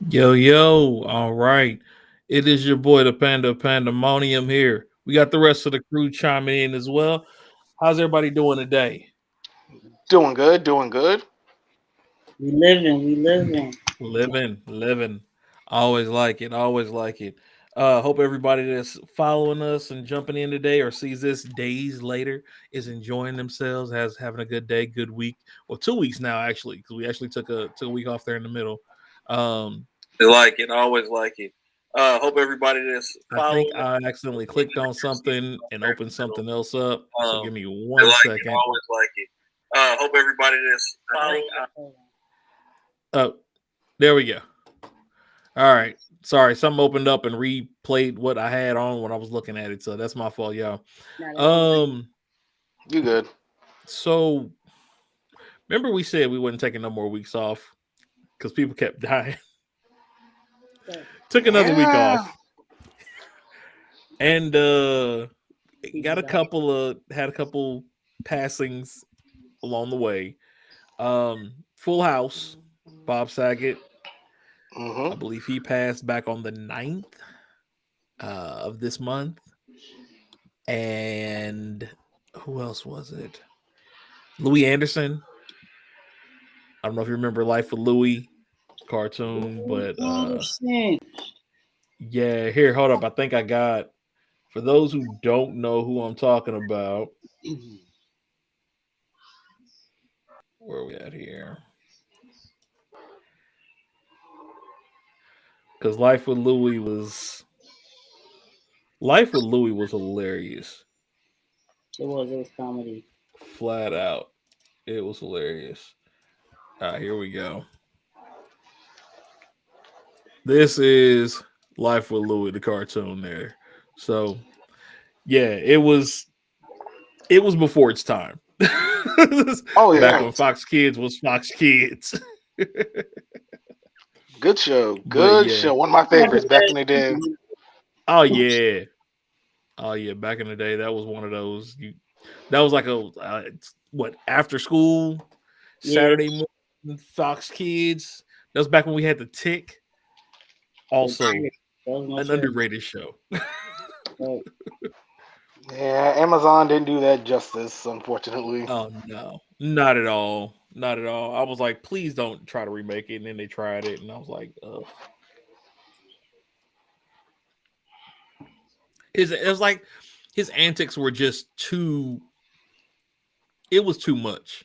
Yo, yo, all right. It is your boy, the Panda Pandemonium here. We got the rest of the crew chiming in as well. How's everybody doing today? Doing good, doing good. We living. Living. Always like it, always like it. Hope everybody that's following us and jumping in today or sees this days later is enjoying themselves, has having a good day, good week. Well, 2 weeks now actually, because we actually took a week off there in the middle. Like it, always like it. Hope everybody that's I think I accidentally clicked on something and opened something else up. So give me one Like second. always like it. Hope everybody that's following. Oh, there we go. All right. Sorry, something opened up and replayed what I had on when I was looking at it. So that's my fault, y'all. Um, You good? so remember we said we wouldn't taking no more weeks off because people kept dying. Took another week Yeah. off. And got a couple of had a couple passings along the way. Full House, Bob Saget. hmm I believe he passed back on the 9th of this month. And who else was it? Louis Anderson. I don't know if you remember Life of Louis cartoon, but yeah, here, hold up. I think I got for those who don't know who I'm talking about, where are we at here? Because Life with Louis was hilarious. It was comedy. Flat out. It was hilarious. All right, here we go. This is Life with Louis, the cartoon there. So yeah, it was before its time. Oh Back yeah, when Fox Kids was Fox Kids. good show, But good yeah. show. One of my favorites back in the day. Oh yeah. Oh yeah, back in the day that was one of those that was like a what after school Yeah, Saturday morning Fox Kids. That was back when we had the Tick. the Also trick. That was my an shit. underrated show. Yeah, Amazon didn't do that justice, unfortunately. Oh no, not at all, not at all. I was like, please don't try to remake it, and then they tried it, and I was like, ugh. It was like his antics were just too. It was too much.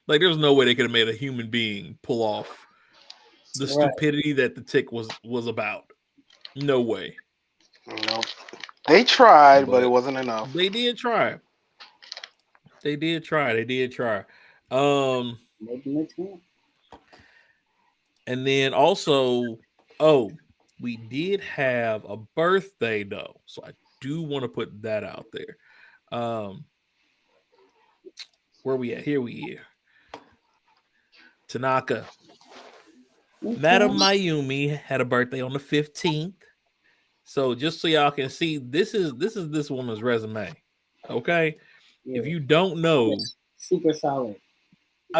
Like there was no way they could have made a human being pull off the Right. stupidity that the Tick was about. No way. Nope. They tried, but it But wasn't enough. they did try. They did try. They did try. Um, Making it to and then also, oh, we did have a birthday though, so I do want to put that out there. Um, where we at? Here we are. Tanaka. Madam Okay. Mayumi had a birthday on the 15th. So just so y'all can see, this is this woman's resume. Okay. If Yeah. you don't know, Super solid.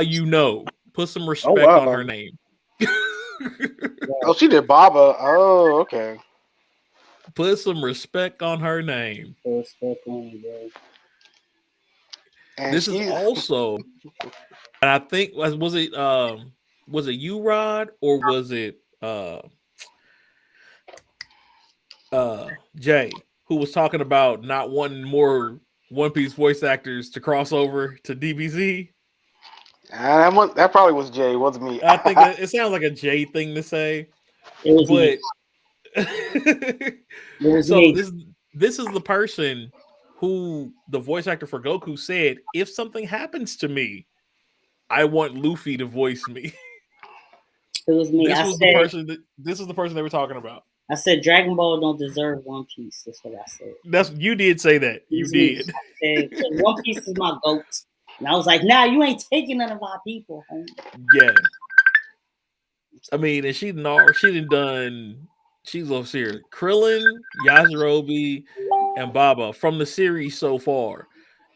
you know, put some Oh respect on her wow. name. Oh, Right. she did Baba. Oh, okay. Put some respect on her name. So respect on you, bro. And This is she's also, and I think was it you, Rod, or was it Jay, who was talking about not wanting more One Piece voice actors to cross over to DBZ? that probably was Jay. Wasn't me. I think it sounds like a Jay thing to say, It was me. but It was so me. this is the person who the voice actor for Goku said, if something happens to me, I want Luffy to voice me. It was me. This was the person that this is the person they were talking about. I said Dragon Ball don't deserve One Piece. That's what I said. That's you did say that. It You was me. did. I said, 'cause One Piece is my goat. And I was like, nah, you ain't taking none of our people, homie. Yeah. I mean, and she done she's over here. Krillin, Yajirobe, and Baba from the series so far.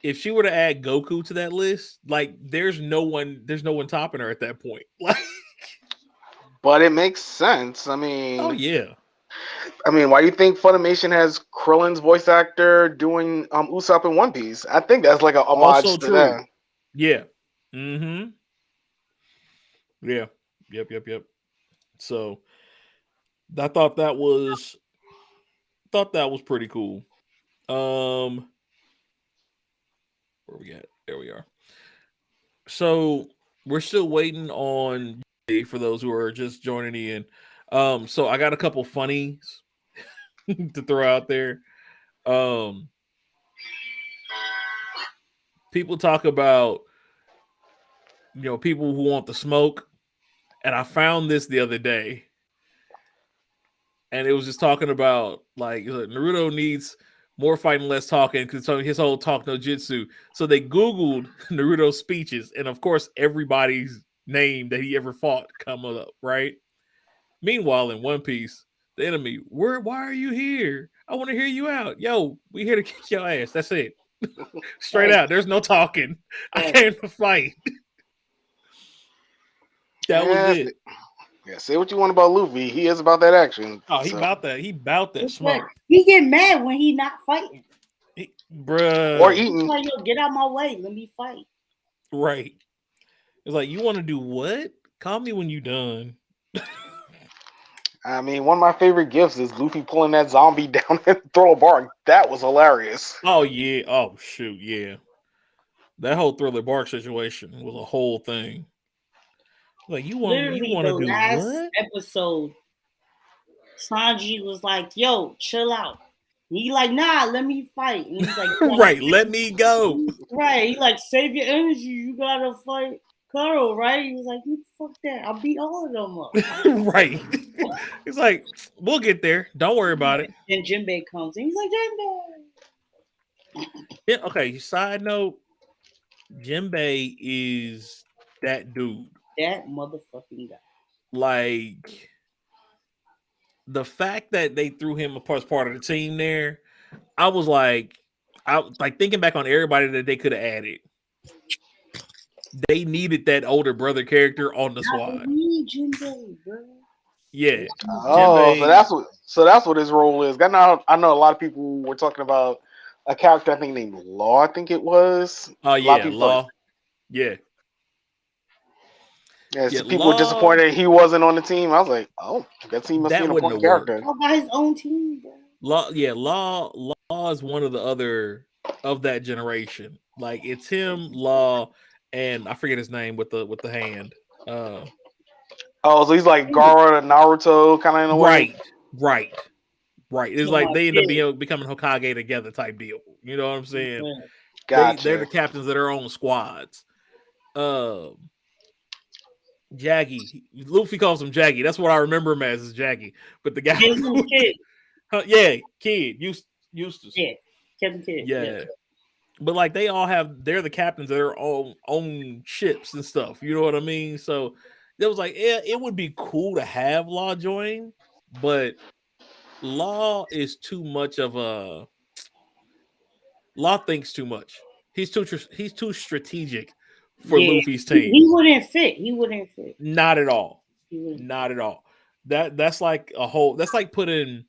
If she were to add Goku to that list, like there's no one topping her at that point. Like but it makes sense. Oh yeah. I mean, why do you think Funimation has Krillin's voice actor doing Usopp in One Piece? I think that's like a Also homage to true. that. Yeah. Mm-hmm. Yeah. Yep. So I thought that was pretty cool. Um, where we at? There we are. So we're still waiting on Jay for those who are just joining in. So I got a couple funnies to throw out there. Um, people talk about people who want the smoke, and I found this the other day, and it was just talking about like Naruto needs more fighting, less talking because his whole talk no jutsu. So they Googled Naruto's speeches, and of course, everybody's name that he ever fought come up, right? Meanwhile, in One Piece, the enemy, why are you here? I want to hear you out. Yo, we here to kick your ass. That's it. Straight Right, out. There's no talking. I right. came to fight. That was Yeah, it. yeah. Say what you want about Luffy, he is about that action. Oh, he So, about that. He about that It's like, smoke. he get mad when he not fighting. or Bruh. He's eating. like, yo, get out my way. Let me fight. Right. It's like, you want to do what? Call me when you done. I mean, one of my favorite gifts is Luffy pulling that zombie down and throw a bark. That was hilarious. Oh, yeah. Oh, shoot. Yeah. That whole Thriller Bark situation was a whole thing. Like, you Literally, want the to do last what? episode, Sanji was like, yo, chill out. And he like, nah, let me fight. And he's like, Right. Let me go. right. He like, save your energy. You gotta fight Carl, right? He was like, fuck that. I'll beat all of them up. Right. It's like, we'll get there. Don't worry about it. Then Jinbei comes and he's like, Jinbei. Yeah, okay, side note, Jinbei is that dude. That motherfucking guy. Like, the fact that they threw him as part of the team there, I was like, thinking back on everybody that they could have added. They needed that older brother character on the squad. We Jinbei, bro. Yeah. Oh, so Jinbei. that's what his role is. I know a lot of people were talking about a character I think named Law. I think it was. Oh A lot of yeah, people. Law. Yeah. Yeah, Yeah, so people were Law. disappointed he wasn't on the team. I was like, oh, I guess he must be That an wouldn't important have worked. character. All got his own team, bro. Law is one of the other of that generation. Like, it's him, Law, and I forget his name with the hand. Uh Oh, so he's like Gara to Naruto, kind of in a way. right, right, right. It's To like my they end up kid. becoming Hokage together type deal. You know what I'm saying? They're the Gotcha. captains of their own squads. Um Jaggy. Luffy calls him Jaggy. That's what I remember him as, is Jaggy. But the guy His little kid. yeah, Kid, Eustace. Yeah. Kevin Kid. Yeah. Yeah. But like, they're the captains of their own ships and stuff. You know what I mean? So it was like, yeah, it would be cool to have Law join, but Law is too much of a Law thinks too much. He's too strategic for Yeah. Luffy's He team. wouldn't fit. He wouldn't fit. Not at all. He wouldn't fit. Not at all. That's like a whole. That's like putting.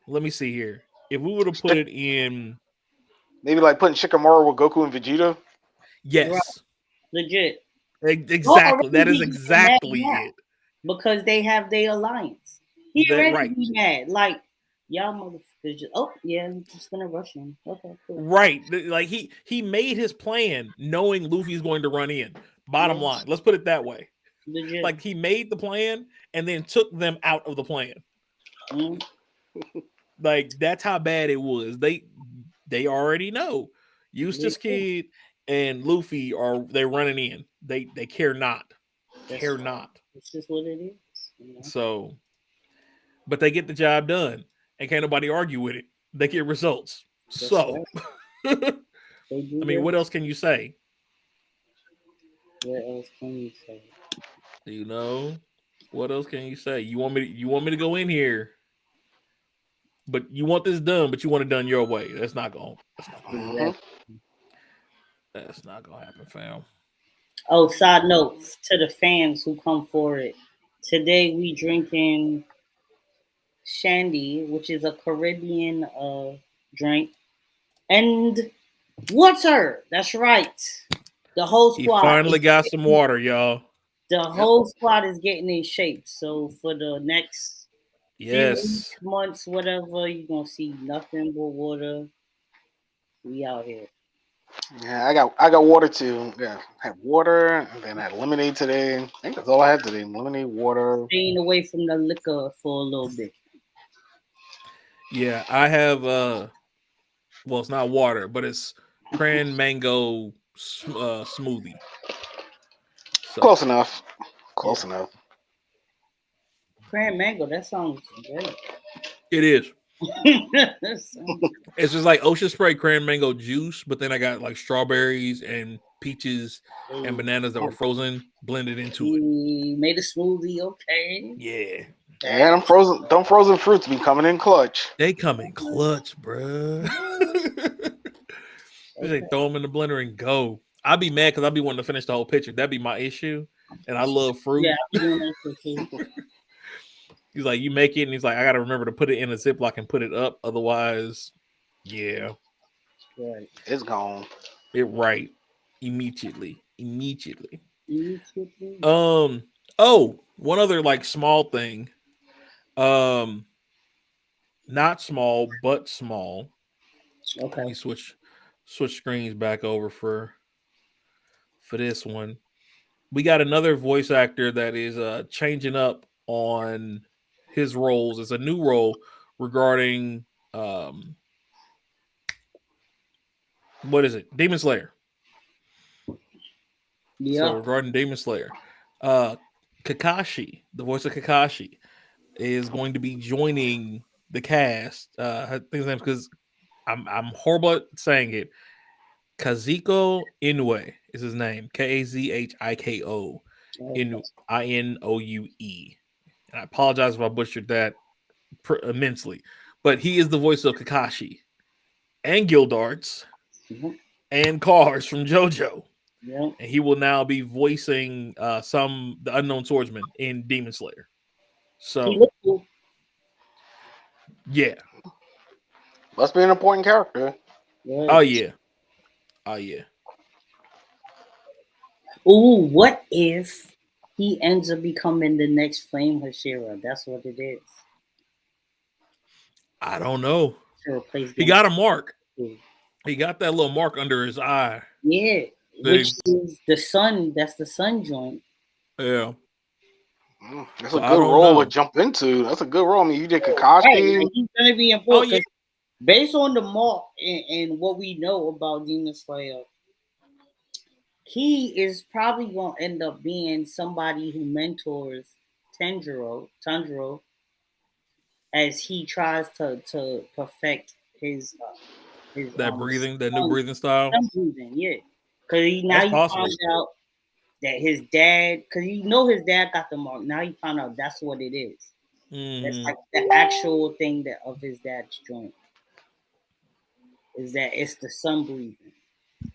Let me see here. If we would have put it in, Maybe like putting Shikamaru with Goku and Vegeta. Right. yes, Legit. Law exactly. That is already be mad exactly now it. because they have their alliance. He That already right. be mad. Like, y'all motherfuckers just, oh, yeah, I'm just going to rush him. Okay, cool. Right. Like, he made his plan knowing Luffy's going to run in. Bottom Yeah. line. Let's put it that way. Legit. Like, he made the plan and then took them out of the plan. Mm. Like, that's how bad it was. They already know. Eustace Kid and Luffy they're running in. They care not. Care not. It's just what it is. You know? So, but they get the job done. And can't nobody argue with it. They get results. That's So right. They do I mean, what else can you say? What else can you say? You know, what else can you say? You want me to go in here, but you want this done, but you want it done your way. That's not gonna happen. That's not gonna happen, fam. Oh, side notes to the fans who come for it. Today we drinking shandy, which is a Caribbean drink, and water. That's right. The whole He squad finally is got some water, y'all. the Yep. whole squad is getting in shape. So for the next few weeks, Yes. months, whatever, you're gonna see nothing but water. We out here. Yeah, I got water too. Yeah, I had water and then I had lemonade today. I think that's all I had today. Lemonade, water. Staying away from the liquor for a little bit. Yeah, I have well, it's not water, but it's cran mango smoothie. So, Close enough. Close yeah. enough. Cran mango, that sounds great. It is. That sounds It's just like ocean spray cran mango juice, but then I got like strawberries and peaches and great. bananas that were frozen blended into it. He made a smoothie, okay. Yeah. And I'm frozen. Don't frozen fruits be coming in clutch. They come in clutch, bruh. They say Okay. throw them in the blender and go. I'd be mad because I'd be wanting to finish the whole picture. That'd be my issue. And I love Yeah, fruit. I'll be doing that shit too. He's like, you make it, and he's like, I gotta remember to put it in a Ziploc and put it up. Otherwise, yeah, Right. It's gone. it right. Immediately. Immediately. Immediately. Oh, one other like small thing. Um, not small, but small. Let me Okay. switch screens back over for this one. We got another voice actor that is changing up on his roles. It's a new role regarding um what is it? Demon Slayer. So Yeah. regarding Demon Slayer, uh Kakashi, the voice of Kakashi, is going to be joining the cast. I think his name's because I'm horrible at saying it. Kazuko Inoue is his name. Kazhiko Okay. Inoue. And I apologize if I butchered that immensely. But he is the voice of Kakashi and Gildarts Mhm. and Cars from JoJo. Yeah. And he will now be voicing the unknown swordsman in Demon Slayer. He So look cool. yeah. Must be an important character. Oh Right. yeah. Oh yeah. Ooh, what if he ends up becoming the next Flame Hashira? That's what it is. I don't know. To replace He Gen got a mark. 2. He got that little mark under his eye. Yeah. Which See? is the sun. That's the sun joint. Yeah. That's a So I good don't role to know. jump into. That's a good role. I mean, you did Right. Kakashi. Like he's gonna be Oh important yeah. because based on the mark and what we know about Demon Slayer, he is probably gonna end up being somebody who mentors Tanjiro as he tries to perfect his That breathing, that new sun, breathing style. sun breathing, yeah. Cause now That's he found possible. out that his dad, cause you know his dad got the mark. Now he found out that's what it is. That's Hmm. like the actual thing that of his dad's joint is that it's the sun breathing.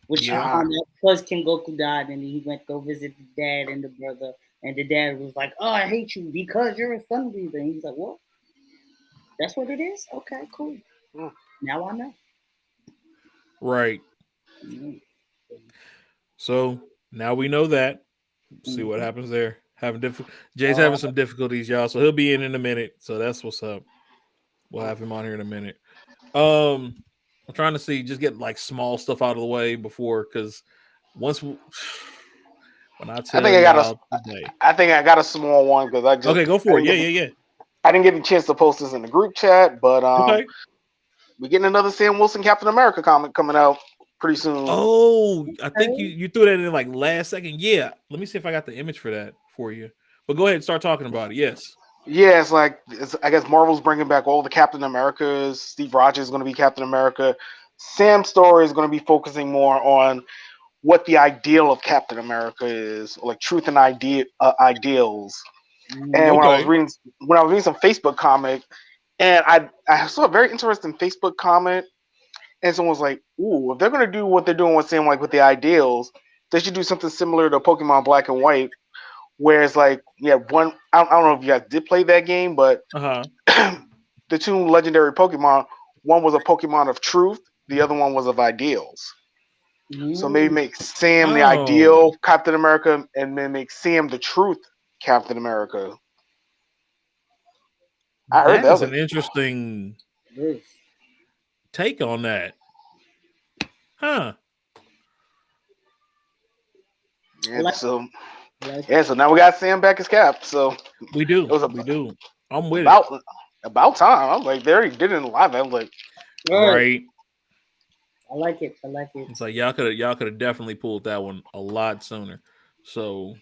Which he Yeah. Ah, found out because King Goku died, and he went to go visit the dad and the brother, and the dad was like, "Oh, I hate you because you're a sun breather." And he's like, "What? That's what it is? Okay, cool. mm, Now I know." Right. Mhm. So now we know that. See what Mhm. happens there. Jay's Uh, having some difficulties, y'all. So he'll be in a minute. So that's what's up. We'll mm. have him on here in a minute. Um, I'm trying to see, just get like small stuff out of the way before, because once we, when I I tell think I got a. y'all today, I think I got a small one because okay, go for it. Yeah, yeah, yeah. I didn't get a chance to post this in the group chat, but Okay. we're getting another Sam Wilson Captain America comic coming out pretty soon. Oh, I think okay. you threw that in like last second. Yeah. Let me see if I got the image for that for you. But go ahead and start talking about it. Yes. Yeah, I guess Marvel's bringing back all the Captain Americas. Steve Rogers is going to be Captain America. Sam's story is going to be focusing more on what the ideal of Captain America is, like truth and ideals. And Mhm. Okay. when I was reading some Facebook comic, and I saw a very interesting Facebook comment, and someone was like, "Ooh, if they're going to do what they're doing with Sam, like with the ideals, they should do something similar to Pokemon Black and White, where it's like one. I don't know if you guys did play that game, but Uh-huh. the two legendary Pokemon. One was a Pokemon of truth. The other one was of ideals. So maybe Mm, make Sam the Oh, ideal Captain America, and then make Sam the truth Captain America. I heard that that is was an interesting this. take on that. Huh. I like so I like yeah. So now we got Sam back as Cap. So We it do. was We do. I'm with it. about about time. I was like, they already did it in live. I was like, it. Right. Right. I like it. I like it. It's like y'all could have definitely pulled that one a lot sooner. So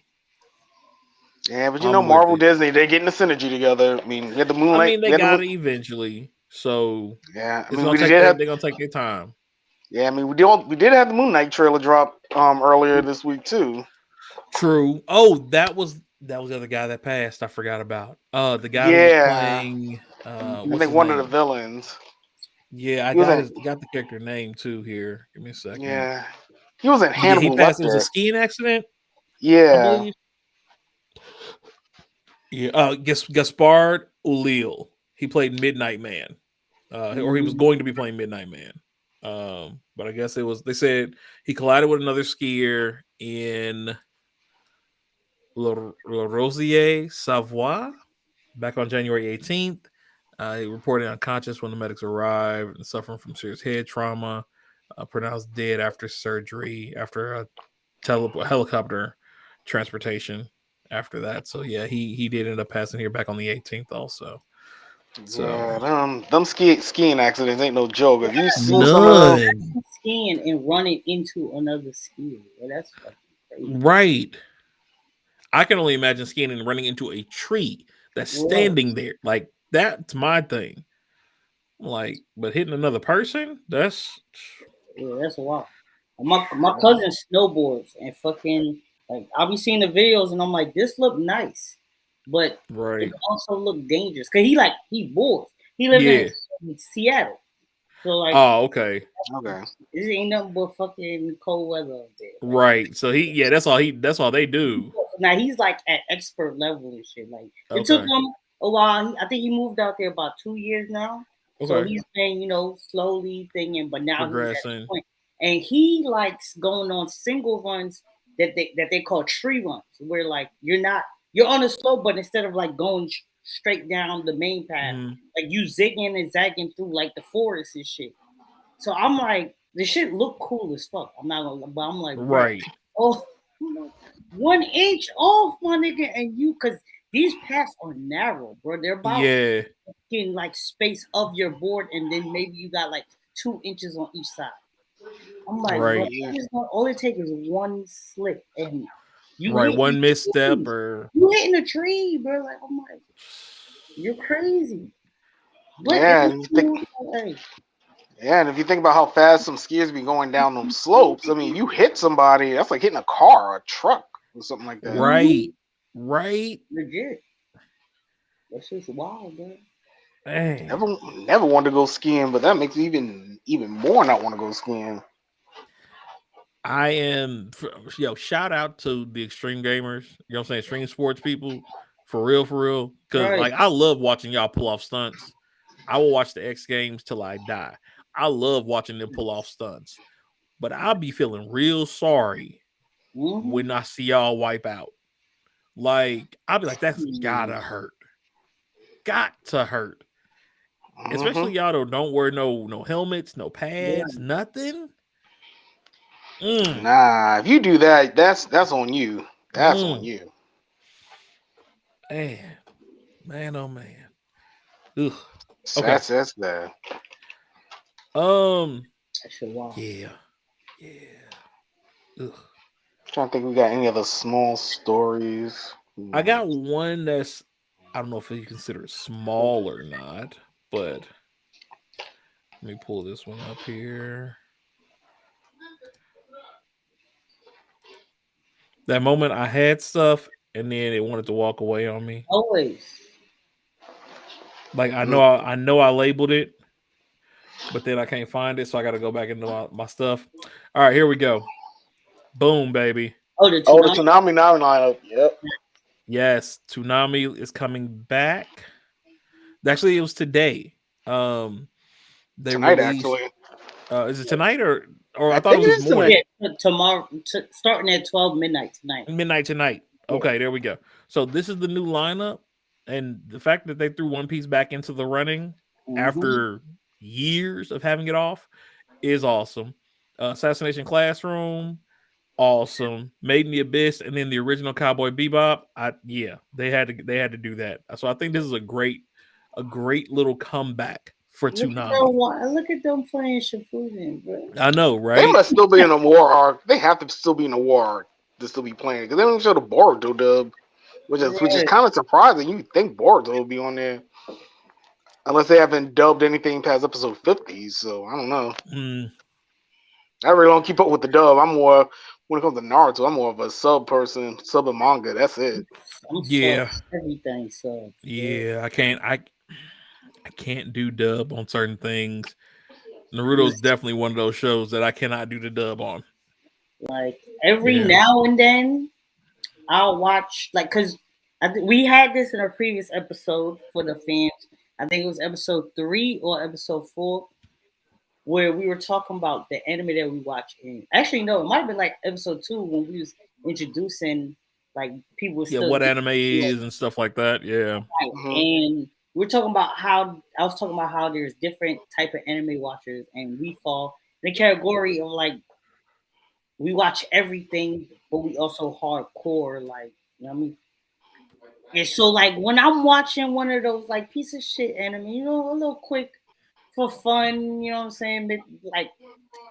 yeah, but I'm with Marvel, it. Disney, they getting the synergy together. I mean, we had the I Moonlight, mean, they got it eventually. So yeah. I it's mean, gonna we did take that. have, They're gonna take their time. yeah. I mean, we did have the Moon Knight trailer drop earlier this week too. True. Oh, that was the other guy that passed. I forgot about. The guy who was Yeah, playing. I What's think his one of the name? villains. Yeah, I He was got in, got the character name too here. Give me a second. yeah, he was in But yeah, he Hannibal passed. It was a Lecter. skiing accident, I Yeah. believe. Yeah. Gaspard Ulil. He played Midnight Man. Or he was Mm, going to be playing Midnight Man. But I guess it was. They said he collided with another skier in Le Rosier, Savoie, back on January 18th. He reported unconscious when the medics arrived and suffering from serious head trauma. Pronounced dead after surgery after a helicopter transportation. After that, so yeah, he did end up passing here back on the 18th also. So Yeah, them skiing accidents ain't no joke. If you seen some of them, none. skiing and running into another skier. Well, that's fucking crazy. Right. I can only imagine skiing and running into a tree that's Right. standing there. Like that's my thing. Like, but hitting another person, that's Yeah, that's a lot. My cousin snowboards and fucking like I'll be seeing the videos and I'm like, this look nice, but it right. also look dangerous because he boards. He live Yeah. in Seattle, so like Oh, okay. okay. this ain't nothing but fucking cold weather up there. Like Right. So that's all they do. now he's like at expert level and shit. Like it took Okay. him a while. I think he moved out there about 2 years now. So Okay. he's been, slowly thinking, but now he's at the Progressing. point. And he likes going on single runs that they call tree runs, where like you're on a slope, but instead of like going straight down the main path, Mhm. like you zigging and zagging through like the forest and shit. So I'm like, the shit look cool as fuck. I'm not gonna, but I'm like, bro, Right. oh, 1 inch off, my nigga, and because these paths are narrow, bro. They're about Yeah. in like space of your board, and then maybe you got like 2 inches on each side. I'm like, bro, Right. Yeah. all it takes is one slip, and you Right. hitting One misstep trees. or You hitting a tree, bro. Like, I'm like, you're crazy. But Yeah, and you think, hey, yeah, and if you think about how fast some skiers be going down them slopes, I mean, you hit somebody, that's like hitting a car or a truck or something like that. right. Right. legit. That's just wild, bro. Dang. Never wanted to go skiing, but that makes me even more not want to go skiing. I am shout out to the extreme gamers, you know what I'm saying, extreme sports people, for real. Cause Right. like I love watching y'all pull off stunts. I will watch the X Games till I die. I love watching them pull off stunts. But I'll be feeling real sorry Mm-hmm. when I see y'all wipe out. Like, I'll be like, that's gotta hurt. Got to hurt. Hmm. Especially y'all don't wear no helmets, no pads, Right. nothing. Mm, Nah, if you do that, that's on you. That's on mm. you. Man, man, oh man. Ugh. Okay. That's bad. Um. That shit wild. Yeah. Yeah. Ugh. Trying to think, we got any other small stories. I got one that's I don't know if you consider it small or not, but let me pull this one up here. That moment I had stuff and then it wanted to walk away on me. Always. Like Mhm. I know I labeled it, but then I can't find it, so I got to go back into my stuff. All right, here we go. Boom, baby. Oh, the Oh, the tsunami. tsunami now lineup. Yep. Yes, Toonami is coming back. Actually, it was today. Um, they Tonight, released. actually. Is it tonight or I I thought it think was it this is tonight. morning? Yeah, tomorrow, starting at 12 midnight tonight. Midnight tonight. Yeah. Okay, there we go. So this is the new lineup, and the fact that they threw One Piece back into the running Mm-hmm. after years of having it off is awesome. Assassination Classroom, awesome. Made in the Abyss, and then the original Cowboy Bebop. They had to do that. So I think this is a great little comeback for Toonami. Look at them playing Shippuden, bro. I know, They right? must still be in a war arc. They have to still be in a war arc to still be playing because they don't show the Boruto dub, which is Right. kind of surprising. You think Boruto will be on there unless they haven't dubbed anything past episode 50. So I don't know. Mm, I really don't keep up with the dub. I'm more when it comes to Naruto. I'm more of a sub person, sub and manga. That's it. I'm so yeah, everything so. yeah. I can't do dub on certain things. Naruto's It's definitely one of those shows that I cannot do the dub on. like every Yeah. now and then I'll watch because we had this in a previous episode for the fans. I think it was episode 3 or episode 4 where we were talking about the anime that we watch. And actually, no, it might have been like episode 2 when we was introducing like people Yeah, still what anime is and stuff like that. Yeah. right. Hmm. And we're talking about how I was talking about how there's different type of anime watchers, and we fall in the category of like we watch everything, but we also hardcore, like you know what I mean. And so like when I'm watching one of those like piece of shit anime, a little quick for fun, you know what I'm saying? But,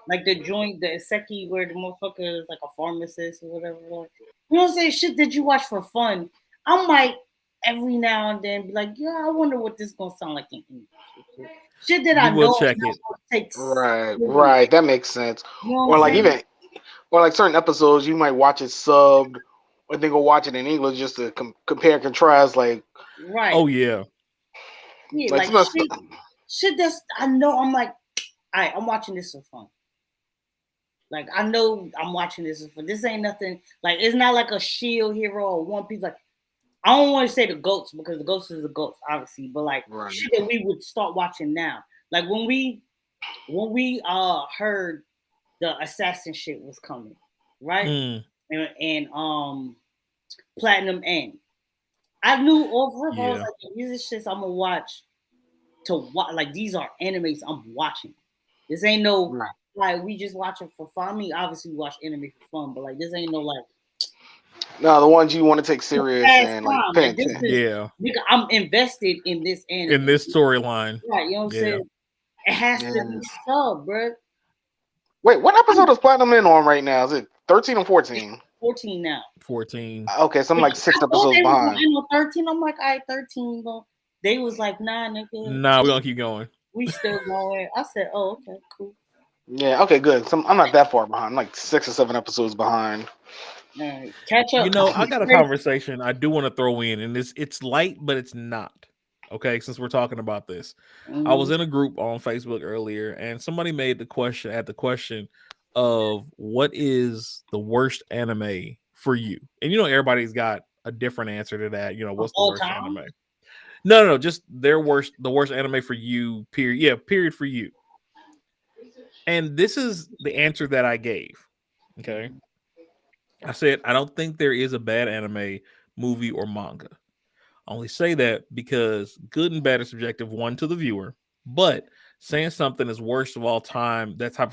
like the joint, the Iseki where the motherfucker is like a pharmacist or whatever. Like, you know what I'm saying? Shit that you watch for fun. I might every now and then be like, yeah, I wonder what this gonna sound like in English. Shit that I You will know I'm check not it. gonna take Right, serious. right. That makes sense. You know Or what I'm like saying? certain episodes, you might watch it subbed, or then go watch it in English just to compare and contrast. Right. Oh yeah. Yeah, Like like some of the shit that's I know I'm like, all right, I'm watching this for fun. Like I know I'm watching this for this ain't nothing like it's not like a Shield hero or One Piece. Like I don't want to say the goats because the goats is the goats, obviously, but like right. shit that we would start watching now. Like when we heard the assassin shit was coming, right? Mm, And Platinum End. I knew over I was yeah. like, these are shits I'm gonna watch to watch like these are animes I'm watching. This ain't no Right. like we just watch it for fun. I mean, obviously we watch anime for fun, but like this ain't no like No, the ones you want to take serious past and like time. pay Like this attention. is Yeah. nigga, I'm invested in this In anime. this storyline. Right, you know what I'm Yeah. saying? It has to be And sub, bro. wait, what episode is Platinum in on right now? Is it 13 or It's 14? 14 now. 14. Okay, so I'm like I six thought episodes they was gonna behind. end on 13. I'm like, all right, 13, but they was like, nah, nigga, Nah, we're gonna keep going. we still going. I said, oh, okay, cool. Yeah, okay, good. So I'm not that far behind. I'm like 6 or 7 episodes behind. All right, catch You up. know, I got a conversation I do want to throw in, and it's light, but it's not. Okay, since we're talking about this. I was Mhm. in a group on Facebook earlier, and somebody made the question of what is the worst anime for you? And everybody's got a different answer to that. Of What's the all worst time. anime? No, no, no, just the worst anime for you, period. Yeah, period for you. And this is the answer that I gave. Okay. I said, I don't think there is a bad anime, movie, or manga. I only say that because good and bad is subjective, one to the viewer, but saying something is worst of all time, that type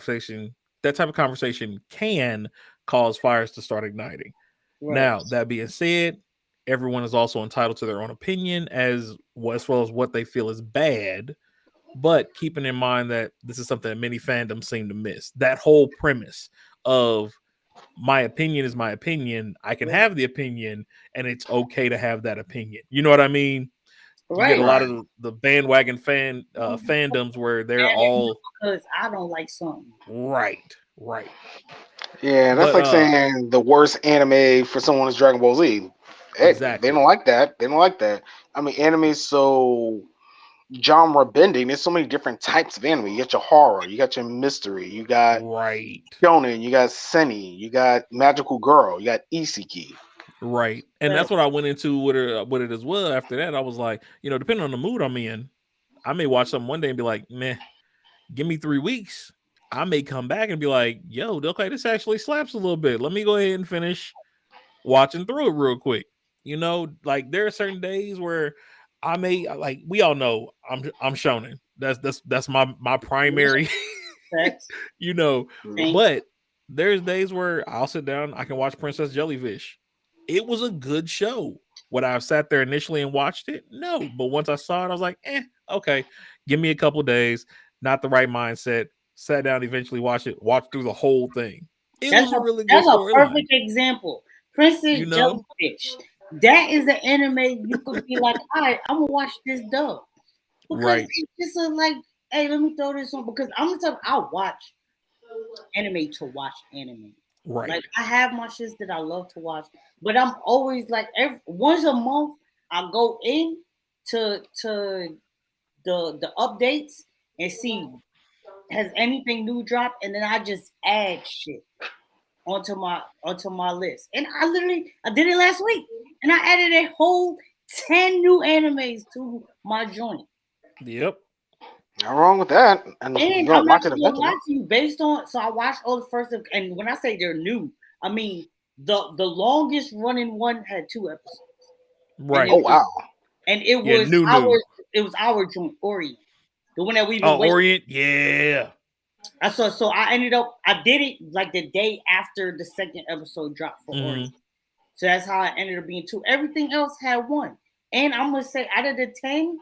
of conversation can cause fires to start igniting. Right. Now, that being said, everyone is also entitled to their own opinion as well as what they feel is bad. But keeping in mind that this is something that many fandoms seem to miss. That whole premise of my opinion is my opinion. I can have the opinion, and it's okay to have that opinion. You know what I mean? You get a Right. lot Right. of the bandwagon I'm fandoms where they're mad at you all because I don't like something. right, right. Yeah, that's But like saying the worst anime for someone is Dragon Ball Z. Hey, they exactly, don't like that. They don't like that. I mean, anime is so genre bending. There's so many different types of anime. You got your horror, you got your mystery, you got right, shonen, you got seni, you got magical girl, you got isekai. Right. And But that's what I went into with it as well. After that, I was like, depending on the mood I'm in, I may watch something one day and be like, meh, give me 3 weeks. I may come back and be like, yo, okay, this actually slaps a little bit. Let me go ahead and finish watching through it real quick. Like there are certain days where I may like we all know I'm shonen. That's my primary, sex, you know. thing. But there's days where I'll sit down, I can watch Princess Jellyfish. It was a good show. Would I have sat there initially and watched it? No. But once I saw it, I was like, okay, give me a couple days. Not the right mindset. Sat down, eventually watched through the whole thing. It That's was a a really good that's a storyline, perfect example. Princess you know? Jellyfish. That is an anime you could be like, all right, I'm gonna watch this dub because Right, it's just like, hey, let me throw this on because I'm gonna tell I'll watch anime to watch anime. right. Like I have my shits that I love to watch, but I'm always like once a month I go in to the updates and see has anything new dropped, and then I just add shit onto my list. And I did it last week, and I added a whole 10 new animes to my joint. Yep. Not wrong with that. And you're And gonna I'm not watch it gonna lie eventually. to you, based on so I watched all the first and when I say they're new, I mean the longest running one had 2 episodes, and Right. Oh wow. it Yeah, was new. our joint Orient, the one that we've been Oh, waiting. Orient. Yeah. So I did it like the day after the second episode dropped for Orient. Hmm. So that's how I ended up being 2. Everything else had 1. And I'm gonna say out of the 10,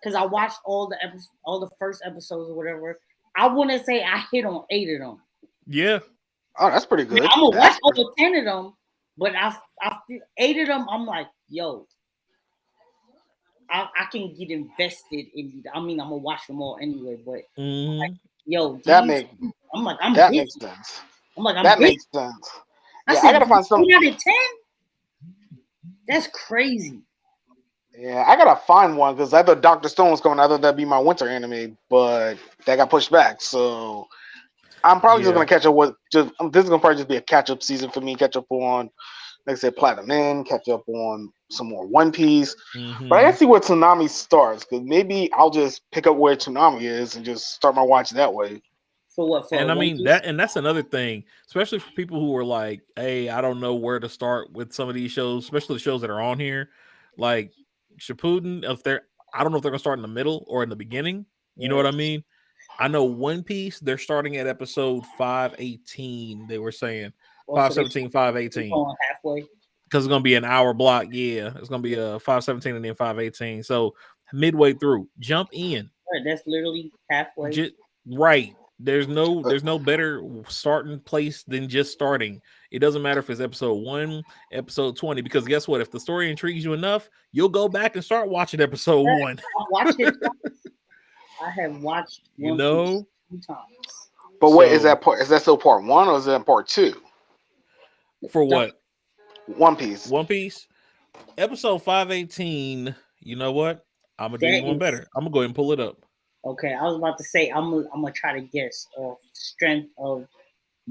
because I watched all the first episodes or whatever, I wanna say I hit on 8 of them. Yeah. Oh, that's pretty I mean, good. I'm gonna watch That's pretty, all 10 of them, but I feel 8 of them. I'm like, yo, I can get invested in. I mean, I'm gonna watch them all anyway, but Hmm. yo, that these. make I'm like, I'm that makes busy. sense. I'm like, I'm That busy. makes sense. I Yeah, I said, gotta find some. 8 out of 10. That's crazy. Yeah, I gotta find one because I thought Doctor Stone was coming. I thought that'd be my winter anime, but that got pushed back. So I'm probably just Yeah. gonna catch up with. This is gonna probably just be a catch up season for me. Catch up on, like I said, Platinum In. Catch up on some more One Piece. But I Hmm. gotta see where Tsunami starts because maybe I'll just pick up where Tsunami is and just start my watch that way. For what? For And I One mean Piece? that's another thing, especially for people who are like, hey, I don't know where to start with some of these shows, especially the shows that are on here. Like Shippuden, if they're I don't know if they're gonna start in the middle or in the beginning. You know Yeah. what I mean? I know One Piece, they're starting at episode 518, they were saying. Also, they 517, 518. going halfway. Because it's gonna be an hour block. Yeah. It's gonna be a 517 and then 518. So midway through, jump in. Right, that's literally halfway. Just right. There's no But there's no better starting place than just starting. It doesn't matter if it's episode 1, episode 20, because guess what? If the story intrigues you enough, you'll go back and start watching episode Yeah, 1. I watched it twice. I have watched You One Piece know? 2 times. what is So that part? Is that still part one or is that part two? for The- what? One Piece. One Piece? Episode 518. You know what? I'm gonna do you That one is better. I'm gonna go ahead and pull it up. okay. I was about to say I'm gonna try to guess off strength of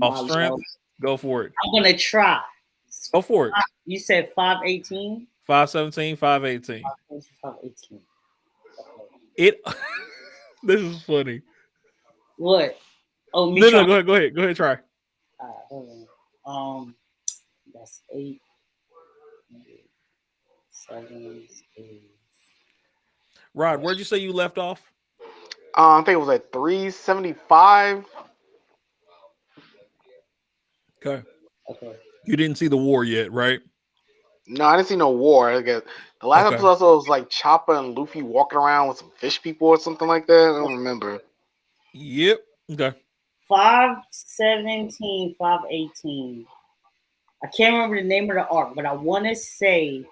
Off my love. strength, go for it. I'm gonna try. Go for it. You said 518. 517, 518. 518. Okay. It this is funny. What? Oh, me No, no, trying. go ahead, go ahead. Go ahead, try. Hold on. That's 8, 7, 8. Rod, where'd you say you left off? I think it was at 375. Okay. Okay. You didn't see the war yet, right? No, I didn't see no war. I guess the last Okay. episode was like Chopper and Luffy walking around with some fish people or something like that. I don't remember. Yep. Okay. 517, 518. I can't remember the name of the arc, but I want to say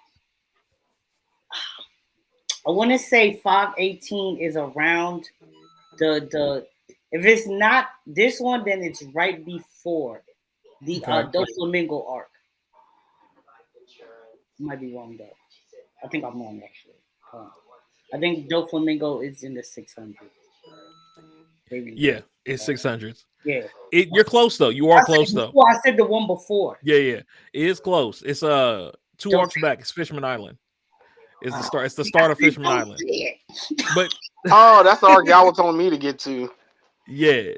518 is around the if it's not this one, then it's right before the Okay. Doflamingo arc. Might be wrong though. I think I'm wrong actually. I think Doflamingo is in the 600s. Maybe. Yeah, it's 600s. Yeah. You're close though. You are close though. I said the one before. Yeah, yeah. It is close. It's 2 Don't arcs back. It's Fishman Island. Is the oh, start. It's the start of Fishman don't Island. say it. But Oh, that's the arc y'all were telling me to get to. yeah,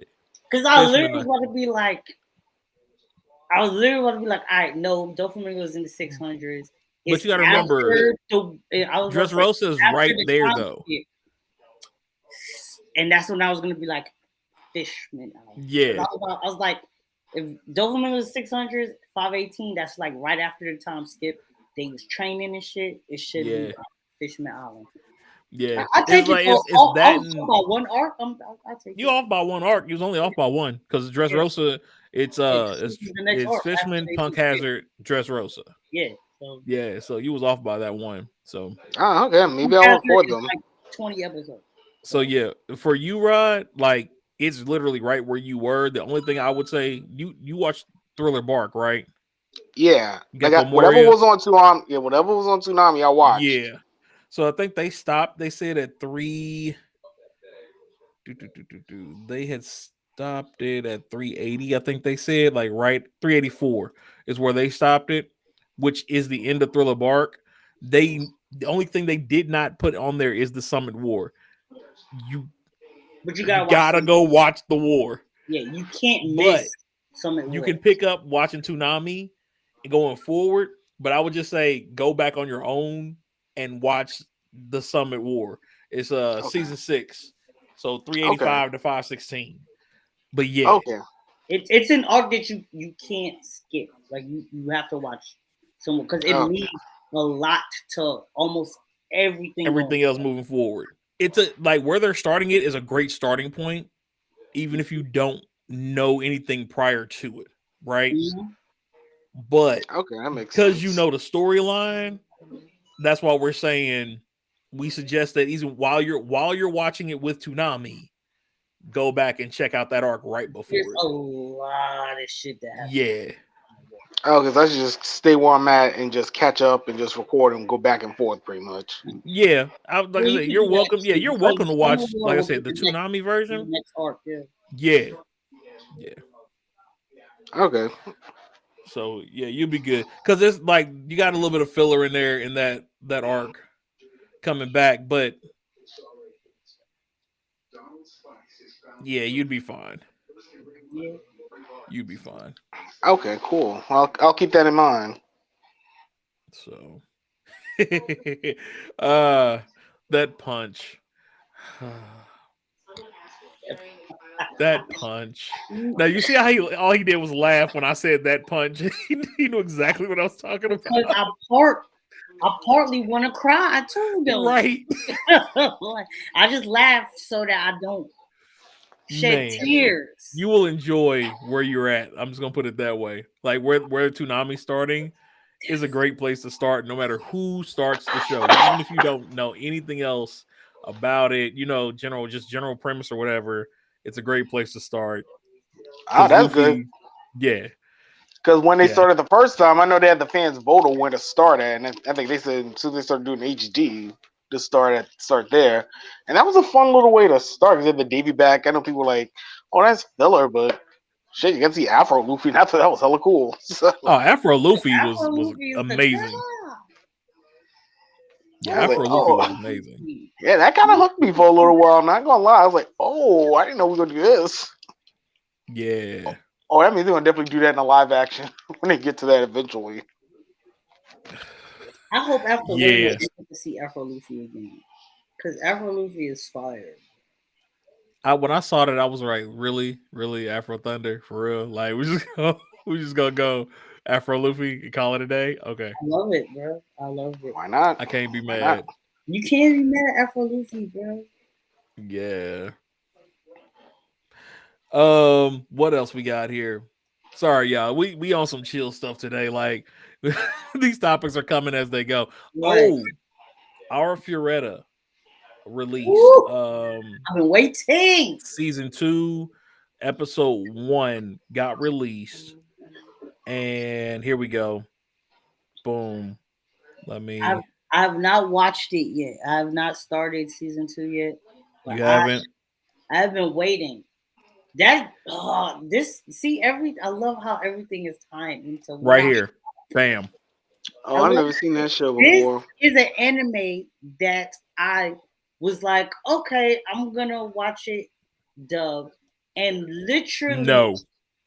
Because I Fishman. literally want to be like, I was literally want to be like, all right, no, Doflamingo was in the 600s. But It's you got to remember, after the, I was about to say, Dressrosa is after right the there time though. skip. And that's when I was gonna be like, Fishman. Yeah, I was like, if Doflamingo was 600s, 518, that's like right after the time skip. They was training and shit. It should be yeah, Fishman Island. yeah. I It's take it like for it's I that. was talking about one arc. I take You it. off by one arc. You was only off by one because Yeah. Dressrosa. It's Yeah, this is the next it's arc after Fishman, they Punk do skip. Hazard, Dressrosa. Yeah. So Yeah, so you was off by that one. So Oh, okay. Maybe I'll after record it's them. like 20 episodes. so yeah, for you, Rod, like it's literally right where you were. The only thing I would say, you watched Thriller Bark, right? Yeah, You got like whatever Pomoria. was on Tsunami. Yeah, whatever was on Tsunami, I watched. Yeah. So I think they stopped. They said at 3. They had stopped it at 380. I think they said like right 384 is where they stopped it, which is the end of Thriller Bark. The only thing they did not put on there is the Summit War. You But you you gotta watch gotta some. go watch the war, Yeah, you can't but miss Summit you War. can pick up watching Toonami and going forward. But I would just say go back on your own and watch the Summit War. It's Okay. season 6, so Okay. 385 to 516. But yeah, Okay. It's an arc that you can't skip. Like you have to watch someone because it Okay. means a lot to almost everything going. everything else moving forward. It's a like where they're starting it is a great starting point, even if you don't know anything prior to it, right? Mhm. But Okay, that makes because you sense. know the storyline, that's why we're saying we suggest that even while you're watching it with Toonami, go back and check out that arc right There's before it. a lot of shit that happens. Yeah, Oh, because I should just stay where I'm at and just catch up and just record and go back and forth, pretty much. yeah. Like Yeah, I you said, can you're do that welcome. Yeah, too. you're Like welcome to Summit watch. War Like I will be said, the Toonami the version. next arc. Yeah. Yeah, yeah. Okay. So yeah, you'll be good because it's like you got a little bit of filler in there in that arc coming back, but yeah, you'd be fine. Yeah. You'd be fine. Okay, cool. I'll keep that in mind. So, uh, that punch, that punch. Now you see how all he did was laugh when I said that punch. He knew exactly what I was talking Because about. I partly want to cry. I told them. Right, Like, I just laugh so that I don't shed man. tears. You will enjoy where you're at. I'm just gonna put it that way. Like where Toonami's starting is a great place to start, no matter who starts the show. Even if you don't know anything else about it, general premise or whatever, it's a great place to start. Oh, Because that's good. Luffy, yeah, Because when they yeah, started the first time, I know they had the fans vote on where to start at, and I think they said as soon as they started doing HD, to start there, and that was a fun little way to start. Because they had the Davy back. I know people were like, "Oh, that's filler," but shit, you can see Afro Luffy. And I thought that was hella cool. So, Oh, Afro Luffy was Afro was movie is the amazing. guy. Yeah, I was like, Afro Luffy was "Oh, amazing. yeah, that kind of hooked me for a little while." I'm not gonna lie, I was like, "Oh, I didn't know we were gonna do this." Yeah, Oh, that means they're gonna definitely do that in a live action when they get to that eventually. I hope after Wayne yeah. I get to see Afro Luffy again. Because Afro Luffy is fire. When I saw that, I was like, really, really Afro Thunder for real. Like we just gonna go Afro Luffy and call it a day. Okay, I love it, bro. I love it. Why not? I can't be Why not? mad. You can't be mad at Afro Luffy, bro. Yeah. What else we got here? Sorry, y'all. We on some chill stuff today. Like these topics are coming as they go. Right. Oh, our Fioretta released. Woo! I've been waiting. Season 2, episode 1 got released, and here we go. Boom. Let I've me. I've not watched it yet. I have not started season 2 yet. But You haven't? I've been waiting. That this see every I love how everything is timed into one. Right here. Bam. Oh, I I've love never seen that show this before. is an anime that I was like, okay, I'm gonna watch it dubbed, and literally No.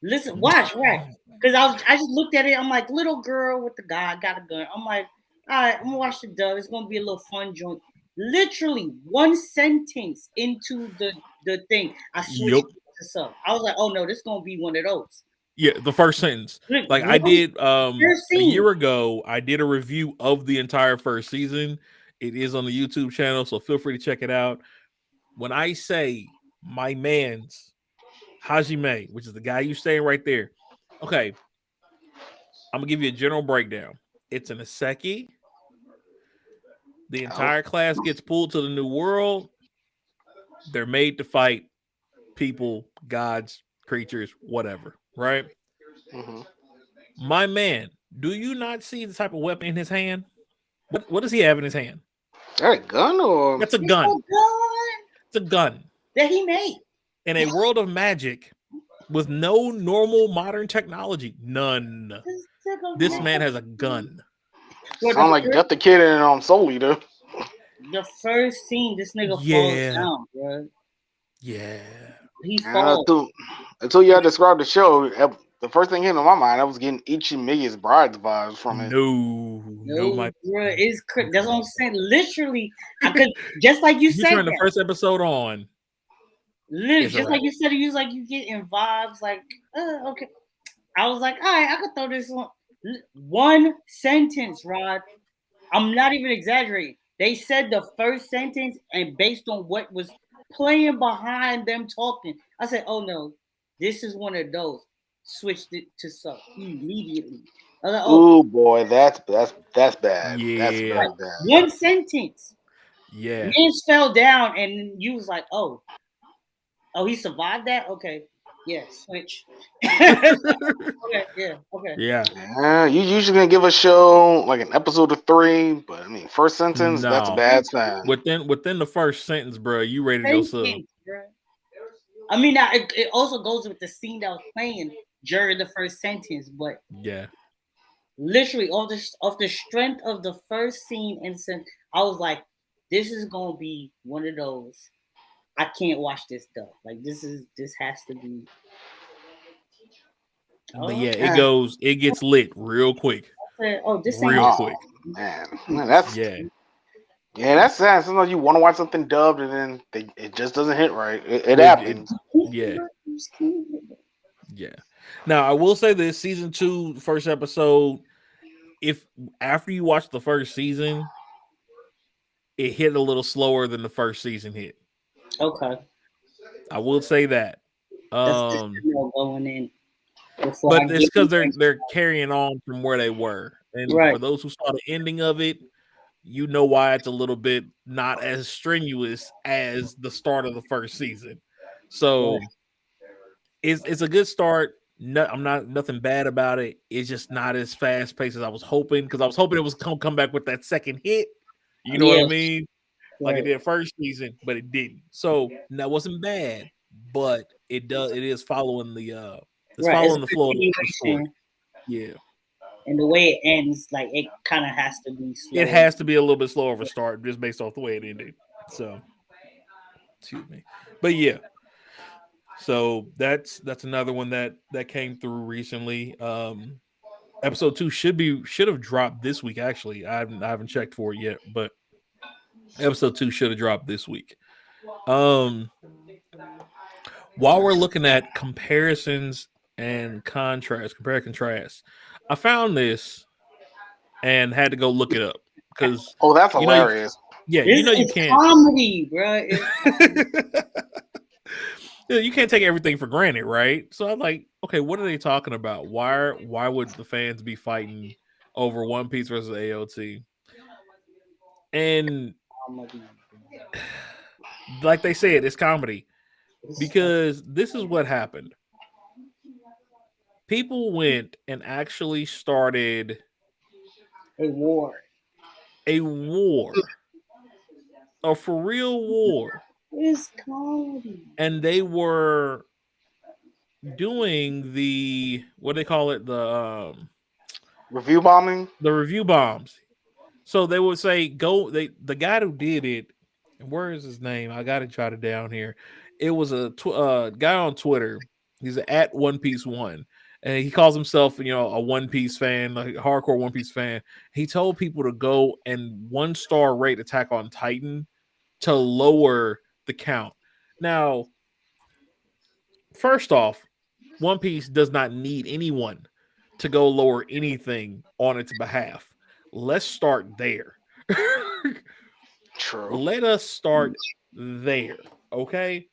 listen, watch right because I just looked at it. I'm like, little girl with the guy got a gun. I'm like, all right, I'm gonna watch the dub. It's gonna be a little fun joint. Literally one sentence into the thing, I switched Yup. to sub. I was like, oh no, this gonna be one of those. Yeah, the first sentence. Look, Like I one did first a scene. year ago, I did a review of the entire first season. It is on the YouTube channel, so feel free to check it out. When I say my man's Hajime, which is the guy you saying right there. Okay, I'm gonna give you a general breakdown. It's an Iseki. The Oh. entire class gets pulled to the new world. They're made to fight people, gods, creatures, whatever, right? Hmm. My man, do you not see the type of weapon in his hand? What does he have in his hand? That a gun or? That's a It's so gun. good It's a gun. that he made. In a world of magic with no normal modern technology, none. This nigga This man has a made. gun. Bro, Sound like Death the Kid and Soul Eater. the first scene, this nigga falls Yeah. down, bro. Yeah. He And falls. until y'all described the show, the first thing hitting on my mind, I was getting Ichi Bride's vibes from it. No, No, my bro, it's that's what I'm saying. Literally, I could just like you you said turn the that. first episode on. Literally, It's a just wrap. like you said, you was like you getting vibes. Like, okay. I was like, all right, I could throw this one. One sentence, Rod. I'm not even exaggerating. They said the first sentence, and based on what was playing behind them talking, I said, "Oh no, this is one of those." Switched it to sub immediately. I was like, "Oh, Ooh boy, that's bad. That's Yeah. right. very bad. One sentence." Yeah. Mans fell down, and you was like, "Oh, oh, he survived that? Okay, yeah, switch." Okay, yeah, okay. Yeah. Yeah, you usually gonna give a show like an episode of 3, but I mean, first sentence, that's a No. bad sign. Within the first sentence, bro, you ready to go sub. Sentence, bro. I mean, now it also goes with the scene that was playing during the first sentence, but Yeah. literally off the strength of the first scene and sentence, I was like, this is gonna be one of those. I can't watch this stuff. Like this has to be. But Oh, yeah, Yeah. it gets lit real quick. I said, oh, this ain't Real it. Oh quick. man, that's Yeah. yeah, that's sad. Sometimes you want to watch something dubbed and then it just doesn't hit right. It It happens. yeah. Yeah. Now I will say this season 2, first episode, if after you watch the first season, it hit a little slower than the first season hit. Okay, I will say that. that's just going in before I But it's get because they're carrying on from where they were. And right. for those who saw the ending of it, you know why it's a little bit not as strenuous as the start of the first season. Right. So it's a good start. No, I'm not nothing bad about it. It's just not as fast paced as I was hoping because I was hoping it was come back with that second hit. You know what I Yes, mean? Like it right, did first season, but it didn't. So that wasn't bad, but it is following the it's right. It's following a the flow of the story. continuation, Yeah. and the way it ends, like it kind of has to be It slow. has to be a little bit slower of a start just based off the way it ended. So excuse me. But yeah, so that's another one that came through recently. Episode 2 should have dropped this week. Actually, I haven't checked for it yet, but episode 2 should have dropped this week. Um, while we're looking at comparisons and contrast, compare contrast, I found this and had to go look it up because Oh, that's you know you hilarious. yeah This you is can't comedy, bro. It's you can't take everything for granted, right? So I'm like, okay, what are they talking about? Why would the fans be fighting over One Piece versus AOT? And comedy. like they said, it's comedy It's because this is what happened. People went and actually started a war. a war, a for real war, It's comedy. and they were doing the what they call it Review bombing. The review bombs. So they would say, go. The guy who did it, and where is his name? I got to jot it down here. It was a guy on Twitter. He's at One Piece One, and he calls himself, a One Piece fan, like a hardcore One Piece fan. He told people to go and 1-star rate Attack on Titan to lower the count. Now, first off, One Piece does not need anyone to go lower anything on its behalf. Let's start there. True. Let us start there. Okay?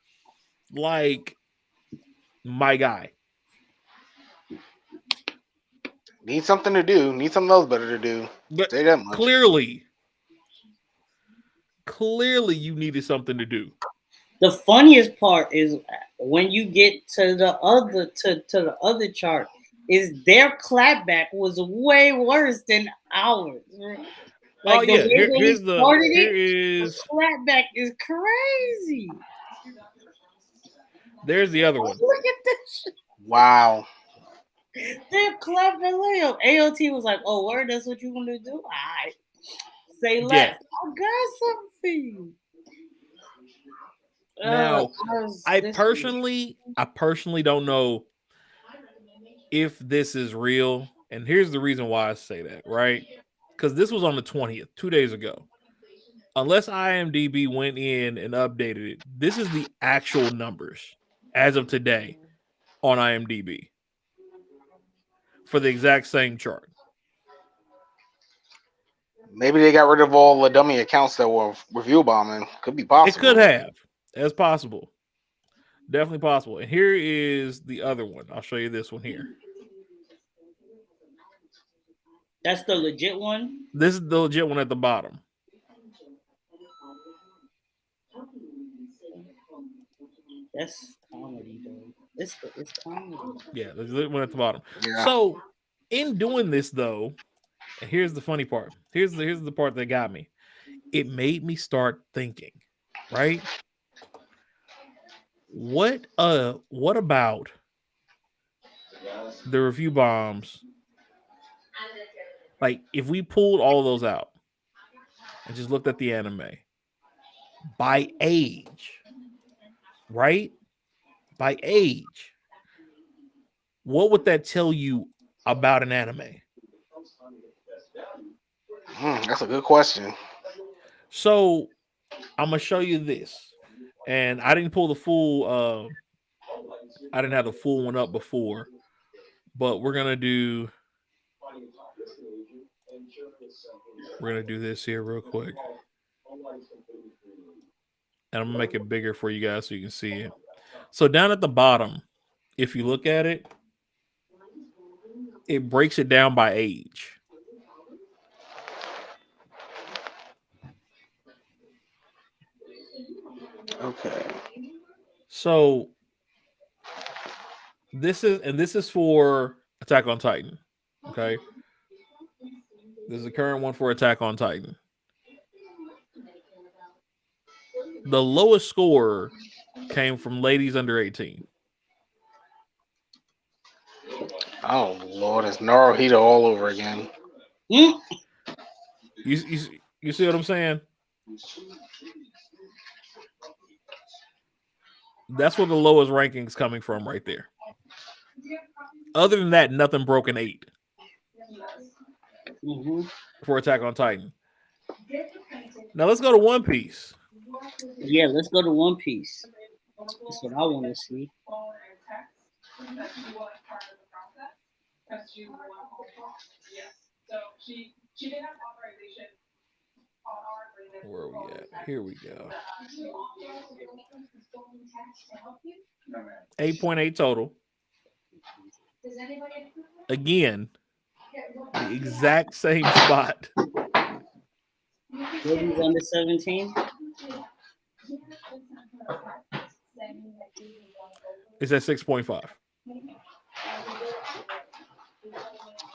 Like, my guy. Need something to do. Need something else better to do. But Say that much. clearly, you needed something to do. The funniest part is when you get to the other chart, is their clapback was way worse than ours. Like the way that he started the clapback is crazy. There's the other one. Look at this. Wow. They're clapping Leo. AOT was like, "Oh, word, that's what you want to do? All right. Say less. I got something for you." Now, I personally don't know if this is real, and here's the reason why I say that, right? Because this was on the 20th, 2 days ago. Unless IMDb went in and updated it, this is the actual numbers as of today on IMDb for the exact same chart. Maybe they got rid of all the dummy accounts that were review bombing. Could be possible. It could have. That's possible. Definitely possible. And here is the other one. I'll show you this one here. That's the legit one? This is the legit one at the bottom. That's comedy, though. It's comedy. Yeah, the one at the bottom. Yeah. So, in doing this, though, and here's the funny part. Here's the part that got me. It made me start thinking, right? What about the review bombs? Like, if we pulled all of those out and just looked at the anime by age, right? By age, what would that tell you about an anime? That's a good question. So, I'm gonna show you this, and I didn't pull the full. I didn't have the full one up before, but we're gonna do this here real quick, and I'm gonna make it bigger for you guys so you can see it. So down at the bottom, if you look at it, it breaks it down by age. Okay. So this is for Attack on Titan. Okay. This is the current one for Attack on Titan. The lowest score came from ladies under 18. Oh Lord, it's Naruhito all over again. You see what I'm saying? That's where the lowest rankings coming from right there. Other than that, nothing broke an 8 for Attack on Titan. Now let's go to One Piece. Yeah, let's go to One Piece. That's what I want to see. Where are we at? Here we go. 8.8 total. Again, the exact same spot. Ladies under 17? It's at 6.5.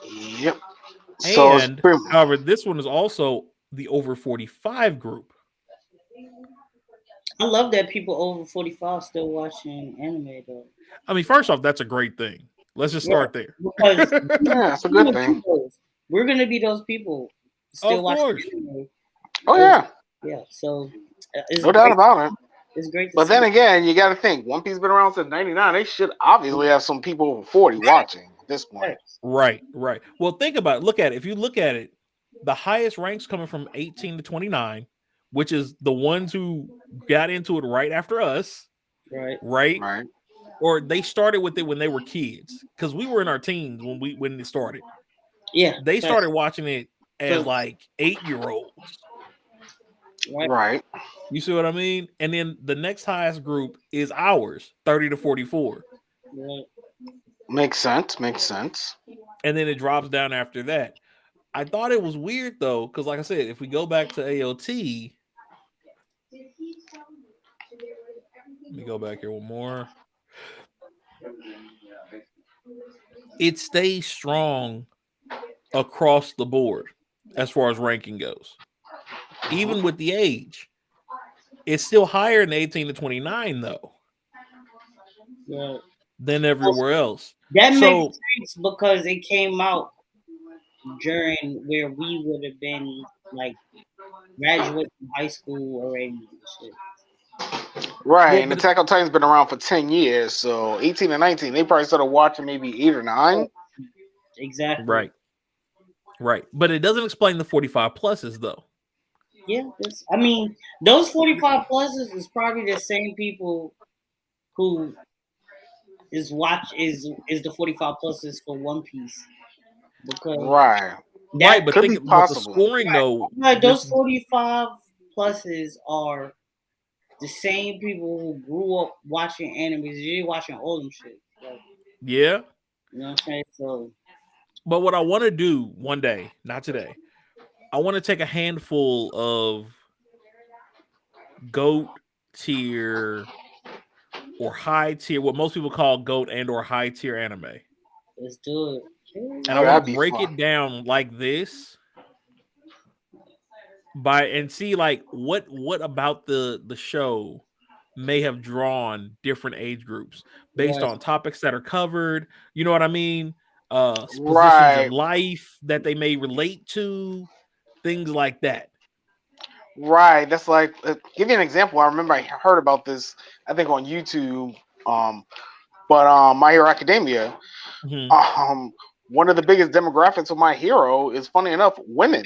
Yep. And however, this one is also the over 45 group. I love that people over 45 still watching anime, though. I mean, first off, that's a great thing. Let's just start there. Yeah, it's a good thing. we're gonna be those people still Of watching course. anime. Oh Post, yeah, yeah. So it's no doubt great. about it. It's great to But see. then again, you got to think One Piece been around since '99. They should obviously have some people over 40 watching at this point. Right, right. Well, think about it. Look at it. If you look at it, the highest ranks coming from 18 to 29, which is the ones who got into it right after us, Right. right? Right. Or they started with it when they were kids, because we were in our teens when it started. Yeah. They Facts. started watching it as So, like 8-year-olds. right. Right. You see what I mean? And then the next highest group is ours, 30 to 44. Right. Makes sense. Makes sense. And then it drops down after that. I thought it was weird though, because like I said, if we go back to AOT, let me go back here one more. It stays strong across the board as far as ranking goes. Even with the age, it's still higher in 18 to 29 though Right. than everywhere else. That makes So sense because it came out during where we would have been like graduating high school already and shit. Right. well, And but Attack on Titan's been around for 10 years. So 18 and 19, they probably started watching maybe 8 or 9. Exactly. right, right. But it doesn't explain the 45 pluses though. Yeah. I mean, those 45 pluses is probably the same people who is the 45 pluses for One Piece because Right. that Right, but Could be but the possible. scoring though, like this those 45 pluses are the same people who grew up watching animes. You're watching all them shit. Like, yeah. you know what I'm saying? So But what I want to do one day, not today, I want to take a handful of goat tier or high tier, what most people call goat and or high tier anime. let's do it. And I Oh, want to that'd be break fun. it down like this by and see like what about the show may have drawn different age groups based Right. on topics that are covered, you know what I mean? Positions in Right. life that they may relate to, things like that. Right. That's like, give you an example. I remember I heard about this, I think on YouTube. Um, but My Hero Academia, Mhm. um, one of the biggest demographics of My Hero is, funny enough, women,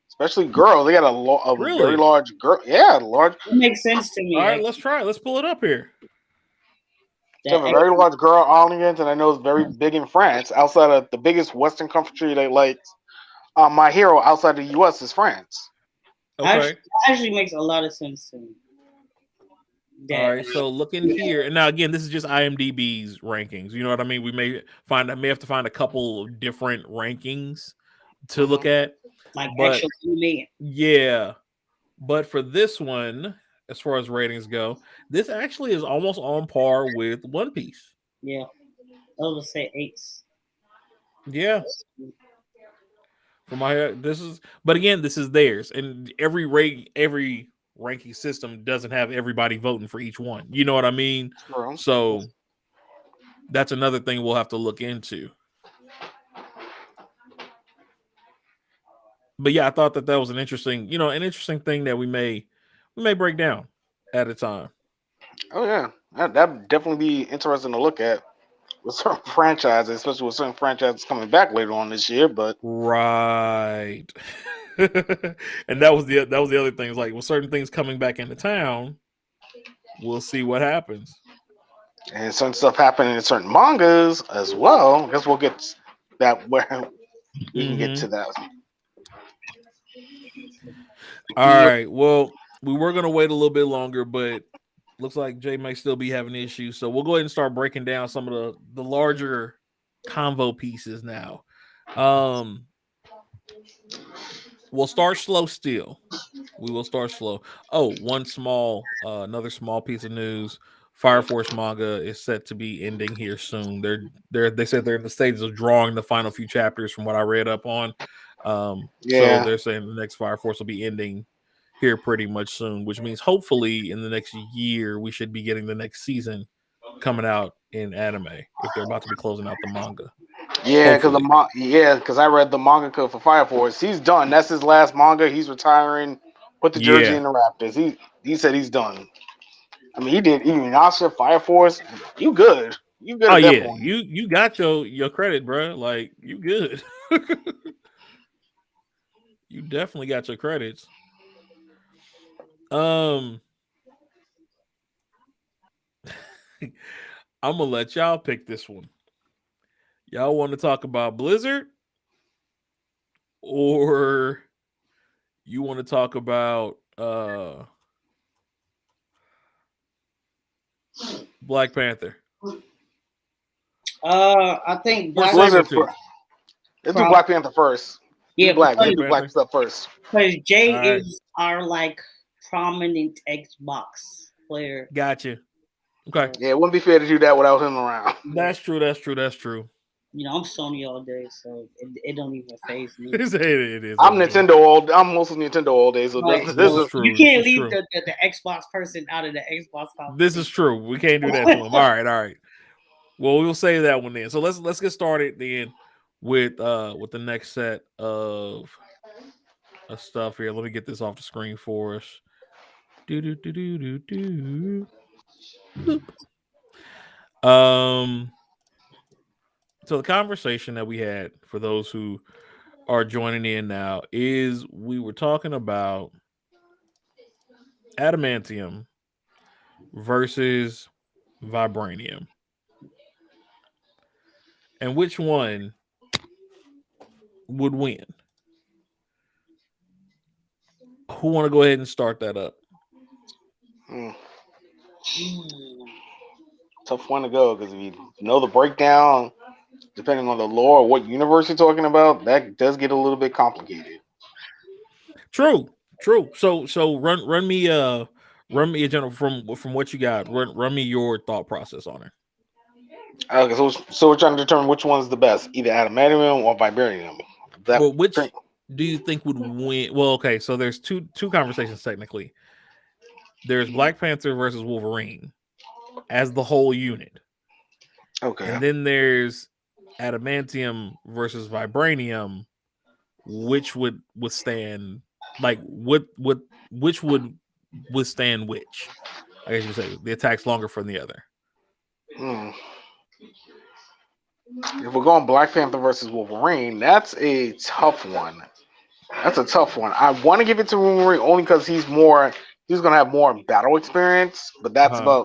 especially girls. They got a very Really? large girl. Yeah, large. It makes sense to All me. right, let's try it. Let's pull it up here. They have That a very large girl audience, and I know it's very big in France. Outside of the biggest Western country they like, My Hero outside the U.S. is France. actually, Okay. actually makes a lot of sense to me. All That right, so look in here, and now again, this is just IMDb's rankings. You know what I mean? We may have to find a couple of different rankings to look Hmm. at, like but actual man. yeah. But for this one, as far as ratings go, this actually is almost on par with One Piece. Yeah. I would say eights. Yeah, for my this is, but again, this is theirs, and every ranking system doesn't have everybody voting for each one. You know what I mean? True. So that's another thing we'll have to look into. But yeah, I thought that was an an interesting thing that we may break down at a time. Oh yeah, that'd definitely be interesting to look at with certain franchises, especially with certain franchises coming back later on this year. But Right. And that was the other thing. It's like with certain things coming back into town, we'll see what happens. and certain stuff happening in certain mangas as well. I guess we'll get that where we can get Hmm. to that. All right. Well, we were gonna wait a little bit longer, but looks like Jay may still be having issues. So we'll go ahead and start breaking down some of the larger convo pieces now. Um, we'll start slow still. We will start slow. Oh, another small piece of news. Fire Force manga is set to be ending here soon. They said they're in the stages of drawing the final few chapters from what I read up on. So Yeah. they're saying the next Fire Force will be ending here pretty much soon, which means hopefully in the next year we should be getting the next season coming out in anime if they're about to be closing out the manga. Yeah, because Hopefully. I read the mangaka for Fire Force. He's done. That's his last manga. He's retiring. Put the jersey Yeah. in the Raptors. He said he's done. I mean, he did even Asha Fire Force. You good? You good Oh at that yeah. point? You got your credit, bro. Like you good. You definitely got your credits. Um, I'm gonna let y'all pick this one. Y'all want to talk about Blizzard or you want to talk about Black Panther? I think Or Black Blizzard. Sabretooth? Let's do Probably, Black Panther first. Do yeah, Black. Let's Black do Black Panther. stuff first. because Jay All right. is our like prominent Xbox player. Gotcha. Okay. So Yeah, it wouldn't be fair to do that without him around. yeah, That's true. That's true. That's true. I'm Sony all day, so it don't even phase me. It is I'm what it is. Nintendo all. I'm mostly Nintendo all day. So Right, This this is so is you true. This can't is leave true. the Xbox person out of the Xbox This is conversation. true. We can't do that to him. All right. All right. Well, we'll save that one then. So let's get started then with the next set of stuff here. Let me get this off the screen for us. Do do do do do do. Bloop. Um. So the conversation that we had for those who are joining in now is we were talking about adamantium versus vibranium, and which one would win. Who want to go ahead and start that up? hmm, tough one to go because if you know the breakdown, depending on the lore or what universe you're talking about, that does get a little bit complicated. True, true. So run me a general from what you got. Run me your thought process on it. Okay, so we're trying to determine which one's the best, either adamantium or vibranium. That Well, which do you think would win? Well, okay, so there's two conversations technically. There's Black Panther versus Wolverine as the whole unit, okay. and then there's adamantium versus vibranium. Which would withstand what which would withstand which? I guess you would say the attack's longer from the other. Hmm. If we're going Black Panther versus Wolverine, that's a tough one. That's a tough one. I want to give it to Wolverine only because he's gonna have more battle experience, but Uh-huh.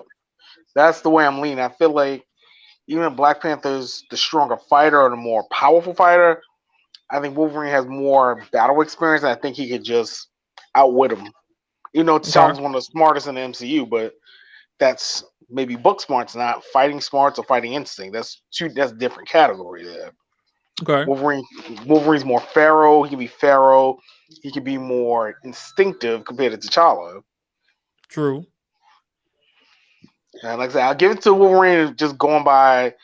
that's the way I'm leaning. I feel like even if Black Panther's the stronger fighter or the more powerful fighter, I think Wolverine has more battle experience, and I think he could just outwit him. You know, Okay. T'Challa's one of the smartest in the MCU, but that's maybe book smarts, not fighting smarts or fighting instinct. That's a different category there. Okay. Wolverine Wolverine's more pharaoh. He can be pharaoh. He can be more instinctive compared to T'Challa. True. And like I said, I'll give it to Wolverine just going by,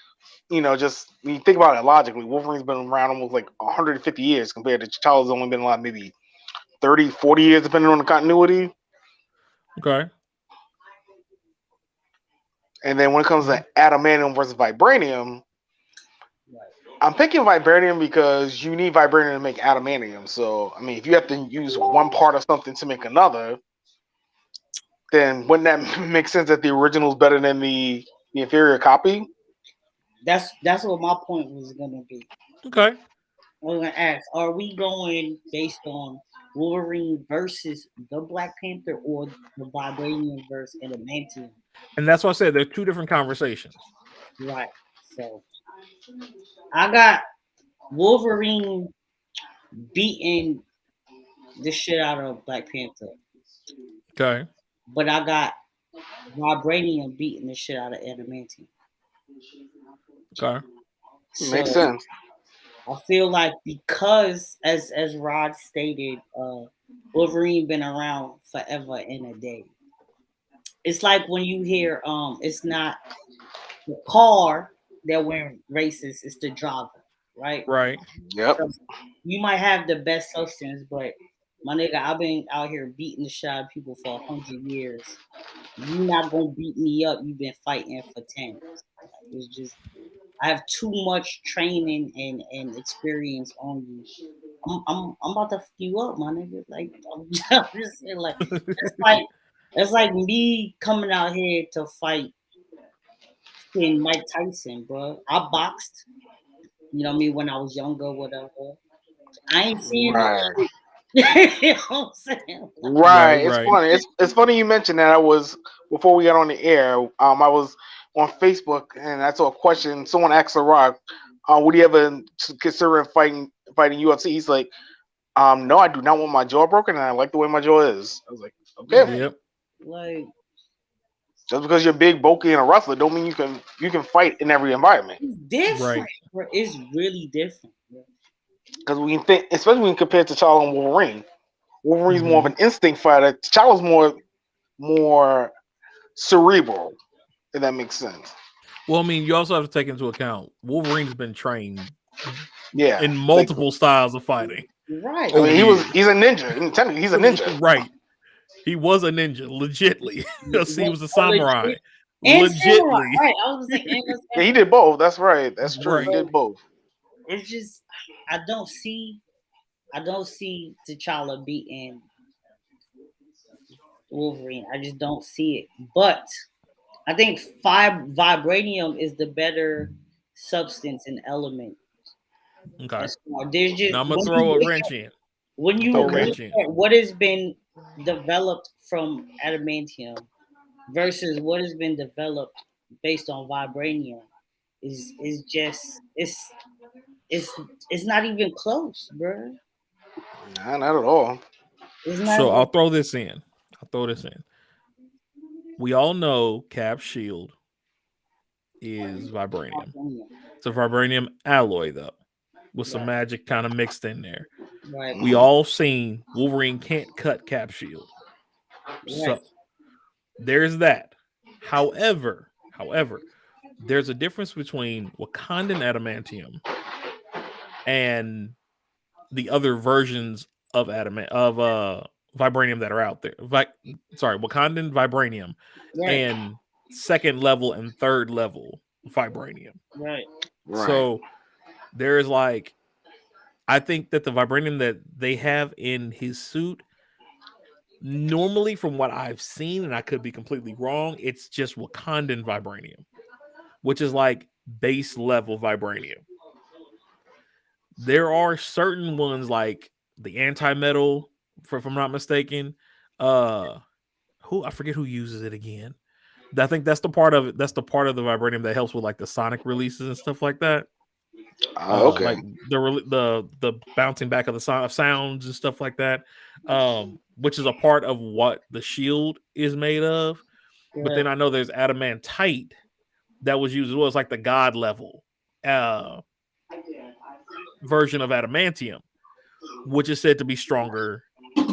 just when you think about it logically, Wolverine's been around almost like 150 years compared to T'Challa's only been around maybe 30, 40 years, depending on the continuity. Okay. And then when it comes Okay. to adamantium versus vibranium, Right. I'm picking vibranium because you need vibranium to make adamantium. So, I mean, if you have to use one part of something to make another, then wouldn't that make sense that the original is better than the inferior copy? That's what my point was gonna be. Okay. I was gonna ask, are we going based on Wolverine versus the Black Panther or the Vibranium versus Adamantium? And that's why I said they're two different conversations. Right. So I got Wolverine beating the shit out of Black Panther, Okay. but I got Vibranium beating the shit out of Adamantium. Okay. Makes So sense. I feel like because as Rod stated, Wolverine been around forever and a day. It's like when you hear it's not the car that went racist, it's the driver, right? Right. Yep. So you might have the best substance, but my nigga, I've been out here beating the shit out of people for 100 years. You not gonna beat me up. You've been fighting for 10. It's just I have too much training and experience on you. I'm about to fuck you up, my nigga. Like I'm just saying, like it's like it's like me coming out here to fight Mike Tyson, bro. I boxed, you know what I mean, when I was younger, whatever. I ain't seeing no Right. shit. You know what I'm saying? Right. Right, It's right. funny. It's funny you mentioned that. I was before we got on the air. I was on Facebook and I saw a question. Someone asked The Rock, "Would you ever consider fighting UFC?" He's like, no, I do not want my jaw broken, and I like the way my jaw is." I was like, "Okay." Right. Yep. Like Just because you're big, bulky, and a wrestler, don't mean you can fight in every environment. it's different, Right. bro. It's really different, bro. Because we can think, especially when compared to T'Challa and Wolverine. Wolverine's more of Hmm. an instinct fighter. T'Challa's more cerebral. If that makes sense. Well, I mean, you also have to take into account Wolverine's been trained Yeah, in like multiple styles of fighting Right. I over mean, the years. he's a ninja. And technically, he's a ninja. Right. He was a ninja, legitly. He was a samurai, Legit. And samurai, legitly. right? I was like, and a Yeah, he samurai. did both. That's right. That's true. He Right. did both. It's just I don't see T'Challa beating Wolverine. I just don't see it. But I think vibranium is the better substance and element. Okay. As far there's just Now I'm gonna throw a wrench in. when I'll you throw a Okay. look wrench in. at what has been developed from adamantium versus what has been developed based on vibranium is just it's it's not even close, bro. Nah, not at all. It's not So I'll even throw this in. I'll throw this in. We all know Cap's shield is vibranium. vibranium. It's a vibranium alloy though, with some Right, magic kind of mixed in there. right, We Mhm. all seen Wolverine can't cut Cap's shield. right, So there's that. However, there's a difference between Wakandan adamantium and the other versions of vibranium that are out there. Wakandan vibranium right, and second level and third level vibranium. right. Right. So there's like I think that the vibranium that they have in his suit normally from what I've seen, and I could be completely wrong, it's just Wakandan vibranium, which is like base level vibranium. There are certain ones like the anti-metal, if I'm not mistaken. Uh who I forget who uses it again. I think that's the part of it. That's the part of the vibranium that helps with like the sonic releases and stuff like that. Okay. Like the bouncing back of the sounds and stuff like that. Which is a part of what the shield is made of. But Right. then I know there's adamantite that was used as well as like the god level uh version of adamantium, which is said to be stronger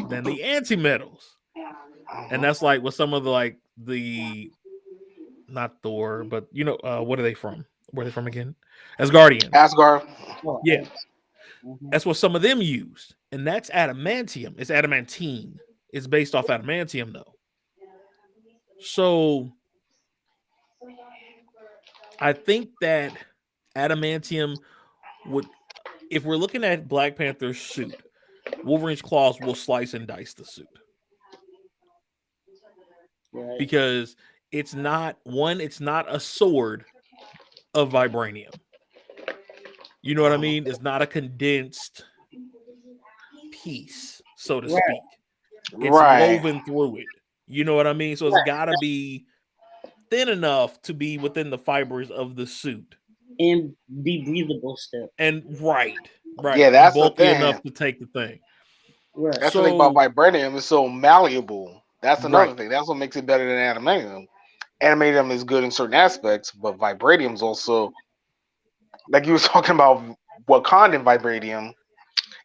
than the anti-metals. And Mhm. that's like with some of the like the not Thor, but what are they from? Where are they from again? Asgardians. Asgard. Oh, Yeah, mhm. that's what some of them used, and that's adamantium. It's adamantine. It's based off adamantium though. So I think that adamantium would, if we're looking at Black Panther's suit, Wolverine's claws will slice and dice the suit Right. because it's not a sword of vibranium. You know what I Mhm. mean? It's not a condensed piece, so to Right. speak. It's Right. woven through it. You know what I mean? So it's got to be thin enough to be within the fibers of the suit. And be breathable still. And right. Yeah, And that's the bulky enough thing. to take the thing. Right. That's the thing about So, vibranium. It's so malleable. That's another right. thing. That's what makes it better than adamantium. Adamantium is good in certain aspects, but vibranium's also like you were talking about Wakandan vibranium.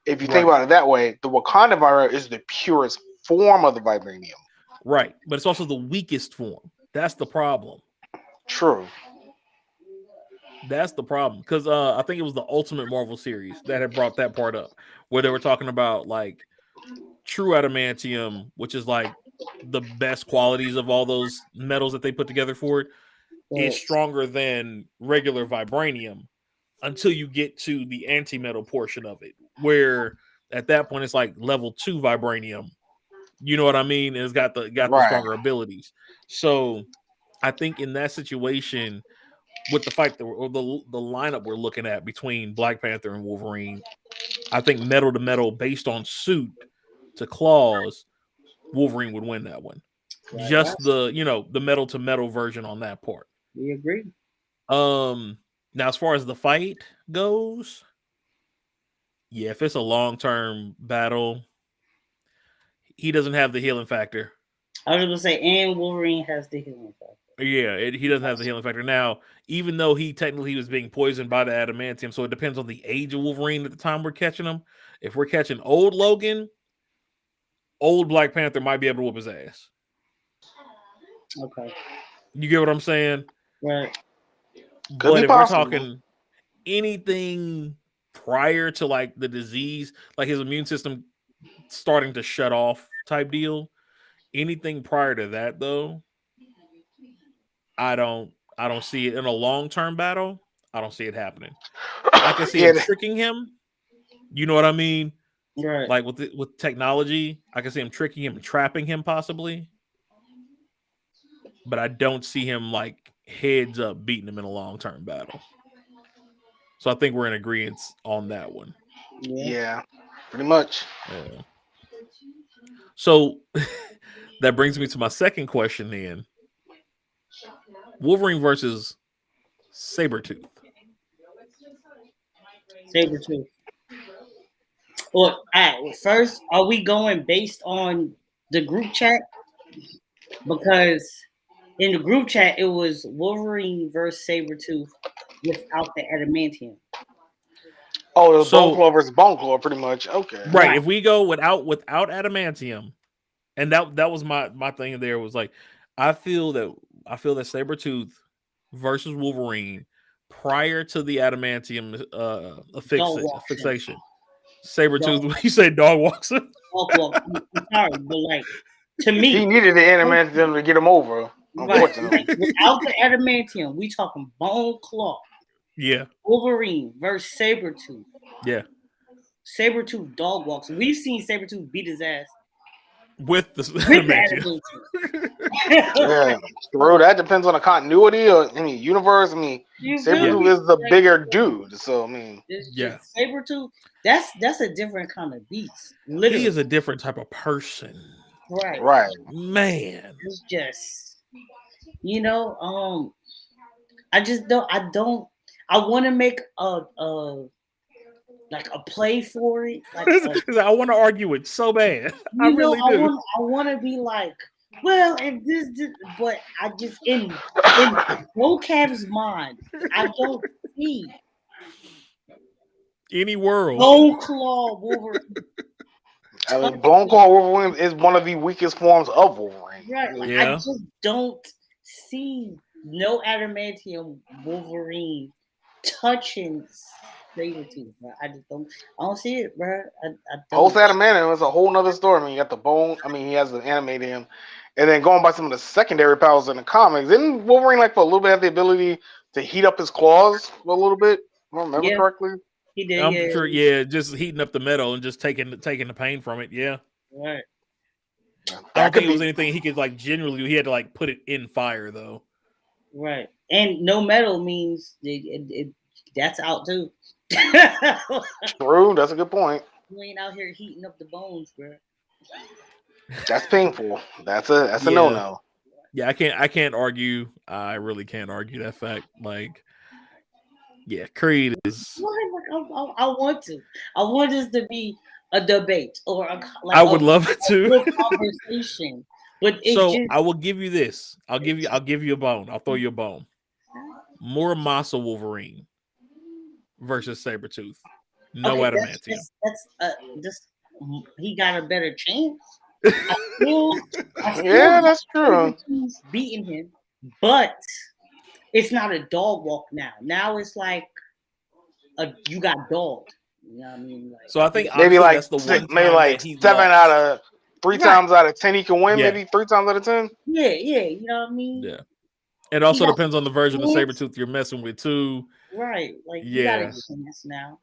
If you think Right. about it that way, the Wakandan vibranium is the purest form of the vibranium. Right. But it's also the weakest form. That's the problem. True. That's the problem. Because I think it was the Ultimate Marvel series that had brought that part up, where they were talking about like true adamantium, which is like the best qualities of all those metals that they put together for it. is Right. stronger than regular vibranium until you get to the antimetal portion of it, where at that point it's like level 2 vibranium. You know what I mean? And it's got the Right. stronger abilities. So I think in that situation, with the fight or the lineup we're looking at between Black Panther and Wolverine, I think metal to metal based on suit to claws, Wolverine would win that one. Right. Right. Just the metal to metal version on that part. We agree. Now as far as the fight goes, yeah, if it's a long term battle, he doesn't have the healing factor. I was gonna say, and Wolverine has the healing factor. Yeah, he doesn't have the healing factor. Now, even though he technically was being poisoned by the adamantium, so it depends on the age of Wolverine at the time we're catching him. If we're catching old Logan, old Black Panther might be able to whoop his ass. Okay. You get what I'm saying? Right. Could But be if we're possible. talking anything prior to like the disease, like his immune system starting to shut off type deal, anything prior to that though, I don't see it in a long-term battle. I don't see it happening. I can see Yeah, him tricking him. You know what I mean? Right. Like with technology, I can see him tricking him and trapping him possibly. But I don't see him like heads up beating him in a long-term battle. So I think we're in agreement on that one. yeah, pretty much. Yeah. So that brings me to my second question then. Wolverine versus Sabretooth. Sabretooth. Well, all right. First, are we going based on the group chat? Because in the group chat, it was Wolverine versus Sabretooth without the adamantium. Oh, the So, Bone Claw versus Bone Claw, pretty much. Okay. Right. If we go without adamantium, and that was my thing there was like, I feel that Sabretooth versus Wolverine prior to the adamantium fixation. Sabretooth, you say dog walks him? Well, I'm sorry, but like to me, He needed the adamantium to get him over. Unfortunately, right. Without the adamantium, we talking Bone Claw. Yeah. Wolverine versus Sabretooth. Yeah. Sabretooth dog walks. We've seen Sabretooth beat his ass with the adamantium. Yeah, bro, that depends on the continuity or any universe. I mean, Sabretooth is the bigger dude, so I mean, Sabretooth. That's a different kind of beast. Literally, he is a different type of person. Right, man. It's just, I just don't. I want to make a play for it. Like I want to argue it so bad. I really do. I want to be like, well, if this, but I just in vocab's mind, I don't see any world. Bone Claw Wolverine. I mean, Bone Claw Wolverine is one of the weakest forms of Wolverine. Right. Like, I just don't see no adamantium Wolverine touching Sabretooth. I just don't. I don't see it, bro. Post adamantium is a whole nother story. I mean, you got the bone. I mean, he has the animatium, and then going by some of the secondary powers in the comics, didn't Wolverine like for a little bit have the ability to heat up his claws a little bit? If I remember correctly. He did. I'm sure. Yeah, just heating up the metal and just taking the pain from it. Yeah. Right. I don't think it was anything he could like generally do. He had to like put it in fire though. Right. And no metal means that's out too. True, that's a good point. You ain't out here heating up the bones, bro. That's painful. That's a no-no. Yeah, I can't argue. I really can't argue that fact. Like, yeah, Creed is. I want to. I want this to be a debate or I would love it to. Conversation. But I will give you this. I'll give you a bone. I'll throw you a bone. Muramasa Wolverine versus Sabretooth. No adamantium. That's he got a better chance. Yeah, that's true. Beating him, but it's not a dog walk now. Now it's like you got dogged. You know what I mean? Like, so I think maybe like that's the one maybe like 7 out of 3 times out of 10 he can win. Yeah. Maybe 3 times out of 10. Yeah, you know what I mean? Yeah. It He also got depends on the version of chance. Sabretooth you're messing with too. Right. Like he got a Yeah. chance now.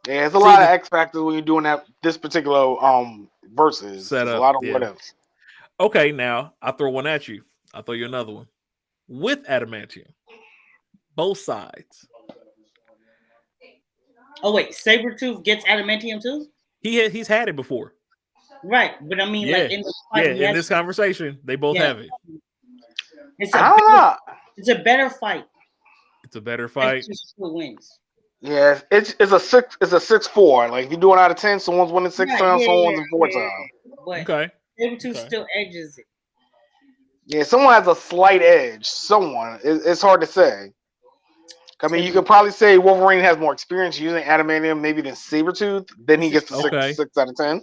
Yeah, there's a See lot of the X factors when you're doing that. This particular versus, there's a setup. lot of what Yeah. ifs. Okay, now I'll throw one at you. I'll throw you another one. With Adamantium, both sides. Oh wait, Sabretooth gets adamantium too? He's had it before. Right. But I mean like Yeah. in the Yeah. fight he In has this conversation, they both yeah. have it. It's I a don't better, know. it's a better fight. It's a better fight. Sabretooth still wins. Yeah, it's a 6-4. Like if you're doing out of 10, someone's winning six Right, times, yeah, someone's yeah, in four yeah. times. But Okay. Sabretooth Okay. still edges it. Yeah, someone has a slight edge. Someone. It's hard to say. I mean, you Sabretooth. could probably say Wolverine has more experience using adamantium maybe than Sabretooth. Then he gets the Okay. 6 out of 10.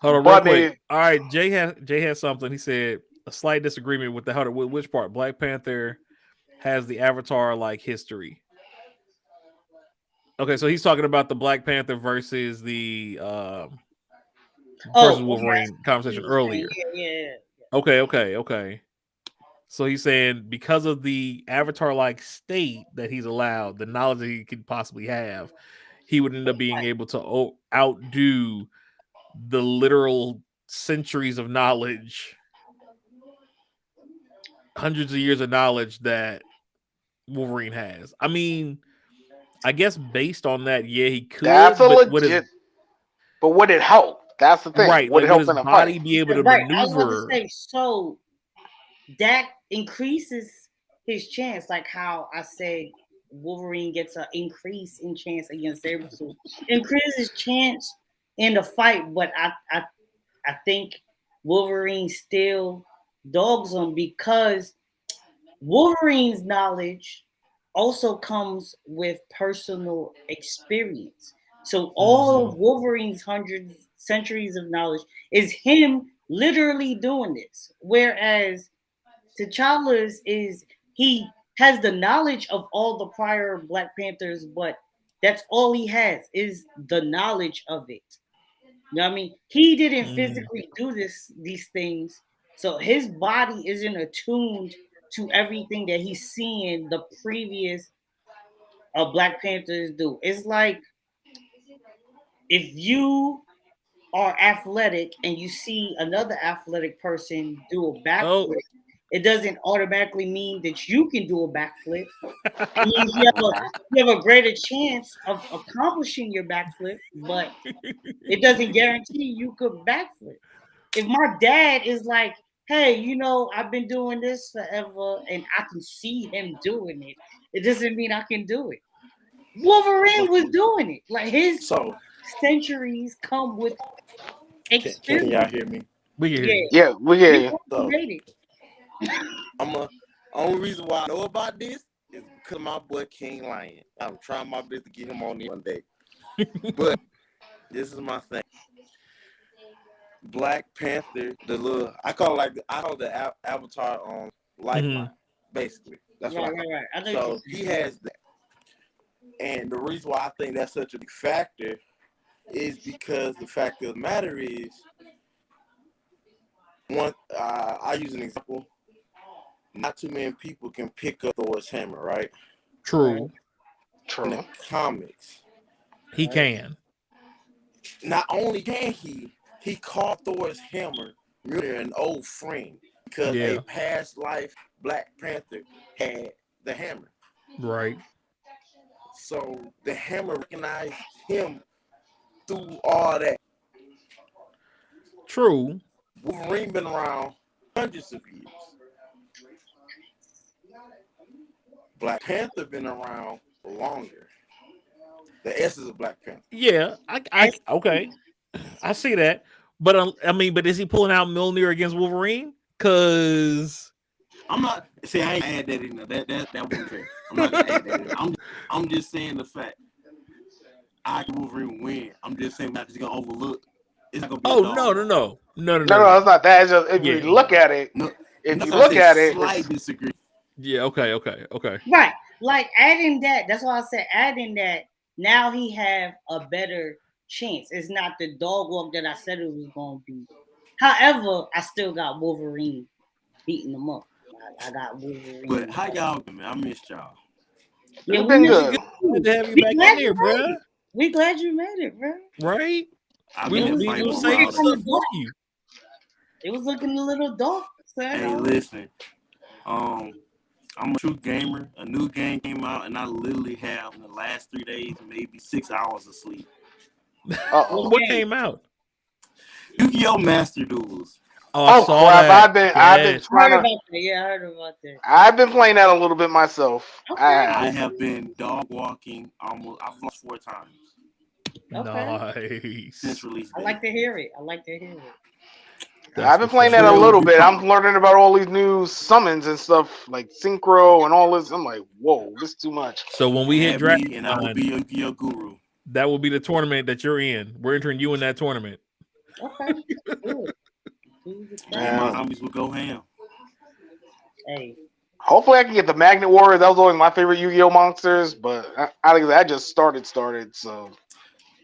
Hold on, real But quick. maybe All right, Jay has something. He said a slight disagreement with with which part. Black Panther has the Avatar like history. Okay, so he's talking about the Black Panther versus the versus Oh, okay. I Wolverine see conversation what you're saying. earlier. Yeah. Okay. So he's saying because of the Avatar like state that he's allowed, the knowledge that he could possibly have, he would end up being able to outdo the literal centuries of knowledge, hundreds of years of knowledge that Wolverine has. I mean, I guess based on that, yeah, he that's could, a but what is legit. But would it help? That's the thing. right? Would Like, it would help his in a fight? body be able to Right. I was about to maneuver? say, so that increases his chance, like how I said Wolverine gets an increase in chance against Sabretooth. Increases his chance in the fight, but I think Wolverine still dogs him because Wolverine's knowledge also comes with personal experience. So all of Wolverine's hundreds centuries of knowledge is him literally doing this. Whereas T'Challa's is he has the knowledge of all the prior Black Panthers, but that's all he has is the knowledge of it. You know what I mean? He didn't physically do these things, so his body isn't attuned to everything that he's seeing the previous Black Panthers do. It's like if you are athletic and you see another athletic person do a Oh, backflip, it doesn't automatically mean that you can do a backflip. It means you have a greater chance of accomplishing your backflip, but it doesn't guarantee you could backflip. If my dad is like, hey, I've been doing this forever and I can see him doing it, it doesn't mean I can do it. Wolverine was doing it. Like his So centuries come with can y'all experience. hear me? we can hear Yeah. you. Yeah, we hear He you. So made it. I'm a only reason why I know about this is because of my boy King Lion. I'm trying my best to get him on here one day. But this is my thing. Black Panther, I call the Avatar on Lifeline, basically. That's what I call Right. I know it. So he has that. And the reason why I think that's such a big factor is because the fact of the matter is, I use an example. Not too many people can pick up Thor's hammer, right? True, In the True. comics, he can. not only can he called Thor's hammer really an old friend because Yeah, a past life Black Panther had the hammer. right. So the hammer recognized him through all that. True. Wolverine been around hundreds of years. Black Panther been around longer. The essence of Black Panther. Yeah, okay. I see that, but I mean, but is he pulling out Mjolnir against Wolverine? Because I'm not. See, I ain't add that in there. That wasn't fair. I'm not gonna add that in. I'm just saying the fact. I can Wolverine win. I'm just saying that he's gonna overlook. It's not gonna be a oh dog walk. no, No, it's not that. It's just if Yeah, you look at it, No, if that's you why I look said at it, slight disagree. yeah. Okay. Right. Like adding that, that's why I said adding that, now he have a better chance. It's not the dog walk that I said it was gonna be. However, I still got Wolverine beating him up. I got Wolverine. But how y'all been, man? I missed y'all. Yeah, We've been we good. Good to have you We back glad in there, you made bruh. it. We glad you made it, bro. Right? I've We been It in was, fight it was was for a saving looking while. kind stuff of for dark. you. It was looking a little dark. So Hey, listen. I'm a true gamer. A new game came out, and I literally have in the last 3 days maybe 6 hours of sleep. Uh-oh. What came out? Yu-Gi-Oh! Master Duels. Oh, I Oh saw crap! that. I've been Yes. I heard trying to. about that. Yeah, I heard about that. I've been playing that a little bit myself. Okay. I have been dog walking almost. I've lost 4 times Okay. since Nice. release I date. like to hear it. I like to hear it. That's I've been what's playing up. that a Sure, little we bit. I'm pop. learning about all these new summons and stuff like synchro and all this. I'm like, whoa, this is too much. So when we hit Add draft me, and I will time, be your Yu-Gi-Oh! Guru. that will be the tournament that you're in. We're entering you in that tournament. Okay. Good. Do the Me and my thing. homies will go ham. Hey. Hopefully, I can get the Magnet Warriors. That was always my favorite Yu-Gi-Oh monsters, but I just started. So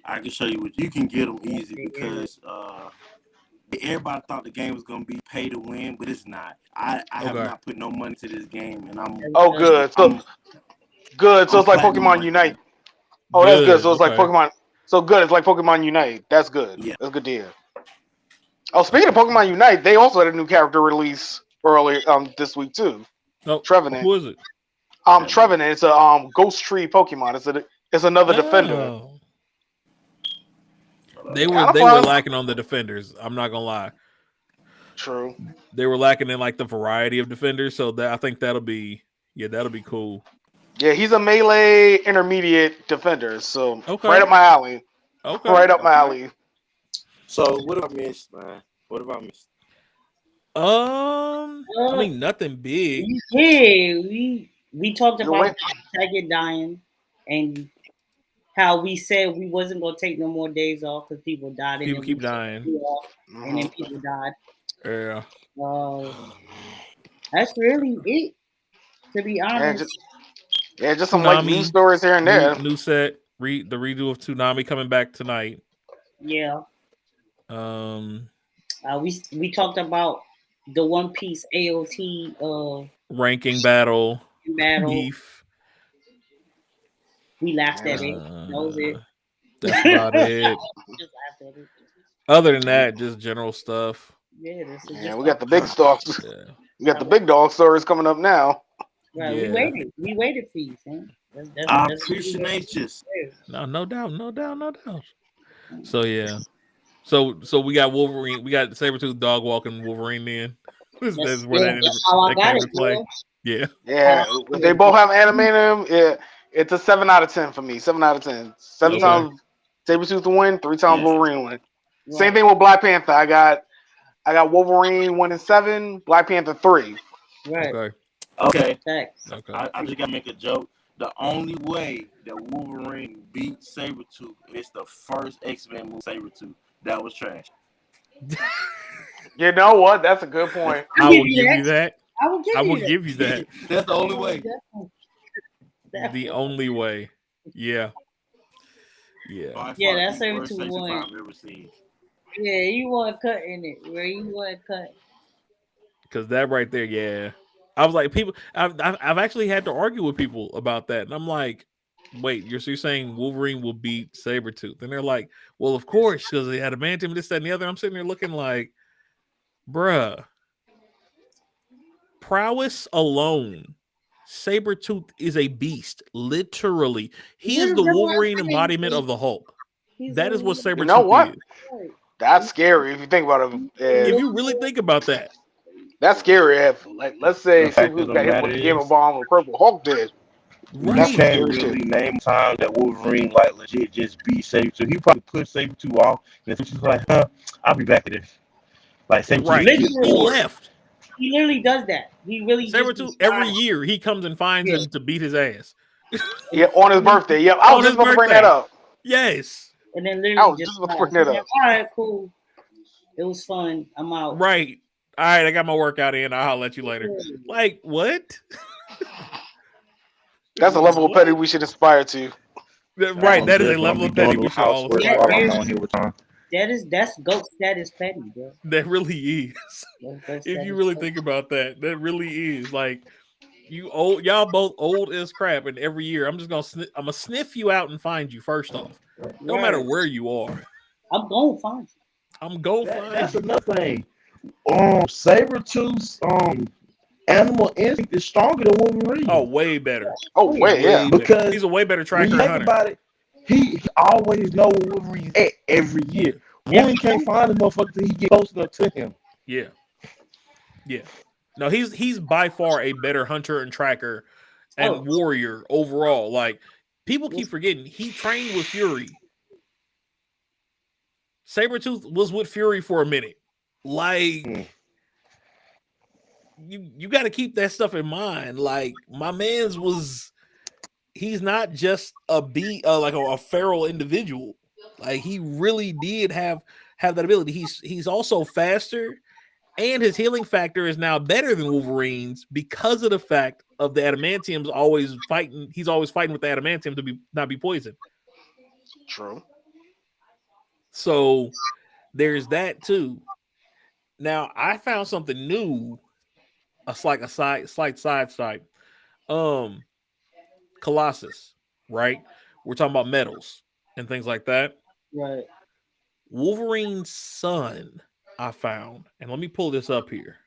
I can show you what you can get them easy Yeah. because everybody thought the game was gonna be pay to win, but it's not. I have Okay. not put no money to this game, and I'm oh, good. So I'm good. So I'm it's like platinum Pokemon right Unite. now. Oh, that's good. So Good. it's like Okay. Pokemon. So good. It's like Pokemon Unite. That's good. Yeah. That's a good deal. Oh, speaking of Pokemon Unite, they also had a new character release earlier this week too. Oh, Trevenant. who is it? Trevenant. It's a Ghost Tree Pokemon. It's another defender. Oh, they Kind of were fun. lacking on the defenders. I'm not gonna lie. True. They were lacking in like the variety of defenders. So that I think that'll be cool. Yeah, he's a melee intermediate defender. So right Okay. up my alley. Okay. Right up my Okay. alley. So what have I missed, man? What have I missed? I mean nothing big. Yeah, we talked You about went. Tiger dying and how we said we wasn't gonna take no more days off because people died and People then keep we took dying. two off and then Mhm. people died. Yeah. Uh, that's really it. To be Yeah, honest, just some like news Toonami, stories here and there. new set, the redo of Toonami coming back tonight. yeah. Um, We talked about the One Piece AOT ranking battle, battle. beef. We laughed at it. That was it. That's about it. Just laughed at it. Other than that, just general stuff. Yeah, this is Yeah, just we got the big stocks. Yeah. We got the big dog stories coming up now. right. Yeah. We waited for you, man. I That's appreciate you. No doubt. So yeah. So we got Wolverine. We got Sabretooth dog walking Wolverine then. That's where that's how I that got came it. into play. Bro. Yeah. Yeah, they both have animated. Yeah, it's a 7 out of 10 for me. 7 out of 10. Seven Okay. times Sabretooth to win, 3 times Yes. Wolverine win. Right. Same thing with Black Panther. I got Wolverine 1 and 7, Black Panther 3. Right. Okay. Facts. Okay. I just gotta make a joke. The only way that Wolverine beat Sabretooth is the first X-Men movie, Sabretooth. That was trash. You know what? That's a good point. I will give you that. I will give you that. That's the only way. The only way. Yeah. Yeah. By Yeah, far, that's the worst Sabretooth Sabretooth one. I've ever seen. Yeah, you want cut in it, where you want cut. Because that right there, yeah. I was like, people. I've actually had to argue with people about that, and I'm like, wait, you're saying Wolverine will beat Sabretooth? And they're like, well, of course, because they had Adamantium, this, that, and the other. I'm sitting there looking like, bruh, prowess alone, Sabretooth is a beast. Literally, he is the Wolverine embodiment of the Hulk. That is what Sabretooth You know what? is. That's scary if you think about it. If you really think about that. That's scary. If, like, let's say The fact of Sabretooth the got hit matter with the Game is, of Bomb or Purple Hulk did. you Right. can't scary really shit. name time that Wolverine like legit just beat Sabretooth. He probably put Sabretooth off, and Sabretooth like, I'll be back at this. Like Sabretooth Right. get He bored. left. He literally does that. He really Sabretooth, every year he comes and finds him to beat his ass. Yeah, on his birthday. Yep, I was just about to bring that up. Yes. And then I literally was just just about to bring that up. all right, cool. It was fun. I'm out. Right. All right, I got my workout in. I'll holler at you later. Like, what? That's a level of petty we should aspire to. Right, that is a level of petty we should all housework aspire while to. I'm on here with Tom. That's goat status petty, bro. That really is. That's goat If you status really petty. think about that, that really is like y'all both old as crap, and every year I'm just I'm gonna sniff you out and find you first off. No matter Right. where you are, I'm gonna find you. I'm gonna find That's you. another thing. Saber-tooth's animal instinct is stronger than Oh, Wolverine. way better. Oh, wait, yeah. Way better. Because He's a way better when you tracker and think hunter. about it, he always know where Wolverine's at every year. Wolverine can't find the motherfucker till he get close enough to him. Yeah. Yeah. No, he's by far a better hunter and tracker and Oh, warrior overall. Like people keep yes, forgetting he trained with Fury. Sabretooth was with Fury for a minute. Like you got to keep that stuff in mind. Like my man's was he's not just a like a feral individual. Like he really did have that ability. He's also faster, and his healing factor is now better than Wolverine's because of the fact of the adamantium's always fighting. He's always fighting with the adamantium to be not be poisoned. True. So there's that too. Now I found something new. A slight side. Um, Colossus, right? We're talking about metals and things like that. right. Wolverine's son, I found, and let me pull this up here.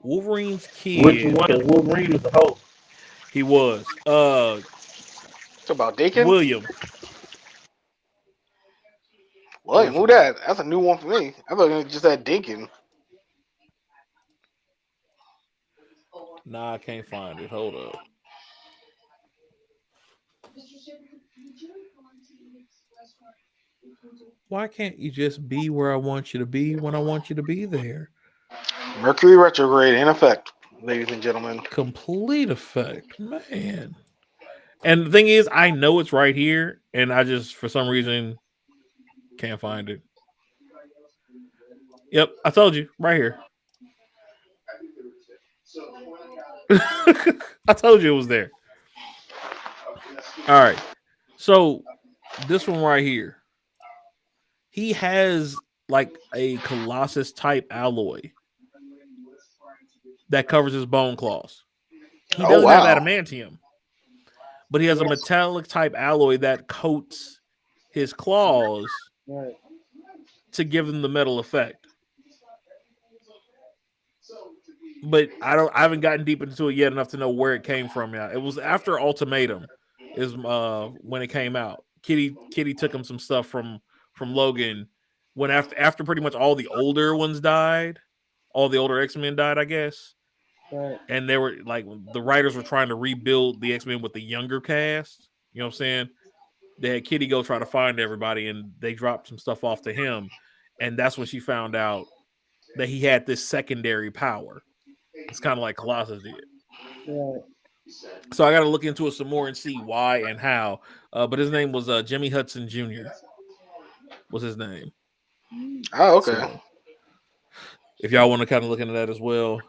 Wolverine's Which kid, one? Because Wolverine was the host. he was It's about Dakin. William. William, who that? That's a new one for me. I thought it just had Dakin. Nah, I can't find it. Hold up. Why can't you just be where I want you to be when I want you to be there? Mercury retrograde in effect, ladies and gentlemen. Complete effect, man. And the thing is, I know it's right here, and I just for some reason can't find it. Yep, I told you, right here. I told you it was there. All right. So this one right here, he has like a Colossus type alloy that covers his bone claws. He Oh doesn't have wow. adamantium, but he has a metallic type alloy that coats his claws Right. to give him the metal effect. But I haven't gotten deep into it yet enough to know where it came from yet. It was after Ultimatum is when it came out. Kitty took him some stuff from Logan when after pretty much all the older ones died, all the older X-Men died, I guess. Right. And they were like the writers were trying to rebuild the X-Men with the younger cast. You know what I'm saying? They had Kitty go try to find everybody, and they dropped some stuff off to him, and that's when she found out that he had this secondary power. It's kind of like Colossus did. Right. So I got to look into it some more and see why and how. But his name was Jimmy Hudson Jr. was his name. Oh, okay. So if y'all want to kind of look into that as well,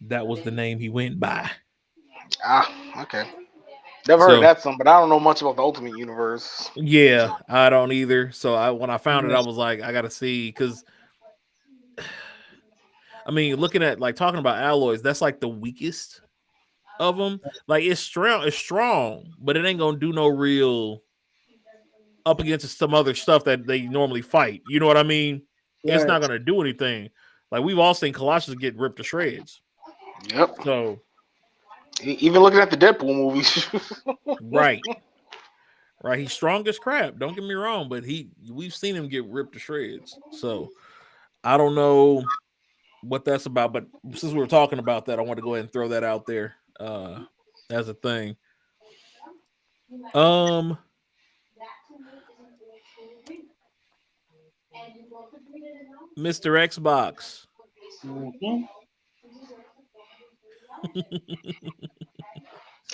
that was the name he went by. Okay. Never heard So that song, but I don't know much about the Ultimate Universe. yeah, I don't either. So when I found it, I Right. was like, I got to see because I mean, looking at like talking about alloys, that's like the weakest of them. Like it's strong, but it ain't gonna do no real up against some other stuff that they normally fight. You know what I mean? It's Right. not gonna do anything. Like we've all seen Colossus get ripped to shreds. Yep. So Even looking at the Deadpool movies. right, he's strong as crap. Don't get me wrong, but we've seen him get ripped to shreds. So I don't know what that's about, but since we were talking about that, I want to go ahead and throw that out there as a thing. Um, Mr. Xbox. Mm-hmm.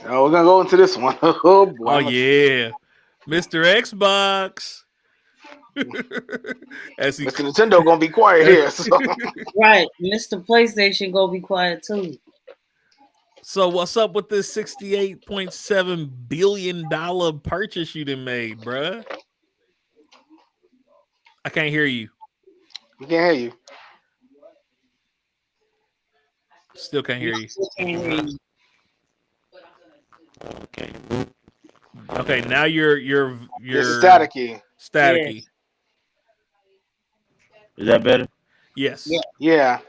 Oh, we're gonna go into this one. Oh boy. Oh yeah, Mr. Xbox. As he, Mr. Nintendo gonna be quiet here. So. Right. Mr. PlayStation go be quiet too. So what's up with this $68.7 billion purchase you done made, bruh? I can't hear you. We can't hear you. Still can't hear We you. still can't hear you. Okay. Okay, now you're It's staticky. Yeah. staticky. Is that better? Yes. Yeah. Yeah.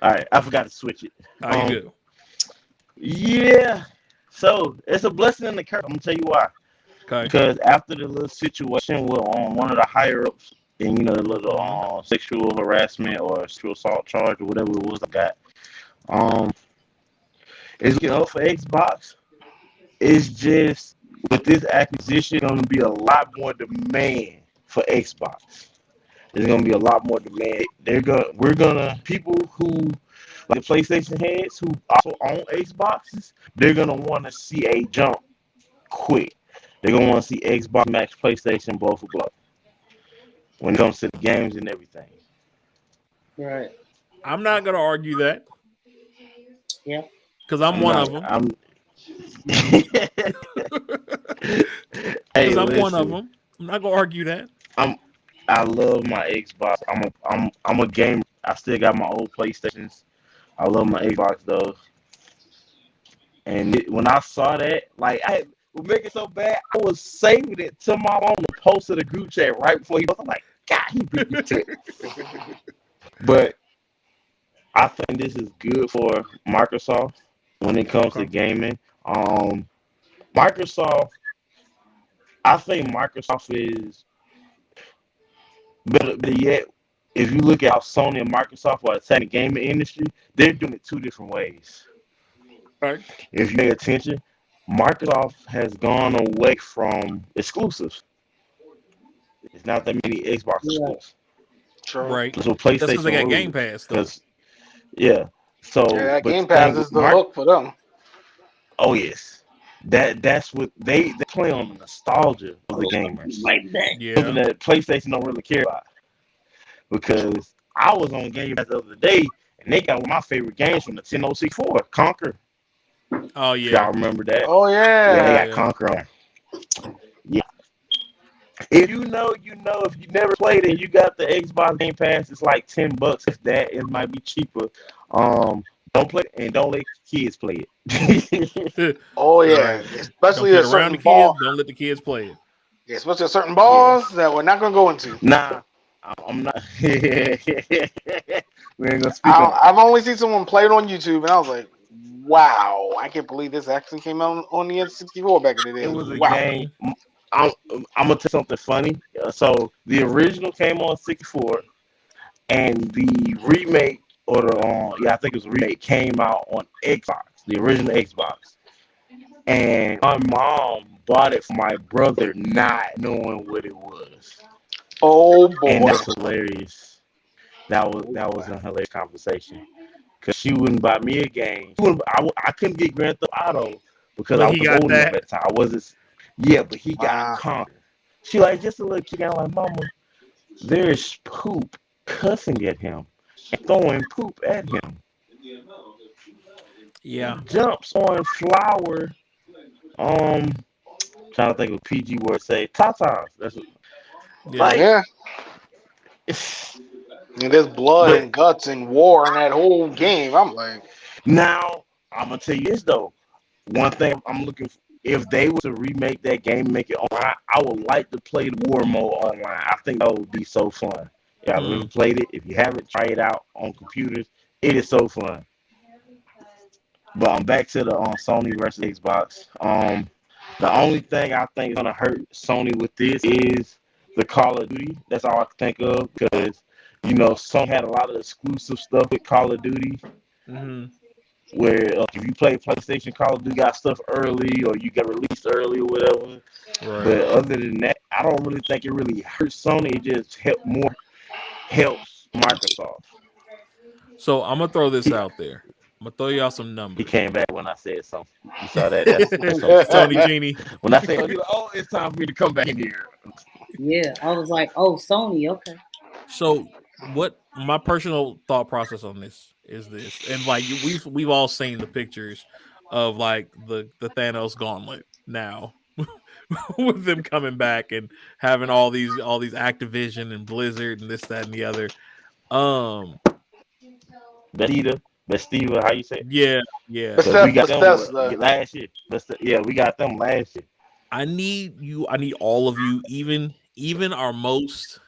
All right. I forgot to switch it. Are you good? Yeah. So it's a blessing and a curse. I'm gonna tell you why. Okay. Because after the little situation with one of the higher ups and the little sexual harassment or sexual assault charge or whatever it was I got, um, it's getting up for Xbox. It's just with this acquisition, going to be a lot more demand for Xbox. There's going to be a lot more demand. We're gonna people who like the PlayStation heads who also own Xboxes. They're gonna want to see a jump quick. They're gonna want to see Xbox match PlayStation blow for blow when it comes to the games and everything. Right. I'm not gonna argue that Yeah. because I'm I'm one not. of them. I'm. Hey, Because I'm one of listen. them. I'm not gonna argue that. I'm. I love my Xbox. I'm a gamer. I still got my old PlayStations. I love my Xbox though. And when I saw that, like I would make it so bad, I was saving it to my phone to post to the group chat right before he was. I'm like, God, he beat me to it. But I think this is good for Microsoft when it comes to Okay. gaming. Microsoft, I think Microsoft is better yet. If you look at how Sony and Microsoft are attacking the gaming industry, they're doing it two different ways. All right. If you pay attention, Microsoft has gone away from exclusives. It's not that many Xbox Yeah. exclusives. True. Right. So That's because they PlayStation got Game rules. Pass though. Because yeah. Yeah, So that but Game the Pass thing is with the Mark, hook for them. oh yes, that's what they play on the nostalgia of the Oh, gamers. like that. Something Yeah. that PlayStation don't really care about. Because I was on Game Pass the other day, and they got one of my favorite games from the 1064, Conquer. Oh If y'all yeah. remember that, Oh yeah, they yeah. got Yeah. Conquer on. Yeah, if you know, you know. If you never played it, you got the Xbox Game Pass. It's like $10. If that, it might be cheaper. Don't play and don't let kids play it. Oh yeah. Right. Don't Especially play a it around the certain kids. ball. Don't let the kids play it. Yeah, especially a certain Yeah, balls that we're not gonna go into. nah, I'm not. We ain't gonna speak on it. I've only seen someone play it on YouTube, and I was like, "Wow, I can't believe this actually came out on the N64 back in the It day." was a Wow. game. I'm, I'm gonna tell something funny. So the original came on 64, and the remake or the yeah, I think it was a remake came out on Xbox, the original Xbox. And my mom bought it for my brother, not knowing what it was, Oh and boy. that's hilarious. Oh That boy. was a hilarious conversation because she wouldn't buy me a game. I couldn't get Grand Theft Auto because But I he was got old enough that. at the time. I wasn't. Yeah, but he got Wow. Conquer. She like just a little kid. I'm like, Mama, there's poop cussing at him and throwing poop at him. Yeah. Jumps on flower. Um, trying to think of a PG word. Say tatas. That's what, Yeah. like. Yeah. And there's blood But and guts and war in that whole game. I'm like, now I'm gonna tell you this though. One thing I'm looking for, if they were to remake that game, and make it online, I would like to play the war mode online. I think that would be so fun. Yeah, I've never Mm. played it. If you haven't, try it out on computers. It is so fun. But I'm back to the Sony versus Xbox. The only thing I think is gonna hurt Sony with this is the Call of Duty. That's all I can think of because Sony had a lot of exclusive stuff with Call of Duty. Hmm. Where if you play PlayStation Call of Duty, got stuff early or you got released early or whatever. Right. But other than that, I don't really think it really hurts Sony. It just helps Microsoft. So I'm gonna throw this He, out there. I'm gonna throw y'all some he numbers. came back when I said something. You saw that? That's so funny. Tony Genie. When I said, oh, it's time for me to come back in here. Yeah. I was like, oh, Sony. Okay. So what my personal thought process on this is this, and like we've all seen the pictures of like the Thanos gauntlet now with them coming back and having all these Activision and Blizzard and this, that, and the other. Um, Bestiva, how you say it? yeah, yeah. Because we got them Bethesda. last year. Yeah, we got them last year. I need you. I need all of you, even our most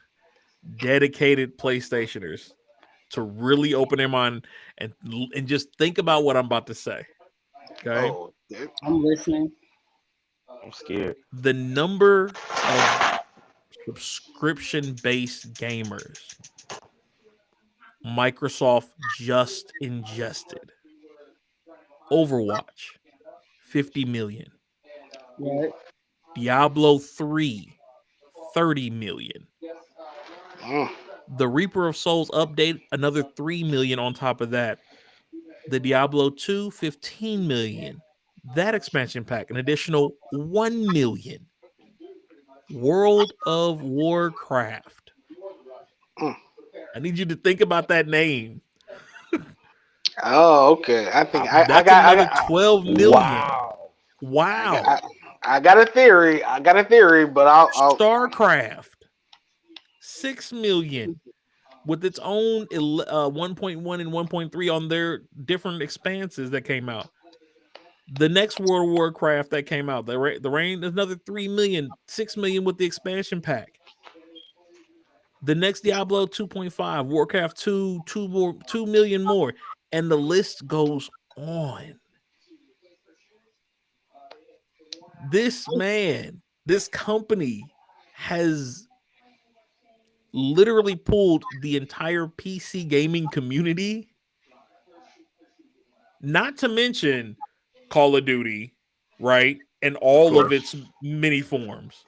dedicated PlayStationers, to really open their mind and just think about what I'm about to say. Okay, Oh, I'm listening. I'm scared. the number of subscription-based gamers Microsoft just ingested. Overwatch, 50 million. Right. Diablo 3, 30 million. mm, The Reaper of Souls update, another 3 million on top of that. The Diablo 2, 15 million. That expansion pack, an additional 1 million. World of Warcraft. mm. I need you to think about that name. Oh, okay. I think That's another 12 million. Wow. Wow. I got a theory. I got a theory, but I'll StarCraft, 6 million with its own 1.1 and 1.3 on their different expanses that came out. The next World of Warcraft that came out, the Reign, there's another 3 million, 6 million with the expansion pack. The next Diablo 2.5, Warcraft 2, 2 million more, and the list goes on. This company has literally pulled the entire PC gaming community, not to mention Call of Duty, right? And all of its many forms.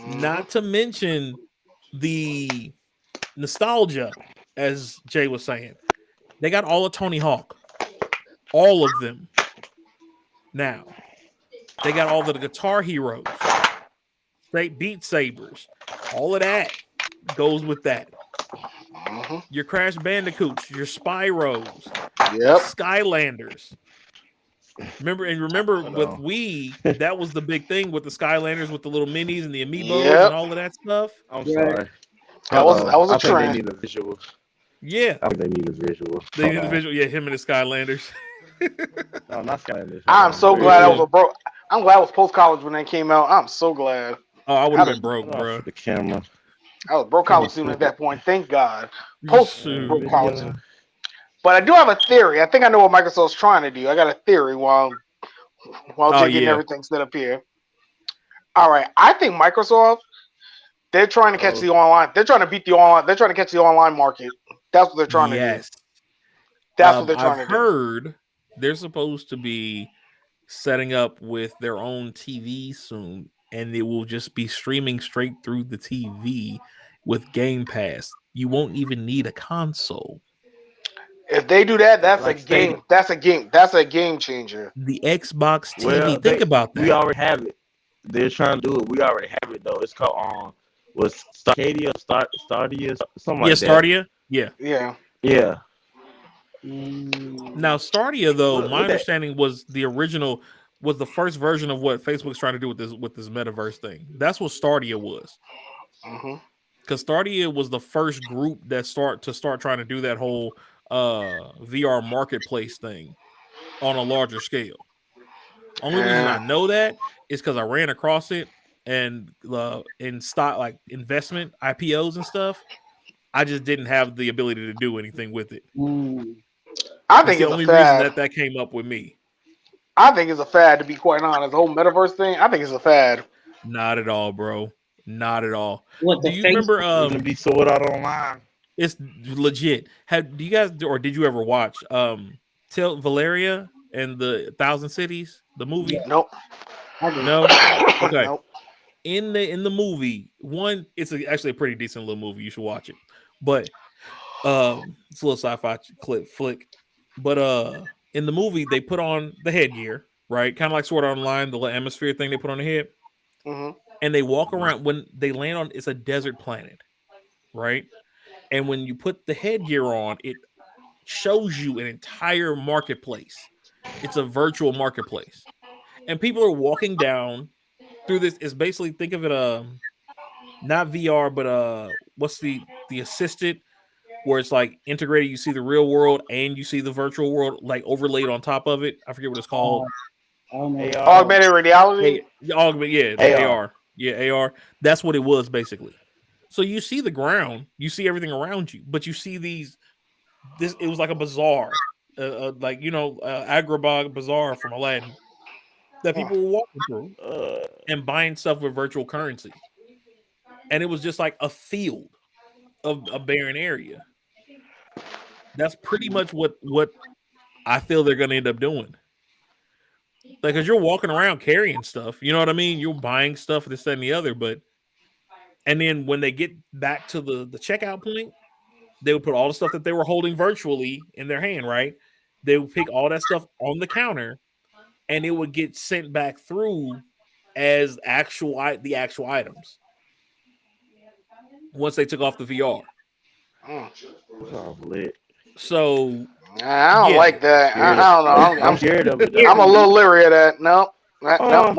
Not to mention the nostalgia, as Jay was saying. They got all of Tony Hawk. All of them. Now. They got all of the Guitar Heroes. Beat Sabers. All of that goes with that. Your Crash Bandicoots, your Spyros, Yep. Skylanders. Remember with Wii, that was the big thing with the Skylanders with the little minis and the amiibos and all of that stuff. I'm sorry. That was a I think they trend. need a visual. Yeah. I think they need a visual. They need the visual. Yeah, him and the Skylanders. No, not Skylanders. I'm so glad I was broke. I'm glad I was post college when that came out. I'm so glad. Oh, I would have been broke, bro. The camera. I was broke college student at that point. Thank God. Post broke college. But I do have a theory. I think I know what Microsoft's trying to do. I got a theory while Jay getting everything set up here. All right. I think Microsoft, they're trying to catch the online. They're trying to beat the online. They're trying to catch the online market. That's what they're trying to do. That's what they're trying to do. I've heard they're supposed to be setting up with their own TV soon, and it will just be streaming straight through the TV with Game Pass. You won't even need a console. If they do that, that's like a game. That's a game. That's a game changer. The Xbox TV. Think about that. We already have it. They're trying to do it. We already have it though. It's called was Stadia, Stadia, something like that. Stadia. Yeah. Yeah. Now Stadia, though, my understanding was the original was the first version of what Facebook's trying to do with this metaverse thing. That's what Stadia was. Because Stadia was the first group that start trying to do that whole VR marketplace thing on a larger scale. Only reason I know that is because I ran across it and in stock like investment IPOs and stuff. I just didn't have the ability to do anything with it. I think it's the only a fad. reason that came up with me. I think it's a fad, to be quite honest. The whole metaverse thing, I think it's a fad. Not at all, bro. Not at all. What, do you remember? It's gonna be sold out online. It's legit. Do you guys or did you ever watch Tell Valeria and the 1,000 Cities, the movie? Nope. No. Okay. Nope. In the movie, it's actually a pretty decent little movie. You should watch it. But it's a little sci-fi flick. But in the movie, they put on the headgear, right? Kind of like Sword Art Online, the little atmosphere thing they put on the head. And they walk around when they land on. It's a desert planet, right? And when you put the headgear on, it shows you an entire marketplace. It's a virtual marketplace, and people are walking down through this. It's basically, think of it not VR, but what's the assisted, where it's like integrated. You see the real world and you see the virtual world like overlaid on top of it. I forget what it's called. I don't know. AR. Augmented reality. Hey, augment, yeah, the AR. AR, yeah, AR. That's what it was basically. So you see the ground, you see everything around you, but you see these. This it was like a bazaar, like Agrabah bazaar from Aladdin that Huh. people were walking through Uh, and buying stuff with virtual currency, and it was just like a field of a barren area. That's pretty much what I feel they're going to end up doing. Like, because you're walking around carrying stuff, you know what I mean? You're buying stuff, this, that, and the other. But and then when they get back to the checkout point, they would put all the stuff that they were holding virtually in their hand, right? They would pick all that stuff on the counter, and it would get sent back through as the actual items once they took off the VR. Mm. oh, lit. So I don't yeah, like that. I don't know. I'm scared of it. I'm a little leery of that. No, Uh,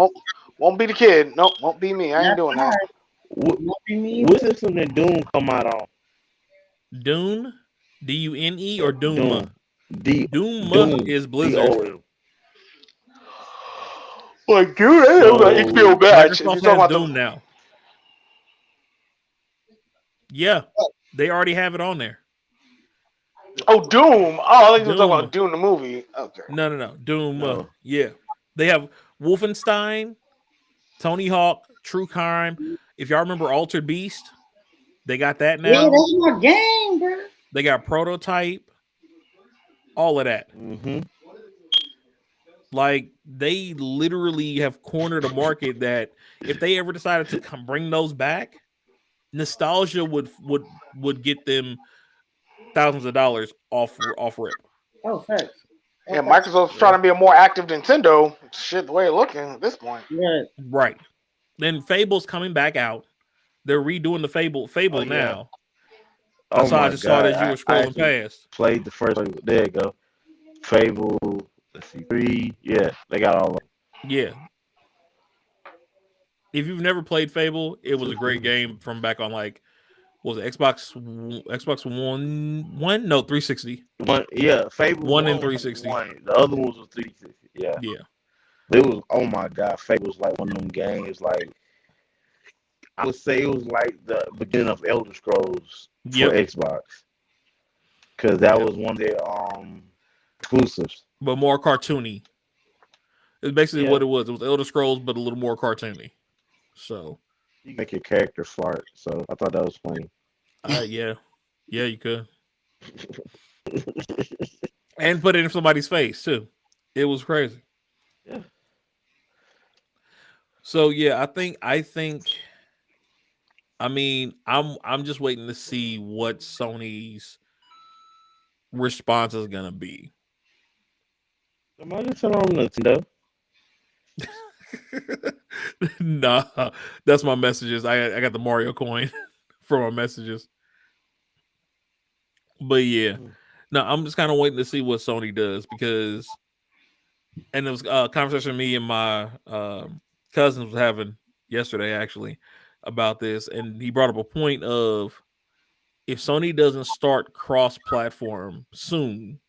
won't be the kid. Nope, won't be me. I ain't That's doing hard. that. Won't be me. what system did Doom come out on? Dune, Dune or Doom? Doom. D. Doom Doom. is Blizzard. D-O-M. Like, dude, that was like So, HBO Badge. If you're Microsoft talking has about Doom now. Yeah, they already have it on there. Doom. Oh, I think you were talking Doom. about Doom the movie. Okay. No. Doom. No. Yeah, they have Wolfenstein, Tony Hawk, True Crime. If y'all remember Altered Beast, they got that Yeah, now. that's my game, bro. They got Prototype, all of that. Mm-hmm. Like, they literally have cornered a market that if they ever decided to come bring those back, nostalgia would get them thousands of dollars off rip. Oh, facts. Yeah, Microsoft's trying to be a more active Nintendo. Shit, the way it's looking at this point. Right. Right. Then Fable's coming back out. They're redoing the Fable Oh, yeah. now. Oh So I my just saw God. it as you were I scrolling actually past. played the first one. There you go. Fable. Let's see. 3. Yeah, they got all of them. Yeah. If you've never played Fable, it was a great game from back on, like, what was it, Xbox One? No, 360. One, yeah, Fable 1 and was 360. one. The other ones was 360. Yeah. Yeah. It was, oh my God, Fable was like one of them games. Like, I would say it was like the beginning of Elder Scrolls for Yep. Xbox. Because that Yep. was one of their exclusives. But more cartoony. It's basically Yeah. what it was. It was Elder Scrolls, but a little more cartoony. So, You can make your character fart. So I thought that was funny. yeah. Yeah, you could. And put it in somebody's face, too. It was crazy. Yeah. So, yeah, I mean, I'm just waiting to see what Sony's response is gonna be. Am I just on Nintendo? Nah, that's my messages. I got the Mario coin for my messages. But yeah, no, I'm just kind of waiting to see what Sony does, because, and it was a conversation me and my cousins was having yesterday actually about this, and he brought up a point of, if Sony doesn't start cross-platform soon,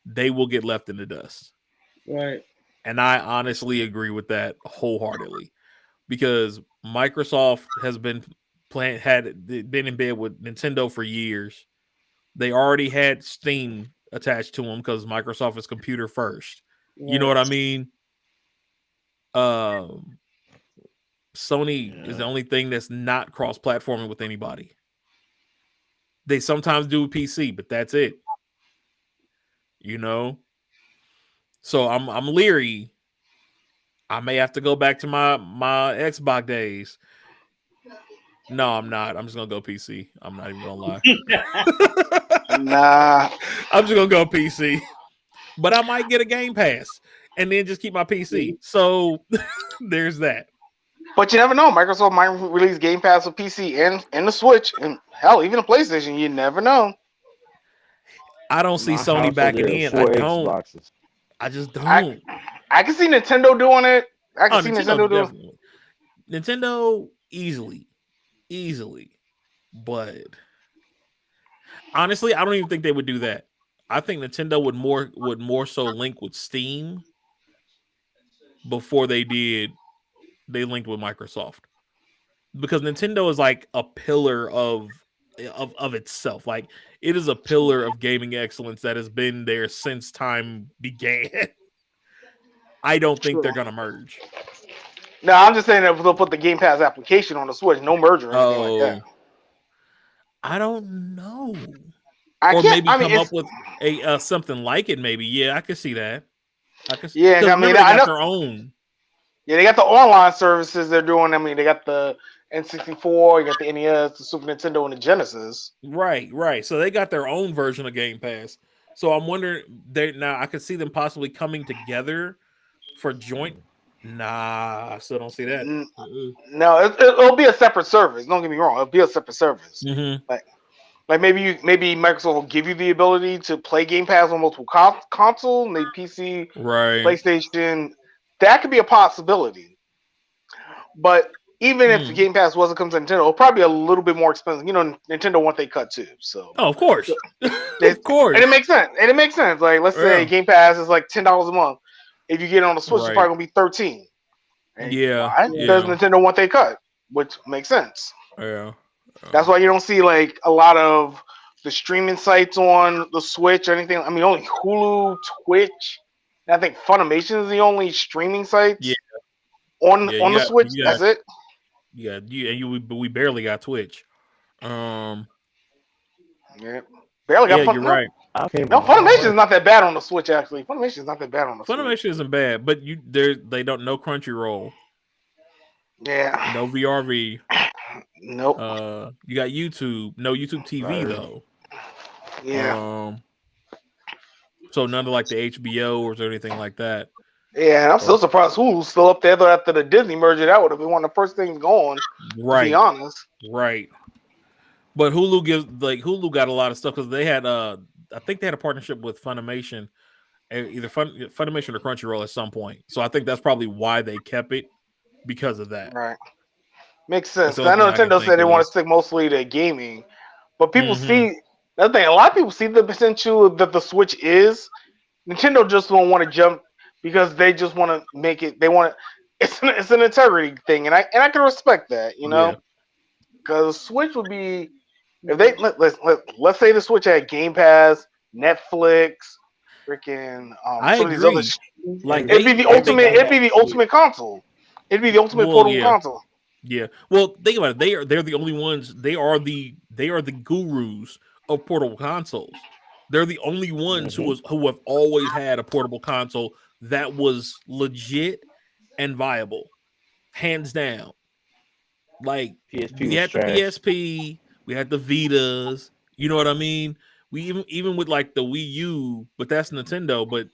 they will get left in the dust. Right. And I honestly agree with that wholeheartedly, because Microsoft has been been in bed with Nintendo for years. They already had Steam attached to them because Microsoft is computer first. You know what I mean? Sony is the only thing that's not cross-platforming with anybody. They sometimes do PC, but that's it. You know? So I'm leery. I may have to go back to my Xbox days. No, I'm not. I'm just gonna go PC. I'm not even gonna lie. Nah. I'm just gonna go PC. But I might get a Game Pass and then just keep my PC. So there's that. But you never know. Microsoft might release Game Pass with PC and the Switch, and hell, even the PlayStation. You never know. I don't see My Sony house, backing there are in. 4 I don't. Xboxes. I just don't. I can see Nintendo doing it. I can see Nintendo Nintendo doing. definitely. Nintendo easily, but honestly, I don't even think they would do that. I think Nintendo would more so link with Steam before they linked with Microsoft, because Nintendo is like a pillar of itself. Like it is a pillar of gaming excellence that has been there since time began. I don't think True. they're gonna merge. No, I'm just saying that they'll put the Game Pass application on the Switch, no merger or anything like that. Oh, I don't know. I Or can't. maybe I mean, come it's up with a something like it. Maybe, yeah, I could see that. yeah. Because I mean, remember they I got know. their own. Yeah, they got the online services they're doing. I mean, they got the N64, you got the NES, the Super Nintendo, and the Genesis. Right. So they got their own version of Game Pass. So I'm wondering, they now I could see them possibly coming together for joint. Nah, I still don't see that. N- No, it'll be a separate service. Don't get me wrong. It'll be a separate service. Mm-hmm. Like maybe Microsoft will give you the ability to play Game Pass on multiple console, maybe PC, Right. PlayStation. That could be a possibility. But even if the Mm. Game Pass wasn't come to Nintendo, it'll probably be a little bit more expensive. You know, Nintendo want they cut too. So Oh, of course, it, of course. and it makes sense. And it makes sense. Like let's say Yeah. Game Pass is like $10 a month. If you get it on the Switch, it's Right. probably gonna be 13. And Yeah. why? Yeah. Because Yeah. Nintendo want they cut, which makes sense. Yeah. That's why you don't see like a lot of the streaming sites on the Switch or anything. I mean, only Hulu, Twitch, and I think Funimation is the only streaming Yeah. sites on Yeah. the Switch. That's it. We barely got Twitch. Um. Yeah, barely got Yeah, Fun. you're No, right. I came a no, long Funimation is way. not that bad on the Switch. Actually, Funimation is not that bad on the Switch. Funimation isn't bad, but they don't know Crunchyroll, Yeah, no VRV. nope. You got YouTube, no YouTube TV Sorry. though. Yeah, So none of like the HBO or anything like that. yeah. I'm still Or surprised Hulu's still up there though after the Disney merger. That would have been one of the first things going. To be right, honest. right. But Hulu got a lot of stuff because they had I think they had a partnership with Funimation, either Funimation or Crunchyroll at some point. So I think that's probably why they kept it, because of that. Right. Makes That's sense. the 'Cause I only thing know I can Nintendo think said they of. want to stick mostly to gaming, but people Mm-hmm. see that thing. A lot of people see the potential that the Switch is. Nintendo just don't want to jump because they just want to make it. They want to. It's an integrity thing, and I can respect that. You Yeah, know, because Switch would be if they let's say the Switch had Game Pass, Netflix, freaking I some of these other. agree. Like It'd be the ultimate. It'd be the ultimate console. It'd be the ultimate well, portable yeah. console. Yeah. Well, think about it. They're the only ones. They are the gurus of portable consoles. They're the only ones who have always had a portable console that was legit and viable, hands down. Like PSP we was had the trash. PSP, we had the Vitas. You know what I mean? We even with like the Wii U, but that's Nintendo. But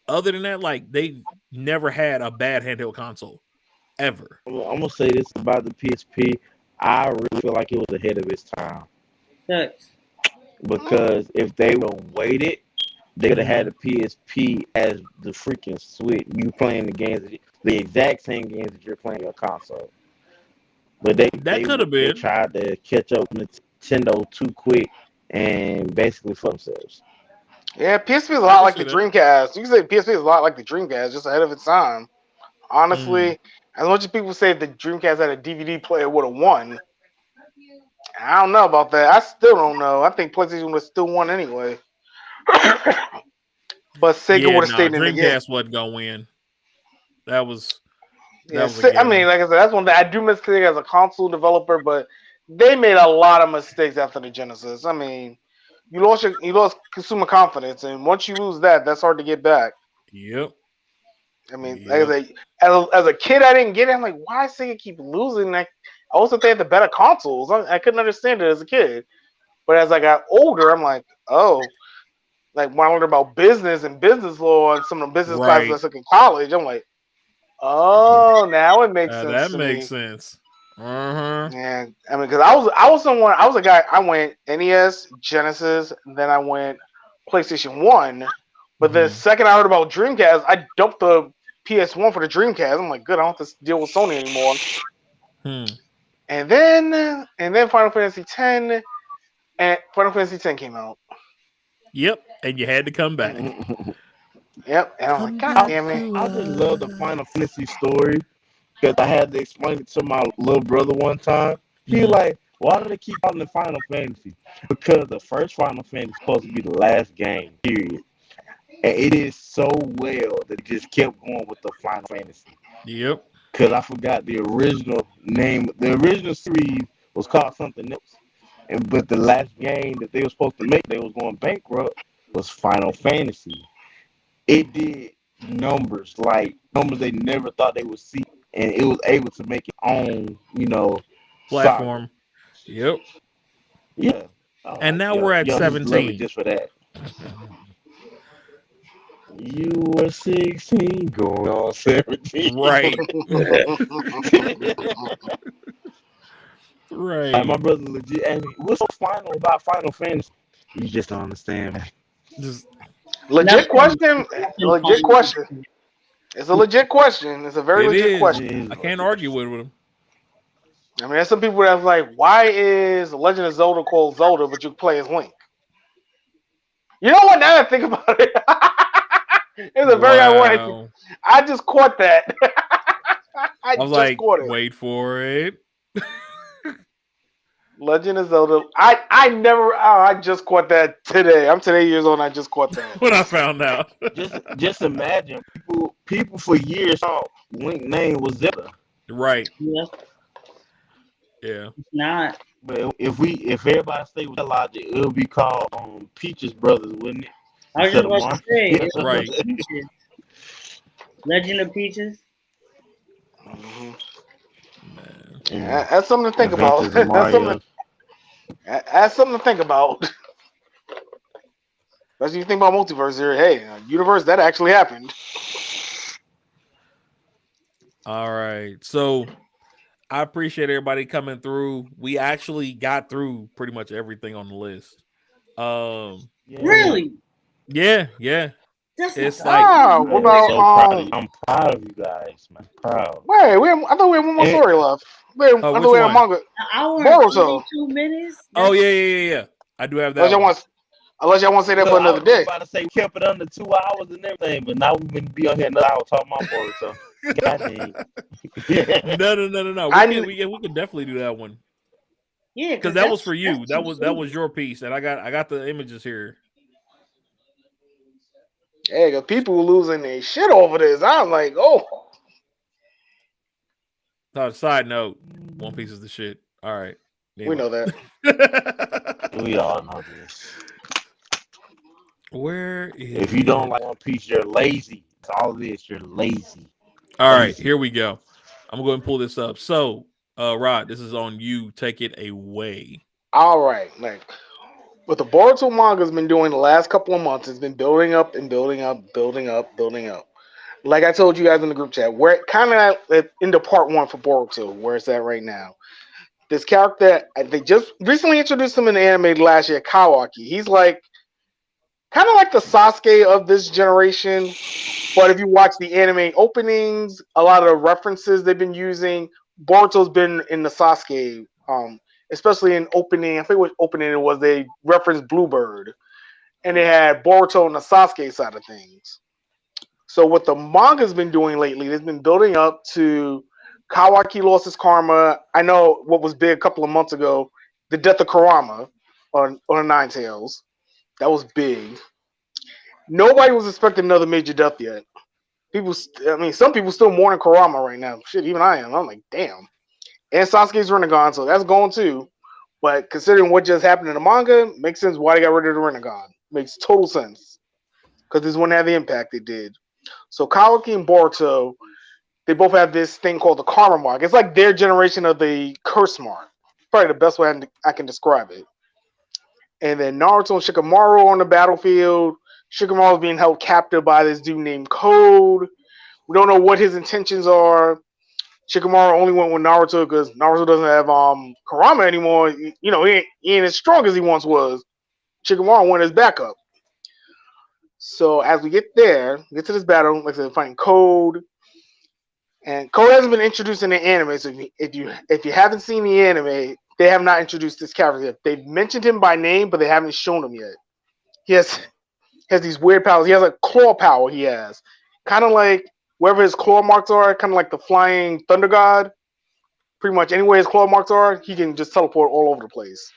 other than that, like they never had a bad handheld console ever. I'm gonna say this about the PSP. I really feel like it was ahead of its time Facts. because if they would have waited, they would have had Mhm. the PSP as the freaking Switch. You playing the games, the exact same games that you're playing your console. But That could have they been. tried to catch up with Nintendo too quick and basically for themselves. Yeah, PSP is a I lot can like see the that. Dreamcast. You can say PSP is a lot like the Dreamcast, just ahead of its time. Mm. Honestly, as much as people say the Dreamcast had a DVD player would have won, I don't know about that. I still don't know. I think PlayStation would have still won anyway. But Sega Yeah, would have nah, stayed in the game. Dreamcast wasn't gonna win. That was that Yeah, was a I mean, given. like I said, that's one thing I do miss Sega as a console developer, but they made a lot of mistakes after the Genesis. I mean, you lost consumer confidence, and once you lose that, that's hard to get back. Yep. I mean, like Yep. I say, as a kid, I didn't get it. I'm like, why Sega keep losing? Like, I also think they had the better consoles. I couldn't understand it as a kid, but as I got older, I'm like, oh, like when I learned about business and business law and some of the business classes I Right. took in college, I'm like, oh, now it makes sense That to makes me. sense. Uh-huh. Yeah, I mean, because I was a guy. I went NES, Genesis, and then I went PlayStation One. But the Hmm. second I heard about Dreamcast, I dumped the PS1 for the Dreamcast. I'm like, good, I don't have to deal with Sony anymore. Hmm. And then Final Fantasy X and Final Fantasy X came out. Yep. And you had to come back. Yep, and I'm like, Come God I, back damn it. to I just love the us. Final Fantasy story because I had to explain it to my little brother one time. He Mhm. like, why do they keep calling it Final Fantasy? Because the first Final Fantasy is supposed to be the last game, period. And it is so well that it just kept going with the Final Fantasy. Yep. Because I forgot the original name. The original series was called something else. But the last game that they were supposed to make, they was going bankrupt, was Final Fantasy. It did numbers, like numbers they never thought they would see. And it was able to make its own, saga. Platform. Yep. Yeah. I was And like, now yo, we're at yo, just love it 17. just for that. You were 16, going on 17. Right. Like my Right. brother legit asked me, what's so final about Final Fantasy? You just don't understand, man. Just Legit Nothing, question. nothing Legit question. funny. It's a legit question. It's a very it legit is. question. It is I a can't legit argue question. with him. I mean, there's some people that's like, why is Legend of Zelda called Zelda, but you play as Link? You know what? Now that I think about it, it's a very ironic. Wow. I just caught that. I I was just like, caught it. wait for it. Legend of Zelda. I never. Oh, I just caught that today. I'm today years old. And I just caught that. When I found out. Just imagine people for years thought Link name was Zelda. Right. Yeah, Yeah. it's not. But if everybody stay with that logic, it would be called Peaches Brothers, wouldn't it? I was Instead just of about to Mario. say, it would Right. be Peaches. Legend of Peaches. Hmm. Man. And That's something to think about. Adventures of Mario. That's something to think about. Especially if you think about multiverse here. Hey, universe that actually happened. All right. So I appreciate everybody coming through. We actually got through pretty much everything on the list. Um, Yeah. Really? yeah, yeah. That's not It's the like Ah, what I am about so proud of you. I'm proud of you guys, man. Proud. Wait, I thought we had one more And story left. Wait, I thought which we had a one? manga. An hour and Boruto. 42 minutes? Oh That's yeah. I do have Unless that y'all one. want, unless y'all want to say that for look, I another was just day. about to say we kept it under 2 hours and everything, but now we've been be on here another hour talking about Boruto. So God dang. No. I We can definitely do that one yeah, because because that was for you. that's too That soon. was your piece, and I got the images here. hey, cause people losing their shit over this. I'm like, oh, Side note, One Piece is the shit. All right. we Anyway. know that. We all know this. Where If you don't is? like One Piece, you're lazy. That's all it is. You're lazy. All right, Lazy. here we go. I'm going to pull this up. So, Rod, this is on you. Take it away. All right, like what the Boruto manga's been doing the last couple of months, it's been building up and building up, building up, building up. Like I told you guys in the group chat, we're kind of into part one for Boruto, where it's at right now. This character, they just recently introduced him in the anime last year, Kawaki. He's like kind of like the Sasuke of this generation. But if you watch the anime openings, a lot of the references they've been using, Boruto's been in the Sasuke, especially in opening. I think what opening it was they referenced Bluebird, and they had Boruto on the Sasuke side of things. So what the manga's been doing lately, it's been building up to Kawaki lost his karma. I know what was big a couple of months ago, the death of Kurama on Nine Tails. That was big. Nobody was expecting another major death yet. I mean, some people still mourning Kurama right now. Shit, even I am. I'm like, damn. And Sasuke's Rinnegan, so that's going too. But considering what just happened in the manga, makes sense why they got rid of the Rinnegan. Makes total sense because this wouldn't have the impact it did. So Kawaki and Boruto, they both have this thing called the Karma Mark. It's like their generation of the Curse Mark. Probably the best way I can describe it. And then Naruto and Shikamaru on the battlefield. Shikamaru being held captive by this dude named Code. We don't know what his intentions are. Shikamaru only went with Naruto because Naruto doesn't have Kurama anymore. You know, he ain't as strong as he once was. Shikamaru went as backup. So as we get there, get to this battle, like I said, fighting Code. And Code hasn't been introduced in the anime. So if you haven't seen the anime, they have not introduced this character yet. They've mentioned him by name, but they haven't shown him yet. He has these weird powers. He has a claw power. He has kind of like wherever his claw marks are, kind of like the flying thunder god. Pretty much anywhere his claw marks are, he can just teleport all over the place.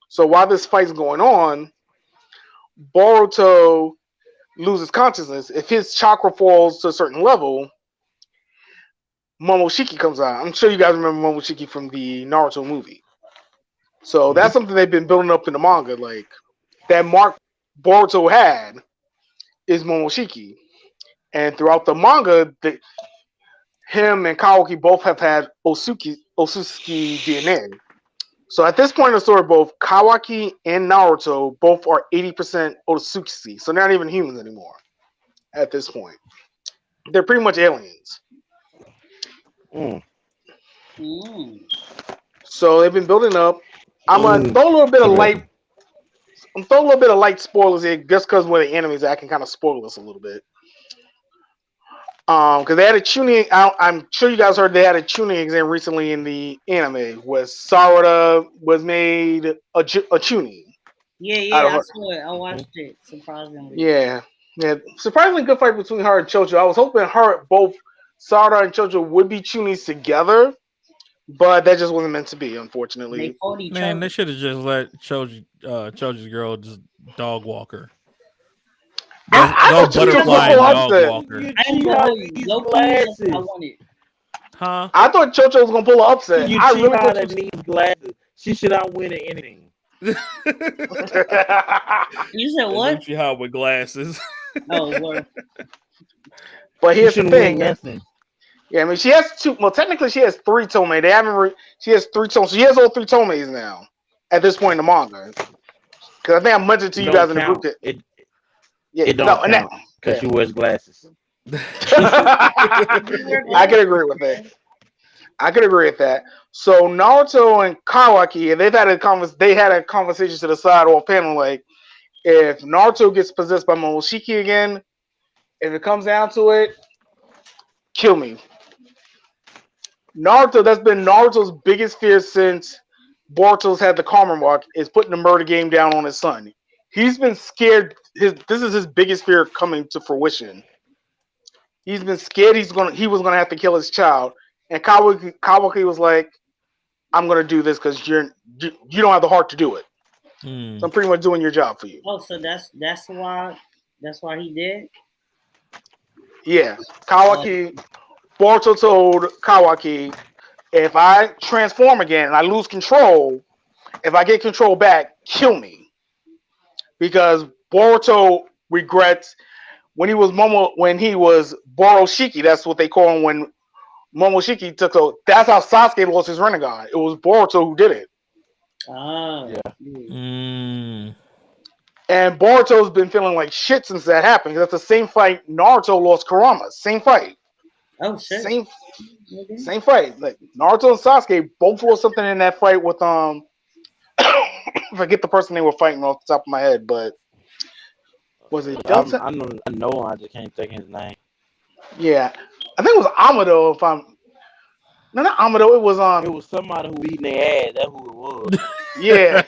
So while this fight's going on, Boruto loses consciousness. If his chakra falls to a certain level, Momoshiki comes out. I'm sure you guys remember Momoshiki from the Naruto movie. So that's something they've been building up in the manga. Like that mark Boruto had is Momoshiki. And throughout the manga, him and Kawaki both have had Otsutsuki DNA. So at this point in the story, both Kawaki and Naruto both are 80% Otsutsuki. So they're not even humans anymore at this point. They're pretty much aliens. So they've been building up. I'm gonna throw a little bit of light. I'm throwing a little bit of light spoilers here, just because where the enemies at, I can kind of spoil us a little bit. Because they had a tuning. I'm sure you guys heard they had a tuning exam recently in the anime where Sarada was made a tuning. Yeah, I saw it. I watched it. Surprisingly. Yeah. Surprisingly good fight between her and Chocho. I was hoping both Sarada and Chocho would be tunies together, but that just wasn't meant to be, unfortunately. They fought each Man, other. they should have just let Choji's girl just dog walk her. Go butterfly and dog walker. I ain't gonna low glasses. I want it. Huh? I thought Chocho was gonna pull an upset. You I really thought thought these glasses. She should not win at anything. You said what? She hot with glasses. Oh, what? But here's the thing. Nothing. Yeah, I mean she has two. Well, technically she has three Tomei. They haven't. She has three Tomei. She has all three Tomeis now. At this point in the manga, because I think I mentioned to you guys in the group that it don't count because she wears glasses. I can agree with that. So Naruto and Kawaki, they had a conversation to the side off panel, like if Naruto gets possessed by Momoshiki again, if it comes down to it, kill me. That's been Naruto's biggest fear since Boruto's had the karma mark, is putting the murder game down on his son. He's been scared. This is his biggest fear coming to fruition. He's been scared he was gonna have to kill his child. And Kawaki was like, I'm gonna do this because you don't have the heart to do it. So I'm pretty much doing your job for you. Oh, so that's why he did? Yeah. Boruto told Kawaki, if I transform again and I lose control, if I get control back, kill me. Because Boruto regrets when he was Boroshiki, that's what they call him when Momoshiki took over. That's how Sasuke lost his Rinnegan. It was Boruto who did it. And Boruto's been feeling like shit since that happened. That's the same fight Naruto lost Kurama. Same fight. Oh shit. Same fight. Like Naruto and Sasuke both lost something in that fight with I forget the person they were fighting off the top of my head, but was it Delta? I know. I just can't think of his name. Yeah, I think it was Amado. Not Amado. It was It was somebody who beating their ass. That's who it was. Yeah,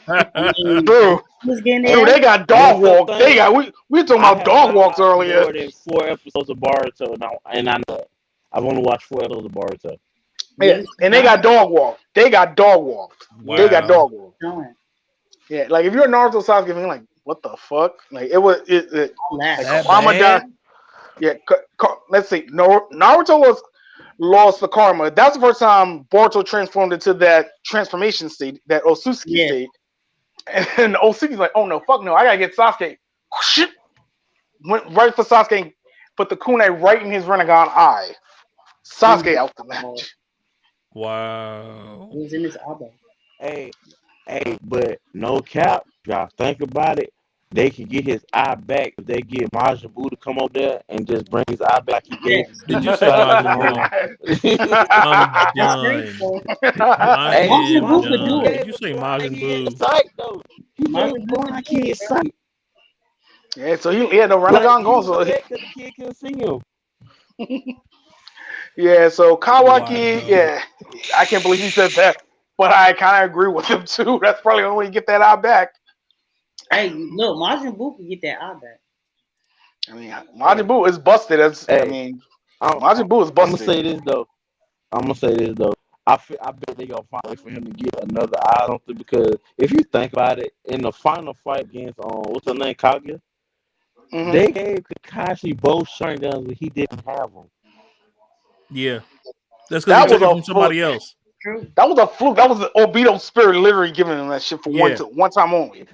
bro. Dude, they got dog walk. We were talking about dog walks earlier. More than 4 episodes of Boruto now, and I know I've only watched 4 episodes of Boruto. Yeah, and they got dog walk. Wow. They got dog walk. Yeah, like if you're a Naruto Sasuke, you're like, what the fuck? Like it was karma down. Yeah, let's see. Naruto lost the karma. That's the first time Boruto transformed into that transformation state, that Otsutsuki state. And Otsuki's like, oh no, fuck no, I gotta get Sasuke. Went right for Sasuke and put the kunai right in his Rinnegan eye. Sasuke out the match. Wow. It was in his elbow. Hey, but no cap, y'all think about it. They can get his eye back if they get Majin Buu to come over there and just bring his eye back. Did you say Majin Buu? I'm done. Majin Buu could do it. Did you say Majin Buu? Majin Buu, I can't sight. Yeah, so he had no Rinnegan going. So the kid can see him. Yeah, so Kawaki, Wow. yeah, I can't believe he said that, but I kind of agree with him too. That's probably the only way you get that eye back. Hey, look, Majin Buu can get that eye back. I mean, Hey, Majin Buu is busted. hey, I'm, Majin Buu is I'm gonna busted. say this though. I'm gonna say this though. I bet they gonna find a way for him to get another eye or something because if you think about it, in the final fight against what's her name, Kaguya, Hmm. they gave Kakashi both Sharingans, but he didn't have them. Yeah, that's because he That was took it a from fluke. somebody else. True. That was a fluke. That was the Obito spirit literally giving him that shit for Yeah. one time only.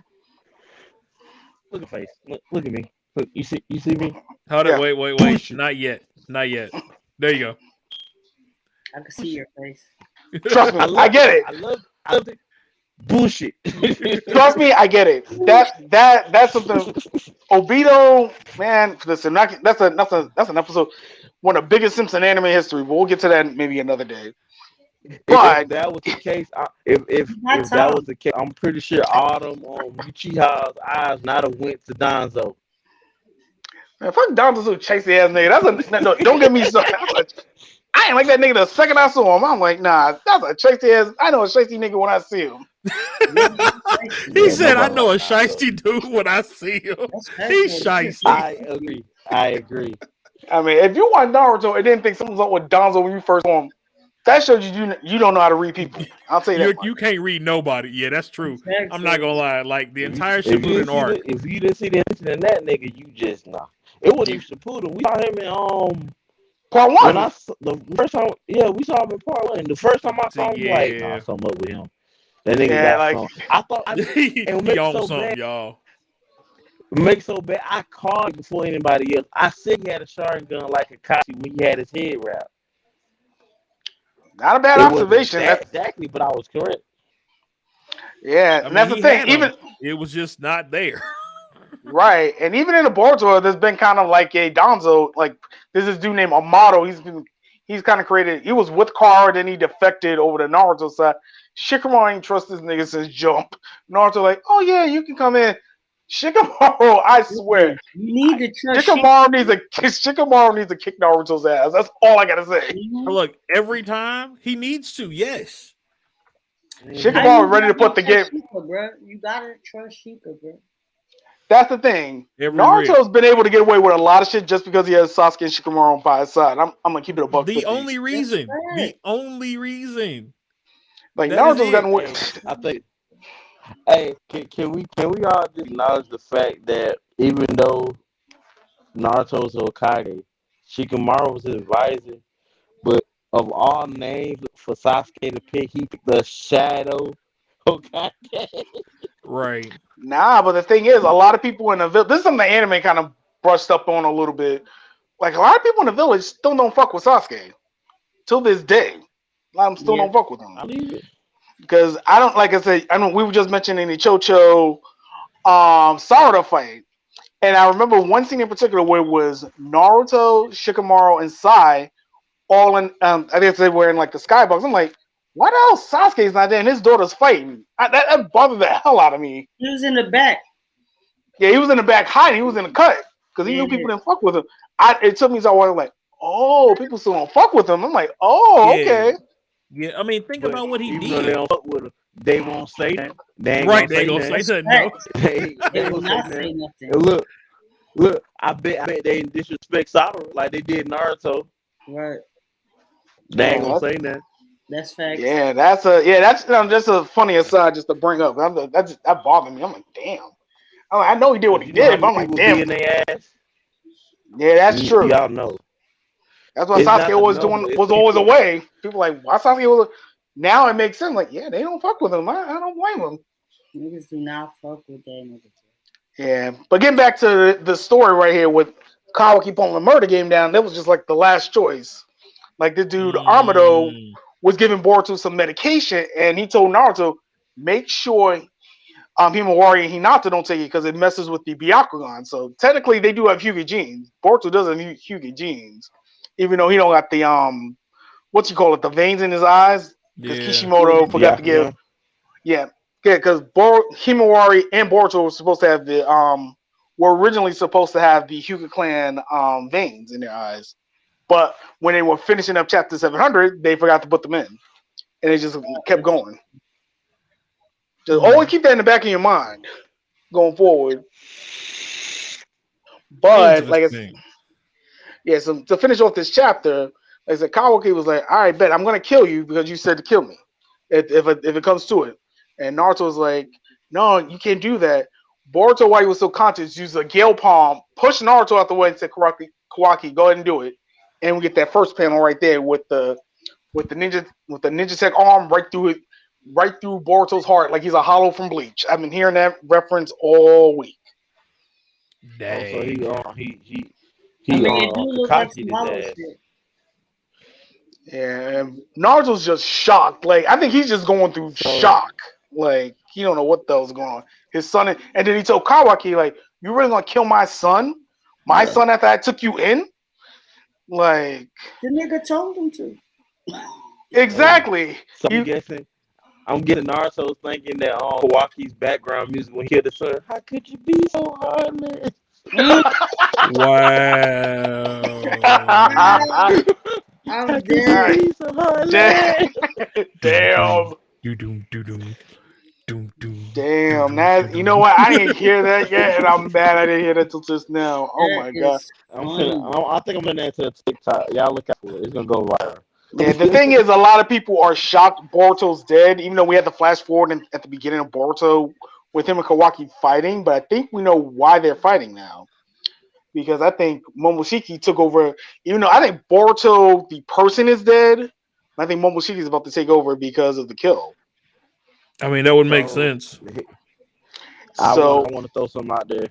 Look at face. Look at me. Look, you see me? Hold it. Yeah. Wait. Bullshit. Not yet. Not yet. There you I can see your face. Trust go. I me, I love get it. it. I love it. Bullshit. Trust me, I get it. That's something. Obito, man, listen, that's an episode, one of the biggest Simpson anime history. But we'll get to that maybe another day. If But that was the case, You got if that was time. the case, I'm pretty sure all them Uchiha's eyes not have went to Danzo. man, fuck Don Tzu, chasey ass nigga. No, don't get me started. I ain't like that nigga the second I saw him. I'm like, nah, that's a chasey ass. I know a chasey nigga when I see him. Yeah, he's spicy. He Yeah, said, "I nobody know a like Danzo. shiesty dude when I see him." That's He's passionate. shiesty. I agree. I agree. I mean, if you want Naruto and didn't think something was up with Donzo when you first saw him, that shows you don't know how to read people. I'll tell you that much. You can't read nobody. Yeah, that's true. I'm not Exactly. gonna lie. Like the entire If you didn't Shippuden see arc. if you didn't see the incident in that nigga, you just nah. It wasn't even Shippuden. We saw him in Part when one. the first time, yeah, we saw him in part one. The first time I See, saw him, like, nah, yeah, something up with him. That nigga Yeah, got like some. I thought and what he makes it on so something, bad. y'all. Make so bad. I called it before anybody else. I said he had a Sharingan like Akashi when he had his head wrapped. not a bad It wasn't observation. that That's exactly, but I was correct. yeah, I and mean, that's the he thing. had him. Even It was just not there. right, and even in the Boruto, there's been kind of like a Donzo. Like there's this dude named Amato. He's kind of created. He was with Kara, then he defected over to Naruto side. Shikamaru ain't trust this nigga since jump. Naruto like, oh yeah, you can come in. Shikamaru, I swear, Listen, you need to trust shit. Shikamaru needs to kick Naruto's ass. That's all I gotta say. Look, every time he needs to. Yes. How Mm-hmm. Shikamaru you ready to not gonna put the game. trust Sheikah, bro? You gotta trust Sheikah, bro. That's the thing. Every rip. Naruto's been able to get away with a lot of shit just because he has Sasuke and Shikamaru by his side. I'm gonna keep it a buck The 50. only That's reason. The fact. only reason. Like That is Naruto's it. gotten away. Hey, I think. Hey, can we all just acknowledge the fact that even though Naruto's Hokage, Shikamaru was his advisor, but of all names for Sasuke to pick, he picked the Shadow Hokage. Right. Nah, but the thing is, a lot of people in the village. This is something the anime kind of brushed up on a little bit. Like a lot of people in the village still don't fuck with Sasuke till this day. A lot of them still Yeah. don't fuck with him I believe it. because I don't like I said. I mean, we were just mentioning the Chocho Sarada fight, and I remember one scene in particular where it was Naruto, Shikamaru, and Sai all in. I guess they were in like the skybox. I'm like, why the hell Sasuke's not there and his daughter's fighting? That bothered the hell out of me. He was in the back. Yeah, he was in the back hiding. He was in the cut because he knew Yeah. people didn't fuck with him. It took me so I was like, oh, people still don't fuck with him. I'm like, oh, Yeah. okay. Yeah. I mean, think But about what he even though they did. don't fuck with him, they won't say that. They ain't Right. gonna They ain't say gonna that. say nothing. No. Facts. They They ain't will gonna not say say that. nothing. And look. I bet they ain't disrespect Sakura like they did Naruto. Right. They ain't Yeah, gonna say that. That's facts. that's a funny aside just to bring up. That bothered me. I'm like, damn. I know he did what Cause he you know how did, but many I'm like, people be damn. in their ass. Yeah, that's true. Y'all know. That's why It's Sasuke not the always number. It's was always people. away. People like, why Sasuke was. Now it makes sense. Like, yeah, they don't fuck with him. I don't blame him. Niggas do not fuck with that nigga. Yeah, but getting back to the story right here with Kawaki pulling the murder game down, that was just like the last choice. Like the dude Armado Mm, was giving Boruto some medication, and he told Naruto, make sure Himawari and Hinata don't take it because it messes with the Byakugan. So technically, they do have Hyuga genes. Boruto doesn't have Hyuga genes, even though he don't got the what you call it, the veins in his eyes. Because yeah. Kishimoto forgot to give, Yeah. yeah, because Himawari and Boruto were supposed to have were originally supposed to have the Hyuga clan veins in their eyes, But when they were finishing up chapter 700, they forgot to put them in, and it just kept going. Just always keep that in the back of your mind going forward. But like it's Interesting. yeah, so to finish off this chapter, like I said, Kawaki was like, "All right, bet I'm gonna kill you because you said to kill me, if it comes to it." And Naruto was like, "No, you can't do that." Boruto, while he was still conscious, used a Gale Palm, pushed Naruto out the way, and said, "Kawaki, go ahead and do it." And we get that first panel right there with the ninja tech arm right through it, right through Boruto's heart, like he's a hollow from Bleach. I've been hearing that reference all week. Oh, so Dang. I he mean, it do look like some Kakashi hollow his ass. shit. And Naruto's just shocked. Like I think he's just going through So shock. Like he don't know what the hell's going on. His son, and then he told Kawaki, like, "You really gonna kill my son? My son after I took you in?" Like The nigga told him to. exactly. so He, I'm getting Naruto thinking that Kawaki's background music when he killed the son. How could you be so heartless? Wow. I'm How could dead. you be so damn, heartless? damn, Doom, doom, doom, doom, doom, damn. doom, That you know doom. what? I didn't hear that yet, and I'm mad I didn't hear that till just now. Oh That my god. is funny. I think I'm gonna enter TikTok. Y'all look out for it. It's gonna go viral. Yeah, the thing is, a lot of people are shocked Boruto's dead, even though we had the flash forward at the beginning of Boruto with him and Kawaki fighting. But I think we know why they're fighting now. Because I think Momoshiki took over, even though I think Boruto, the person, is dead. I think Momoshiki is about to take over because of the kill. I mean, that would make So sense. I So, want to throw something out there.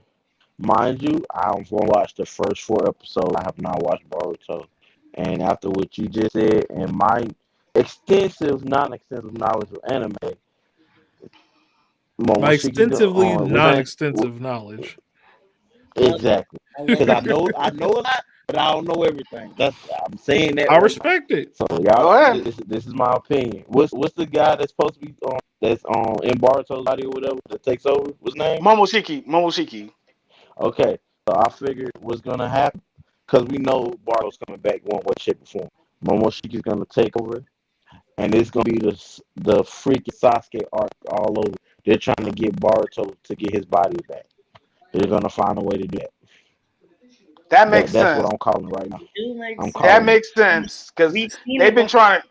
Mind you, I've watched the first 4 episodes. I have not watched Boruto. And after what you just said, and my non-extensive knowledge of anime, My Momoshiki, extensively what's that? non-extensive knowledge. Exactly. I love Because it. I know a lot, but I don't know everything. I'm saying that I right now. respect it. So go y'all, ahead. this is my opinion. What's the guy that's supposed to be that's in Boruto's body or whatever that takes over? What's his name? Momoshiki. Okay, so I figured what's gonna happen because we know Boruto's coming back one way, shape, or form. Momoshiki's gonna take over, and it's gonna be the freaking Sasuke arc all over. They're trying to get Boruto to get his body back. They're gonna find a way to do that. That makes That's what sense. I'm calling right now. It do make I'm sense. That calling it. makes sense because We've seen they've it been before. trying to.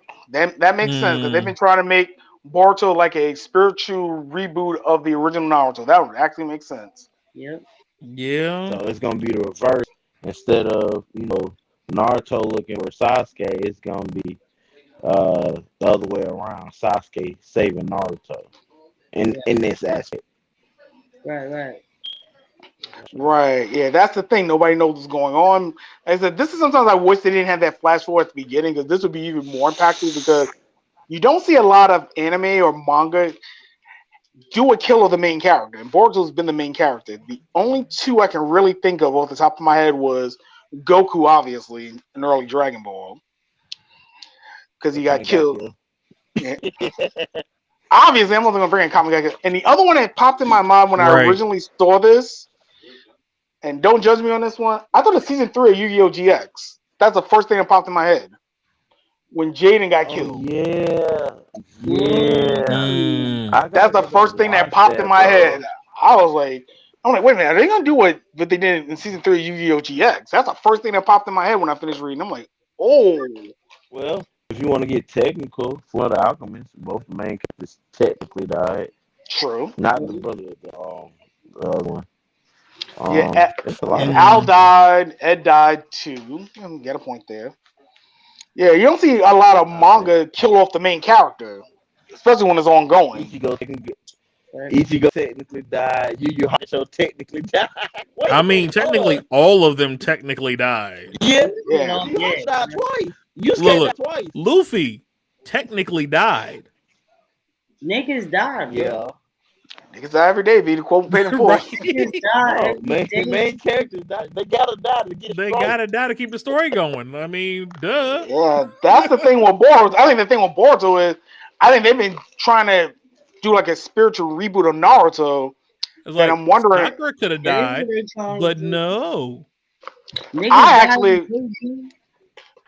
That makes sense because they've been trying to make Boruto like a spiritual reboot of the original Naruto. That would actually make sense. Yep. Yeah. So it's gonna be the reverse. Instead of Naruto looking for Sasuke, it's gonna be the other way around. Sasuke saving Naruto in this aspect. Right. Right. Yeah, that's the thing. Nobody knows what's going on. Like I said, this is sometimes I wish they didn't have that flash forward at the beginning because this would be even more impactful because you don't see a lot of anime or manga do a kill of the main character. And Boruto's been the main character. The only two I can really think of off the top of my head was Goku, obviously, in early Dragon Ball. Because he got killed. Yeah. Obviously, I'm not going to bring in comic. And the other one that popped in my mind when I Right. originally saw this, and don't judge me on this one, I thought of season 3 of Yu-Gi-Oh! GX. That's the first thing that popped in my head. When Jaden got Oh killed. Mm. That's the first thing that popped in my head. I'm like, wait a minute, are they gonna do what they did in season 3 of Yu-Gi-Oh! GX? That's the first thing that popped in my head when I finished reading. I'm like, oh, Well, if you want to get technical, for the Alchemist, both the main characters technically died. true. Not the brother, the other one. Yeah, It's a lot and of Al died. Ed died too. Get a point there. Yeah, you don't see a lot of manga kill off the main character, especially when it's ongoing. Ichigo technically died. Yu Yu Hakusho technically died. Wait I a mean, minute, hold technically, on. all of them technically died. Yeah, Yeah. Yu Yu Hakusho died twice. Yusuke Look, died twice. Luffy technically died. Niggas die, bro. Yeah. Niggas die every day, be the quote paid in full. Right. Niggas die No, every day. main characters died. They gotta die to get They strong. gotta die to keep the story going. I mean, duh. Yeah, that's the thing with Boruto. I think the thing with Boruto is, I think they've been trying to do like a spiritual reboot of Naruto. It's And like I'm wondering, Sakura could have That is died, what they trying but to do. no. Niggas I die actually, every day.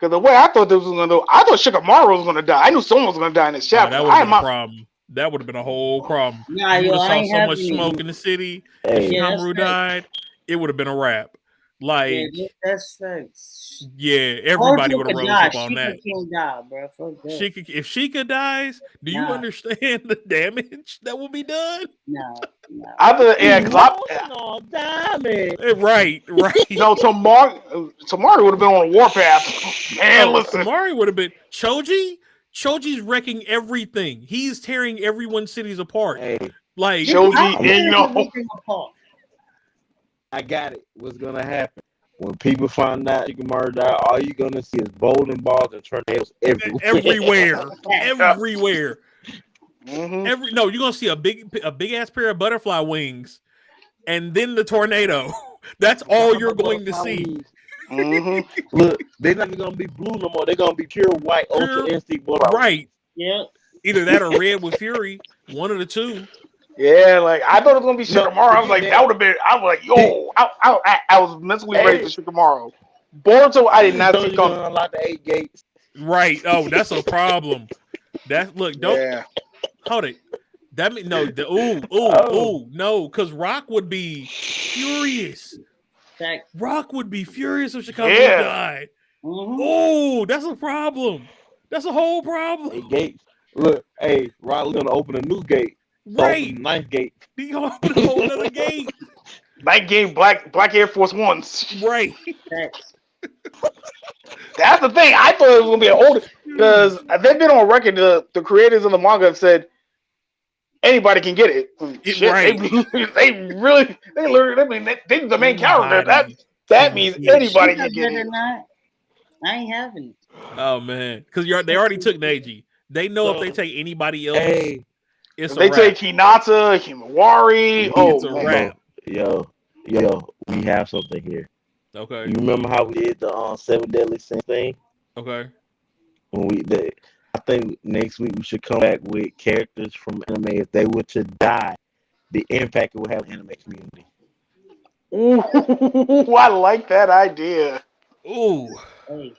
Because the way I thought this was gonna do, I thought Shikamaru was gonna die. I knew someone was gonna die in this Oh, chapter. that would have been a problem. That would have been a whole problem. Nah, You yo, would have I saw ain't so much having smoke it. in the city. Hey. If Yeah, that's Shikamaru facts. died, it would have been a wrap. Like, Yeah, that's facts. yeah, everybody Boruto would have could rose die. up on Sheikah that. can't die, bro. Fuck that. If Sheikah dies, do you Nah. understand the damage that will be done? Nah. I thought, yeah, because No, diamond. Right. no, Tamari would have been on a warpath. Man, listen. Tamari would have been Choji. Choji's wrecking everything. He's tearing everyone's cities apart. Hey, Like Choji, I'm tearing no. everything apart. I got it. What's gonna happen when people find out Shikamaru died? All you're gonna see is bowling balls and tornadoes everywhere. everywhere. Mm-hmm. You're gonna see a big ass pair of butterfly wings, and then the tornado. That's all you're going to see. Mm-hmm. Look, they're not gonna be blue no more. They're gonna be pure white, ultra instinct butterfly. Right. Yeah. Either that or red with Fury. One of the two. Yeah, like I thought it was gonna be Shikamaru. I was like, that. that would have been. I was like, yo, I was mentally ready for Shikamaru. Boruto, I did not see You're coming. gonna unlock the 8 gates. Right. Oh, that's a problem. Don't Yeah. hold it. That mean no. No, because Rock would be furious. Fact. Rock would be furious if Shikamaru Yeah. died. Mhm. Oh, that's a problem. That's a whole problem. 8 gates. Look, hey, Riley's gonna open a new gate. Right. 9th gate. He gonna open a whole other gate. Night game, Black Air Force Ones. Right. Facts. That's the thing. I thought it was gonna be an old because they've been on record. The creators of the manga have said anybody can get it. Shit, Right. They the main character. That means Yeah, anybody Sheikah can get better it. not. I ain't having it. Oh man, because they already took Neji. They know if they take anybody else, Hey, it's If a they wrap. take Hinata, Himawari, It's a man. wrap. yo, we have something here. Okay. You remember how we did the 7 Deadly Sins thing? Okay. I think next week we should come back with characters from anime. If they were to die, the impact it would have on the anime community. Ooh, I like that idea. Ooh. Hey.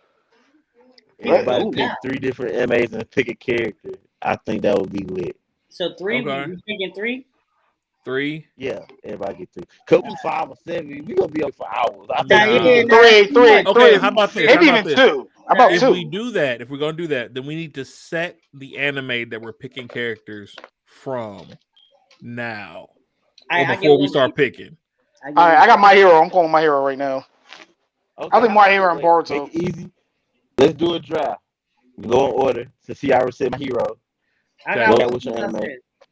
Everybody Ooh. pick 3 different animes and pick a character. I think that would be lit. So 3, Okay. you thinking 3? 3. Yeah, everybody get 3. Couple 5 or 7, we gonna be up for hours. I Nah. think Three. Okay, how about this? Maybe How even about this? 2. How about If 2? we do that, if we're gonna do that, then we need to set the anime that we're picking characters from now, or before we start picking. All right, I got My Hero. I'm calling My Hero right now. Okay, I think My Hero and Boruto. Make it easy. Let's do a draft. We go in order to see. I already said My Hero. I Okay. got Go one. with your anime.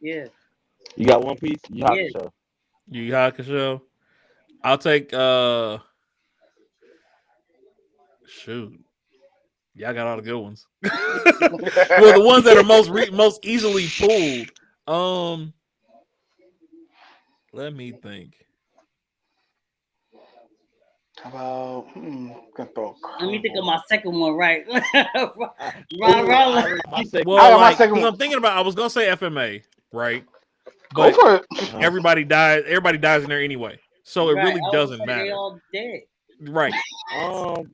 Yeah. You got One Piece. You have Yeah. to show. Yu Hakusho. I'll take shoot. Y'all got all the good ones. Well, the ones that are most easily pulled. Let me think. How about gonna throw a Let me think of curveball. my second one right. Well, Well, my second 'cause one. I'm thinking about. I was gonna say FMA, right? Go But for it. everybody dies. Everybody dies in there anyway, so it really doesn't matter, They all dead. right?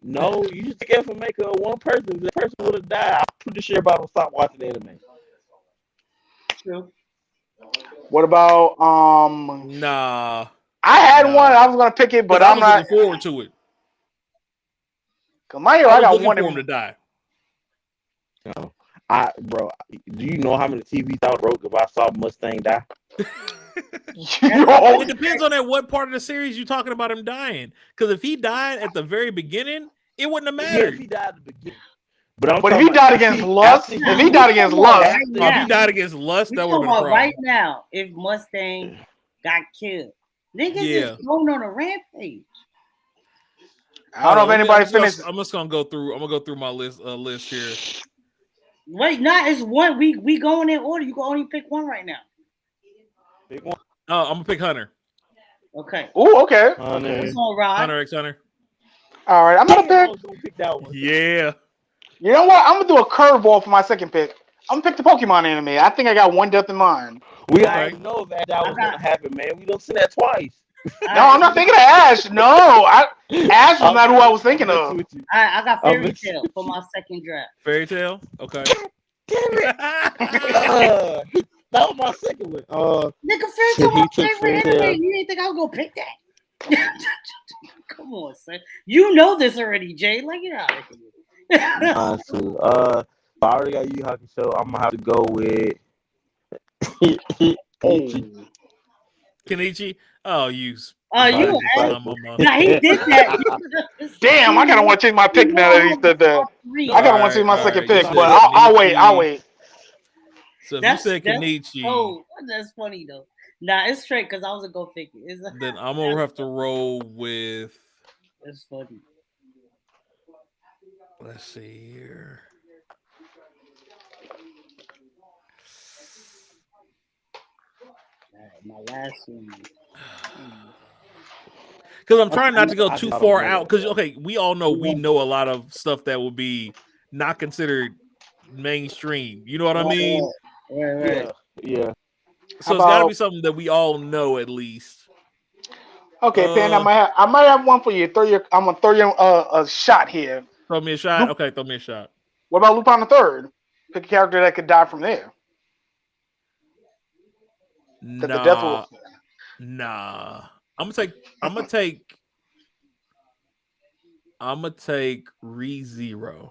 no, you just get for make one person. The person would have died. I'm pretty sure everybody will stop watching the anime. True. What about Nah, I had one. I was gonna pick it, but I I'm was not. looking forward to it. Cause My Hero, I I was got looking one. for him to die. No. Bro, do you know how many TV I wrote if I saw Mustang die? Yo, It depends on at what part of the series you're talking about him dying. Because if he died at the very beginning, it wouldn't have Yeah, if mattered. he died at the beginning. But But if he died against Lust, if he died against Lust, Right If now. he died against Lust, We that would talking have been a about problem. right now. If Mustang got killed, niggas Yeah. is going on a rampage. I don't know if anybody finished. I'm just gonna go through. I'm gonna go through my list here. Wait, not it's one. We going in order. You can only pick one right now. Pick one. I'm gonna pick Hunter. Okay. Ooh, okay. What's on Rod? Hunter x Hunter. All right, I'm I gonna was gonna pick that one. Yeah. You know what? I'm gonna do a curveball for my second pick. I'm gonna pick the Pokemon anime. I think I got one death in mind. We Okay. already know that was gonna happen, man. We don't see that twice. No, I'm not thinking of Ash. No, Ash is not who I was thinking of. I got I'm Fairy messing- Tale for my second draft. Fairy Tale. Okay. Damn it! That was my second one. Nigga, Fairy So Tale he my took favorite Fairy Tail. anime. You didn't think I was gonna pick that? Come on, son. You know this already, Jay. Like, get out of here. Honestly, I already got Yu Hakusho. I'm gonna have to go with Kenichi. Oh. Kenichi. Oh, you. You Disciple. Nah, he did that. Damn, I kind of want to change my pick now that he said that. I kind of want to change my second pick, but I'll wait. I'll wait. So if you said Kenichi, oh, that's funny though. Nah, it's straight because I was gonna go pick it. then I'm gonna have to roll with. It's funny. Let's see here. My last one. Because I'm trying not to go too far out. Because we all know we know a lot of stuff that will be not considered mainstream. You know what I mean? Right. Yeah. So it's got to be something that we all know at least. Okay, Panda, I might have one for you. I'm gonna throw you a shot here. Throw me a shot. Okay, throw me a shot. What about Lupin the Third? Pick a character that could die from there. Nah. I'm gonna take ReZero.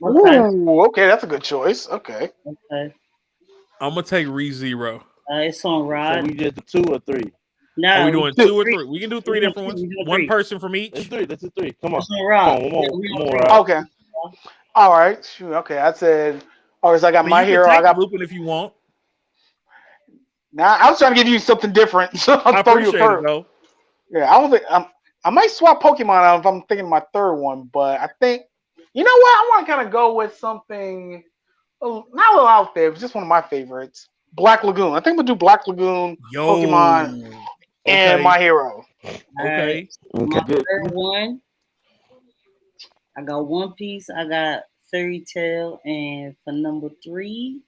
Ooh, okay, that's a good choice. Okay. I'm gonna take ReZero. It's on Rod. So we did the 2 or 3. No, are we doing 2 or 3? We can do 3 different ones. One person from each. That's a 3. Come on. It's on Rod. Come on, Rod. Okay. All right. Shoot. Okay. I said. Oh, so I got My Hero. I got Lupin if you want. Now I was trying to give you something different, so I'll throw you a curve. Yeah, I don't think I might swap Pokemon out if I'm thinking my third one, but I think you know what? I want to kind of go with something not a little out there, but just one of my favorites. Black Lagoon. I think we'll do Black Lagoon, Pokemon, and My Hero. Okay. My third one. I got One Piece. I got Fairy Tale, and for number 3,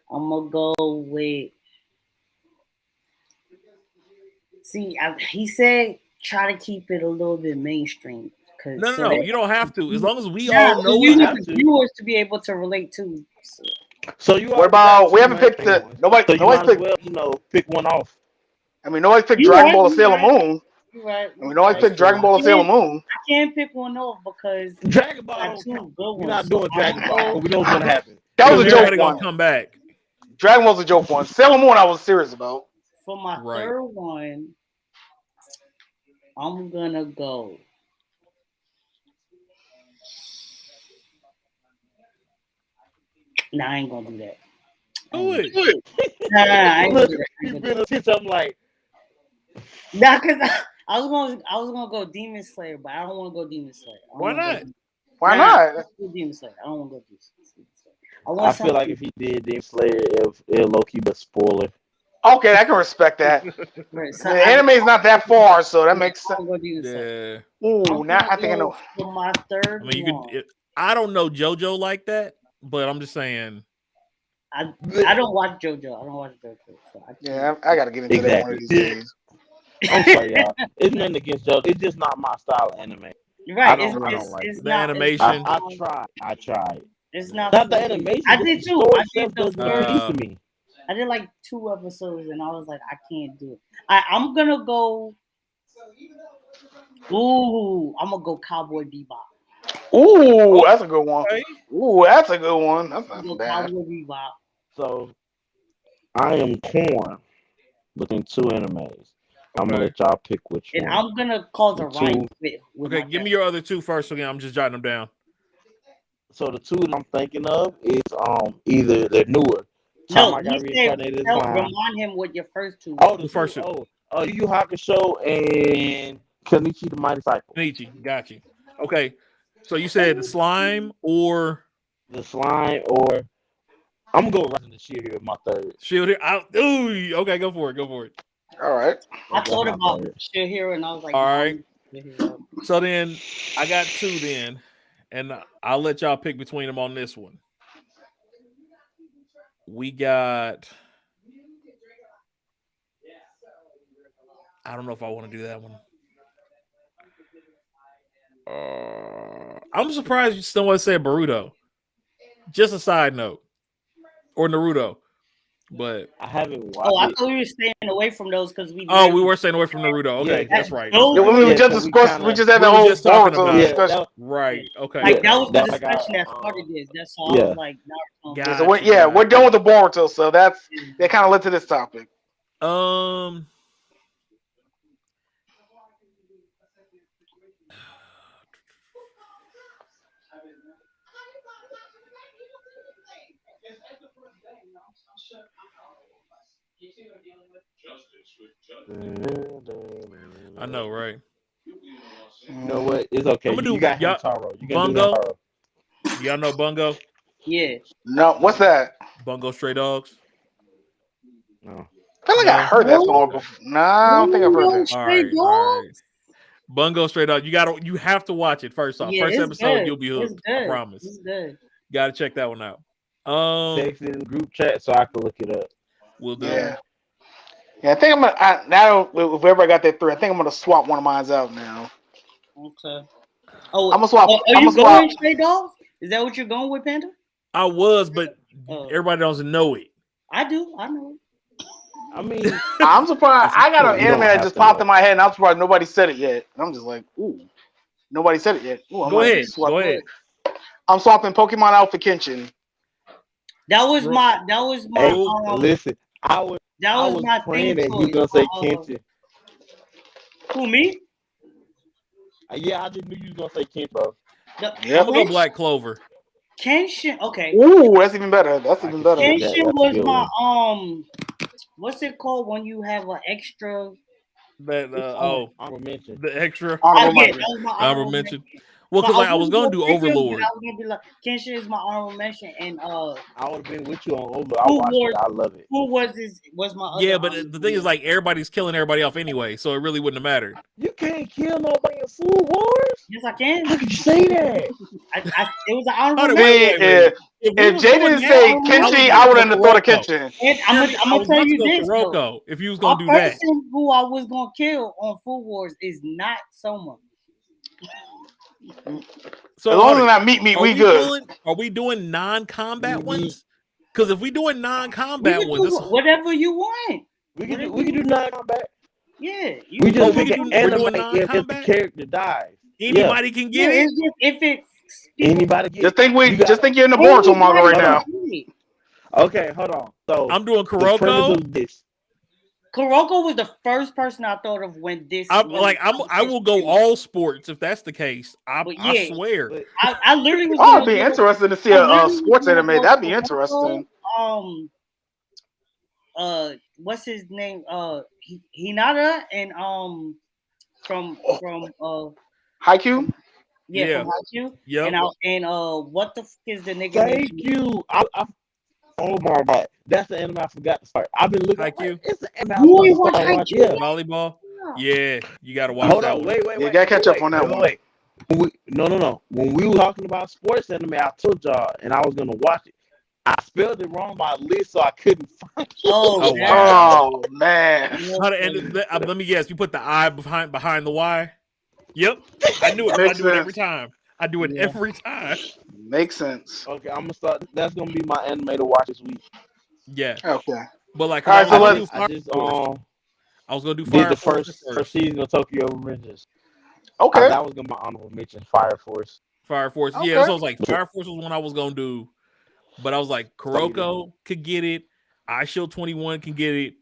I'm gonna go with. See, he said try to keep it a little bit mainstream. No, you don't have to. As long as we all know you need the viewers to be able to relate to. So you. What about? We haven't picked the nobody. So nobody's picked. Pick one off. I mean, nobody's picked Dragon Ball or Sailor Moon. Right. I mean, nobody's picked Dragon Ball or Sailor Moon. I can't pick one off because Dragon Ball. We're not doing Dragon Ball. We know what's gonna happen. That was a joke one. Come back. Dragon Ball's a joke one. Sailor Moon, I was serious about. For my third one, I'm gonna go. Nah, I ain't gonna do that. Do it. I ain't gonna do that. I'm like, nah, cause I was gonna go Demon Slayer, but I don't want to go Demon Slayer. Why not? Why not? Demon Slayer. I don't want to go Demon Slayer. I feel like if he did Demon Slayer, it'll low key, but spoiler. Okay, I can respect that. Right, so the anime is not that far, so that makes sense. Yeah. Ooh, now I think I know. For my third I mean, I don't know JoJo like that, but I'm just saying. I don't watch JoJo. So I gotta get into that one of these days. I'm sorry, y'all. It's nothing against JoJo. It's just not my style of anime. Right. I don't like it's the not, animation. I tried. It's not the animation. I did too. I did to me. I did like 2 episodes and I was like, I can't do it. I'm gonna go. Ooh, I'm gonna go Cowboy Bebop. Ooh, that's a good one. Ooh, that's a good one. That's not bad. Cowboy Bebop. So I am torn between 2 animes. I'm gonna let y'all pick which one. And I'm gonna cause a riot. Okay, give me your other 2 first. Again, I'm just jotting them down. So the 2 that I'm thinking of is either they're newer. No, remind him what your first 2. Oh, the first 2. Yu Hakusho and Kenichi the Mighty Cycle. Kenichi, got you. Okay, so you said the slime or I'm gonna go right in the shield here with my third. Shield here. Ooh, okay, go for it. All right. I thought about Shield Hero and I was like, all right. So then I got 2 then, and I'll let y'all pick between them on this one. We got. I don't know if I want to do that one. I'm surprised someone said Boruto. Just a side note, or Naruto, but I haven't watched Oh, I it. thought we were staying away from those because we. we were staying away from Naruto. Okay, Yeah, that's right. those- That's Yeah, right. we Yeah, just so we discussed. kinda- We just had we that were whole just talking Boruto about it. discussion. Right. Okay. Like okay. that was the That's like discussion that our, started this. That's all. I yeah. was like, Naruto. Yeah, so we're Gotcha. done with the Boruto. So that kind of led to this topic. Um. I know, right? You know what? It's okay. I'm gonna You got do y'all. Hamtaro. You can do Bungo. Hamtaro. Y'all know Bungo? Yeah. No, what's that? Bungo Stray Dogs. No. I feel like I No. heard that song before. Nah, I don't think I've heard that. All Stray right. All right. Dogs? Bungo Stray Dogs. You have to watch it first off. Yeah, First it's episode, good. you'll be It's hooked. I good. promise. It's good. Got to check that one out. Text it in the group chat so I can look it up. We'll do. Yeah. Yeah, I think I'm gonna now. If ever got that 3, I think I'm gonna swap one of mine out now. Okay. Oh, I'm gonna swap. Are I'm you gonna swap. going Stray Dogs? Is that what you're going with, Panda? I was, but Oh. everybody doesn't know it. I do. I know. I mean, I'm surprised. I got an You don't anime that have just to popped know. in my head, and I'm surprised nobody said it yet. And I'm just like, ooh, nobody said it yet. Ooh, I Go might ahead. swap. Go ahead. I'm swapping Pokemon out for Kenshin. That was Bro. my. hey, um, listen, I was my praying thing that you choice. gonna say Kenshin. Who, me? Yeah, I just knew you was gonna say Kenshin, bro. Yep. I'm gonna go Black Clover. Kenshin. Okay. Ooh, that's even better. That's I even can better. see that. Kenshin That's a was good my one. What's it called when you have an extra? That Honorable mention. the extra Honorable Yeah, mention. that was my honorable honorable mention. mention. Well, But because I I was was gonna do pick him, but Overlord. I was gonna be like, Kenshin is my honorable mention, and I would have been with you on Over. I Who watched was- it. I love it. who was my other? Yeah, but honorable the thing is, mention? like, everybody's killing everybody off anyway, so it really wouldn't have mattered. You can't kill nobody in Food Wars. Yes, I can. How could you say that? It was an honorable Hold on, mention. wait. If we was Jay doing didn't that, say I Kenshi, was I would gonna have go thought of Kuroko. Kenshin. And I'm I gonna was tell about to you go this though. Kuroko if you was A gonna do that. person who I was gonna kill on Food Wars is not Soma. So As long as hold they're on. not meat, we good. Are we doing non-combat ones? Because if we doing We non-combat can ones, do that's whatever you want. We can do non-combat. Yeah, We just we pick can an do- we're anime doing if the non-combat? character dies. Anybody can get it. It's just if it's Anybody get Just think you got- just think you're in the Boruto manga right now. Okay, hold on. So I'm doing the premise Kuroko. of this. Kuroko was the first person I thought of when this. I will go all sports if that's the case. But I yeah. swear. But I literally was. Oh, gonna it'd be go- interesting to see I a literally was sports gonna anime. go That'd be Kuroko, interesting. What's his name? Hinata and from Haikyuu? Yeah. from Haikyuu. Yep. And what the fuck is the nigga thank name? you. Oh my god, that's the anime I forgot to start. I've been looking. Haikyuu? It's the anime You I'm ain't supposed to watch watch. Haikyuu? Yeah. Volleyball. Yeah, you gotta watch Hold that on, one. wait. You gotta catch up on that one. Wait. No. When we were talking about sports anime, I told y'all, and I was gonna watch it. I spelled it wrong by list, so I couldn't find it. Oh, man. wow. Oh man. Let me guess. You put the I behind the Y. Yep, I knew it. I Makes do it every sense. time. I do it Yeah. every time. Makes sense. Okay, I'm gonna start. That's gonna be my anime to watch this week. Yeah, Okay. but like, All right, so I let's- was gonna do did Fire the Force first season of Tokyo Revengers. Okay. That was gonna be my honorable mention. Fire Force. Fire Force. Okay. Yeah, so I was like, Fire Force was one I was gonna do, but I was like, Kuroko could get it. I Shield 21 can get it,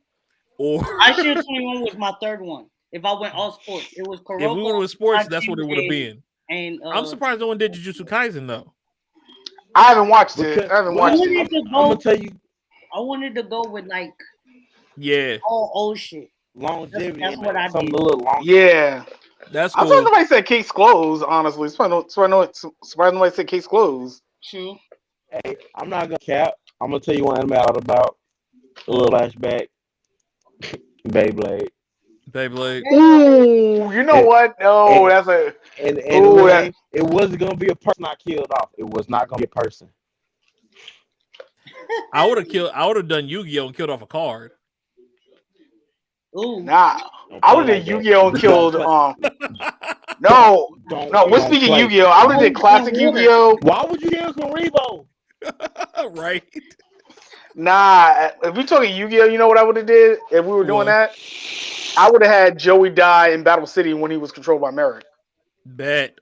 or I Shield 21 was my third one. If I went all sports, it was Kuroko. if we went with sports, I that's what it Shield would have been. And I'm surprised no one did Jujutsu Kaisen though. I haven't watched it. Because- I haven't I watched wanted it. to I'm gonna go. tell you I wanted to go with like Yeah, all old shit. longevity. That's what I something did. a little long. Yeah. that's I'm cool. surprised nobody said case closed, honestly. Surprised nobody said case closed. True. Hey, I'm not gonna cap. I'm gonna tell you one anime out about a little flashback. Beyblade. Ooh, you know what? No, that's a And Ooh, the that- way it wasn't gonna be a person I killed off. It was not gonna be a person. I would have done Yu-Gi-Oh and killed off a card. Ooh. Nah, Don't I play would have like did that. Yu-Gi-Oh and Don't killed. play. No, Don't we're don't speaking play. Yu-Gi-Oh. I would have did Ice and classic water. Yu-Gi-Oh. Why would you kill Karibo? Right. Nah, if we talking Yu-Gi-Oh, you know what I would have did if we were doing What? that? I would have had Joey die in Battle City when he was controlled by Merrick. Bet.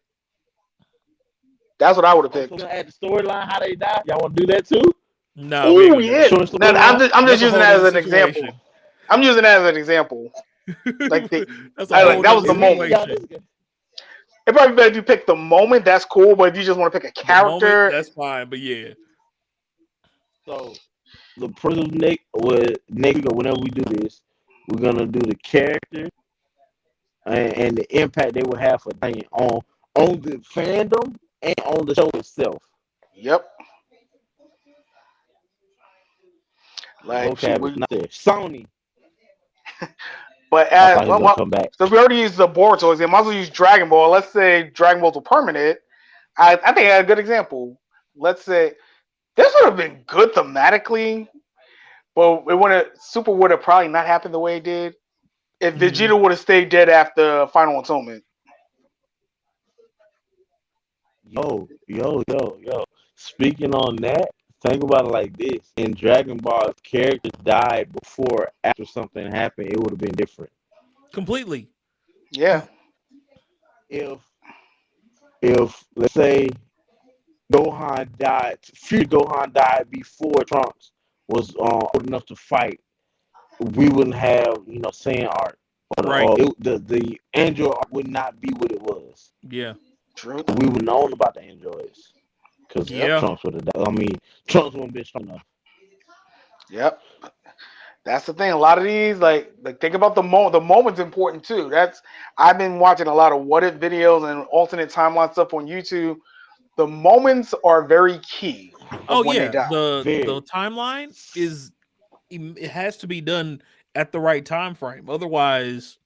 That's what I would have Also, picked. gonna add the storyline how they die. Y'all want to do that too? No, we ain't Oh gonna do yeah. that. Short Now, storyline. I'm just That's a using whole that as nother an example. situation. I'm using that as an example. Like That's a whole that was nother the moment. Y'all, situation. It probably better if you pick the moment. That's cool. But if you just want to pick a The moment, character, that's fine. But yeah, So the president next week or whenever we do this, we're gonna do the character and the impact they will have for on the fandom and on the show itself. yep. Like shoot, Vocab is not there. Sony. but I thought he was gonna come back. so we already used the board toys. You might as well use Dragon Ball. Let's say Dragon Balls were permanent. I think I had a good example. Let's say this would have been good thematically, but it would have Super would have probably not happened the way it did if Vegeta would have stayed dead after Final Atonement. Yo. Speaking on that, think about it like this: in Dragon Ball, if characters died before, or after something happened, it would have been different. completely. Yeah, If let's say future Gohan died before Trunks was old enough to fight, we wouldn't have Saiyan art, Right. the android art would not be what it was. Yeah. true. We would known about the androids because Yeah. Trunks would have died. I mean, Trunks wouldn't been strong enough. Yep. That's the thing. A lot of these, like think about the moment. The moment's important too. I've been watching a lot of what if videos and alternate timeline stuff on YouTube. The moments are very key Oh of when they yeah. die. The timeline is it has to be done at the right time frame. Otherwise,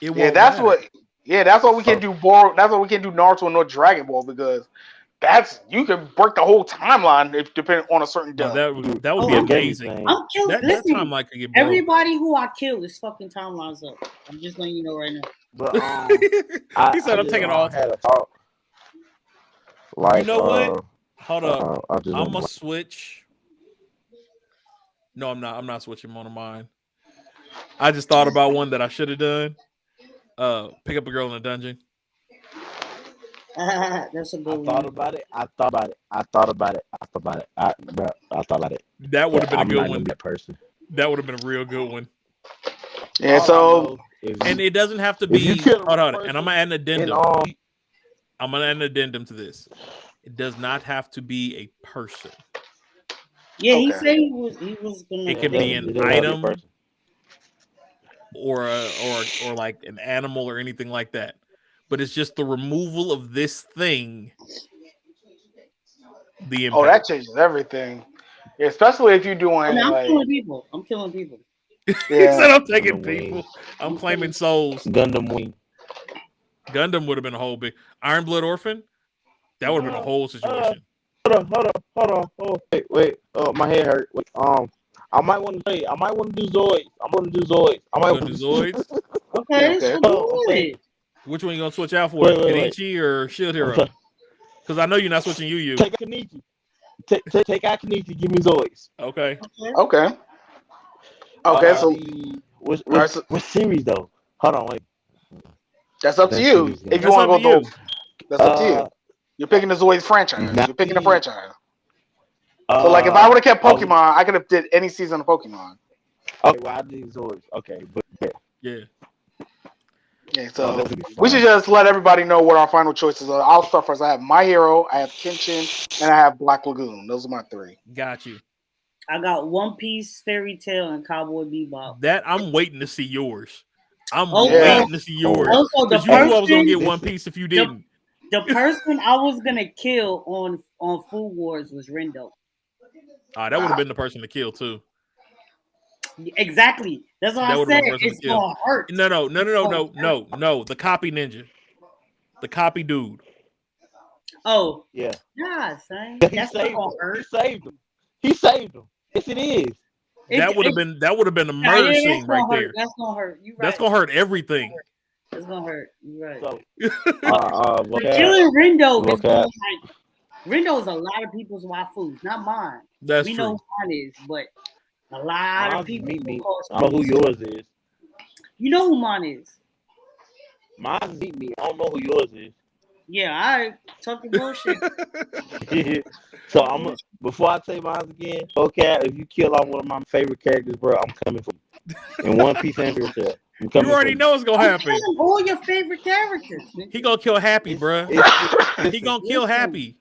it Yeah, won't matter. that's why we can do That's why we can do Naruto and no Dragon Ball because you can break the whole timeline if depending on a certain No, death. that would Oh, be I'm amazing. I'm killing. That Listen, timeline could get broke. everybody who I kill is fucking timelines up. I'm just letting you know right now. But He said, "I'm taking off." had a thought. Like, You know what? Hold up. I just I'm gonna switch. No, I'm not. I'm not switching one of mine. I just thought about one that I should have done. Pick up a girl in a dungeon. That's a good I one. thought about it. I thought about it. That would have been a I'm good not one. gonna be that person. That would have been a real good one. Yeah, so And it doesn't have to be. you kill Hold a on, and I'm gonna add an addendum. and I'm gonna add an addendum to this. It does not have to be a person. Yeah, he Okay. said he was gonna. It could be an item or like an animal or anything like that. But it's just the removal of this thing. The impact. that changes everything. Yeah, especially if you're doing I mean, I'm like killing people. I'm killing people. He yeah. said, "I'm taking Gundam people. Wing. I'm claiming souls." Gundam Wing. Gundam would have been a whole big Iron Blood Orphan. That would have been a whole situation. Hold on. Oh, wait. Oh, my head hurt. Wait, I might want to do Zoids. I'm gonna do Zoids. I might You gonna do Zoids? Okay, Okay. so do it. Which one you gonna switch out for? Wait. Kenichi or Shield Hero? Because I know you're not switching Yu. Take out Kenichi. Take out Kenichi. Give me Zoids. Okay. Okay. Okay, so what series though? Hold on, wait. that's up to That you. series, yeah. If you want to That's go up to through, that's up to you. You're picking the Zoids franchise. Not You're picking the me. franchise. So like if I would have kept Pokemon, I could have did any season of Pokemon. Okay, well I did Zoids. Okay, but Yeah. Yeah, so that would be we fun. should just let everybody know what our final choices are. I'll start first. I have My Hero, I have Kenshin, and I have Black Lagoon. Those are my three. Got you. I got One Piece, Fairy Tail, and Cowboy Bebop. That I'm waiting to see yours. I'm Also- waiting to see yours. Also, the Because you knew I was gonna person, get One Piece if you didn't. the person I was gonna kill on Food Wars was Rendo. That would have been the person to kill too. Exactly. That's what That I would've been said. the person It's to kill. gonna hurt. No. The copy ninja. The copy dude. Oh, yeah. nah, son. He That's not saved gonna him. hurt. He saved him. Yes, it is. That would have been a Nah, murder yeah, scene right there. That's gonna hurt. You right. That's gonna hurt everything. It's gonna hurt. You right. So, Killing Rindo is Okay. gonna, like, Rindo is a lot of people's waifu, not mine. That's we true. know who mine is, but a lot of people call I know who yours is. You know who mine is. Mine's Meet Me. I don't know who yours is. Yeah, I talk your bullshit. So before I say mine again, okay, if you kill off one of my favorite characters, bro, I'm coming for you. In One Piece and Berserk. You already know it's gonna happen. Killing all your favorite characters. He gonna kill Happy, bro. He gonna kill Happy.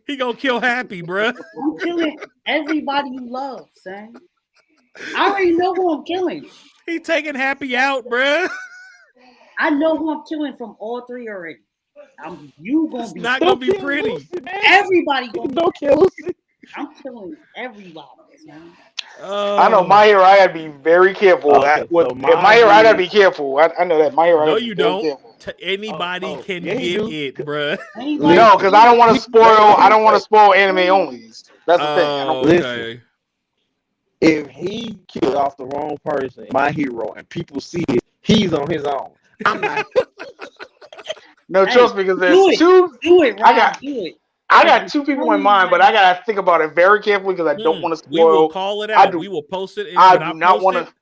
He gonna kill Happy, bro. I'm killing everybody you love, son. I already know who I'm killing. He taking Happy out, bro. I know who I'm killing from all three already. You gonna be not gonna be pretty. Lucy, everybody gonna don't kill Lucy. I'm killing everybody, man. I know My Hero. I gotta be very careful. Okay, My Hero, I gotta be careful. I know that My Hero. No, you don't. Anybody can get it, bruh. No, because I don't want to spoil. I don't want to spoil anime only. That's the thing. I don't listen. If he killed off the wrong person, My Hero, and people see it, he's on his own. I'm not. No, trust me, because there's two. Do it, Rob. Do it. I got two people in mind, but I gotta think about it very carefully because I don't want to spoil. We will call it out. We will post it. I do not want to.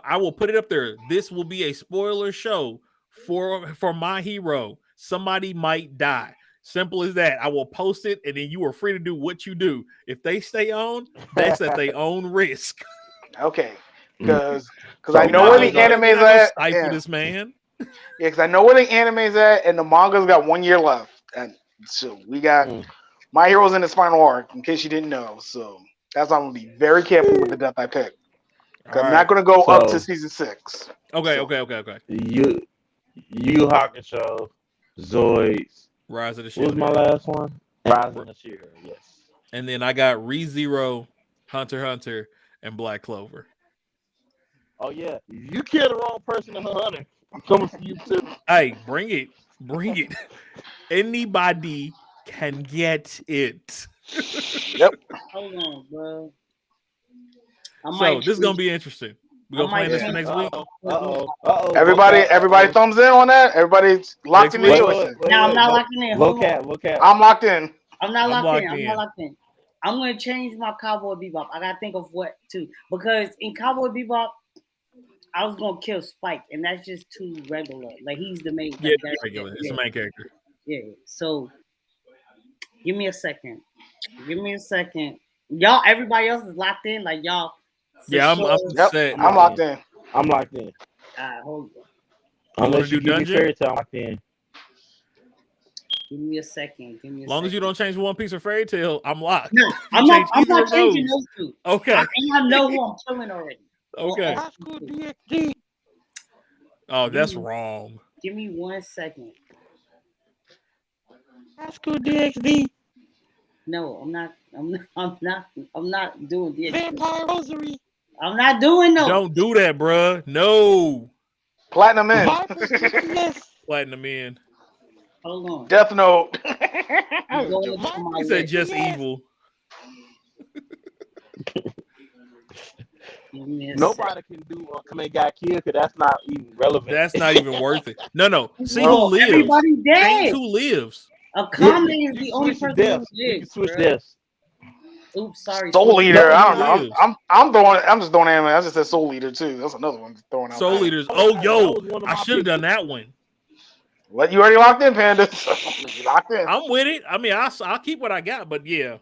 I will put it up there. This will be a spoiler show for My Hero. Somebody might die. Simple as that. I will post it, and then you are free to do what you do. If they stay on, that's at their own risk. Okay, because I know where the anime's at. Stifle this man. Yeah, because I know where the anime's at, and the manga's got 1 year left, and so we got My Hero's in its final arc. In case you didn't know, so that's why I'm gonna be very careful with the death I pick. I'm not gonna go up to season 6. Okay. You Hakusho, Zoids, Rise of the Shield. What was my last one? Rise of the Shield. Yes. And then I got ReZero, Hunter x Hunter, and Black Clover. Oh yeah, if you kill the wrong person in Hunter, I'm coming for you too. Hey, bring it. Anybody can get it. Yep. Hold on, bro. So this is gonna be interesting. We're gonna plan this for next week. Everybody thumbs in on that. Everybody's locked in. No, I'm not locked in. Look at. I'm locked in. I'm not locked in. I'm gonna change my Cowboy Bebop. I gotta think of what to, because in Cowboy Bebop, I was gonna kill Spike, and that's just too regular. Like, he's the main. Yeah, regular. It's the main character. Yeah. So, give me a second. Y'all, everybody else is locked in. Like, y'all. Yeah, I'm set. I'm locked in. I'm locked in. Hold on. Unless you give me Fairy Tail, I'm locked in. Give me a second. As long as you don't change One Piece or Fairy Tail, I'm locked. No, I'm not changing those two. Okay. I know who I'm killing already. Okay. Oh, that's wrong. Give me 1 second. That's good, DXD. No, I'm not doing DXD. Vampire Rosary. I'm not doing no. Don't do that, bruh. No. Platinum in. Platinum in. Hold on. Death Note. He said just evil. Nobody can do Kame got killed because that's not even relevant. That's not even worth it. No. See who lives. Everybody dead. Change who lives. Akame is the only person who lives. You can switch deaths. Oops, sorry. Soul Eater. I don't know. I'm just throwing anime. I just said Soul Eater too. That's another one throwing out. Soul Eaters. Oh, yo, I should have done that one. What, you already locked in, Panda? Locked in. I'm with it. I mean, I'll keep what I got, but yeah.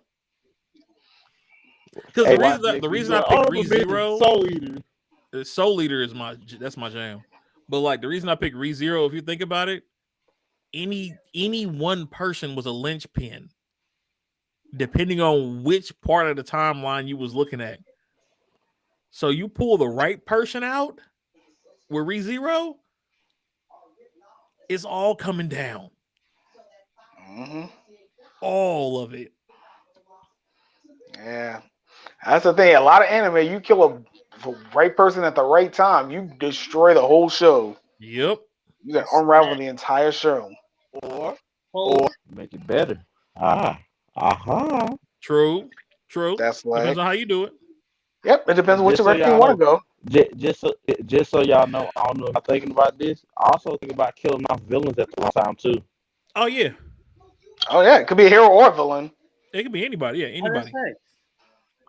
Because the reason I picked ReZero, Soul Eater is my jam. But like the reason I picked ReZero, if you think about it, any one person was a linchpin, depending on which part of the timeline you was looking at. So you pull the right person out with ReZero, it's all coming down. Mm-hmm. All of it. Yeah. That's the thing. A lot of anime, you kill the right person at the right time, you destroy the whole show. Yep. You can unravel the entire show. Or make it better. Aha. True. That's like, depends on how you do it. Yep, it depends on which Just so direction you y'all want to know, go. just so y'all know, I don't know if I'm thinking about this. I also think about killing off villains at the one time too. Oh yeah, Oh yeah, it could be a hero or a villain. it could be anybody. Yeah, Oh, that's anybody. right.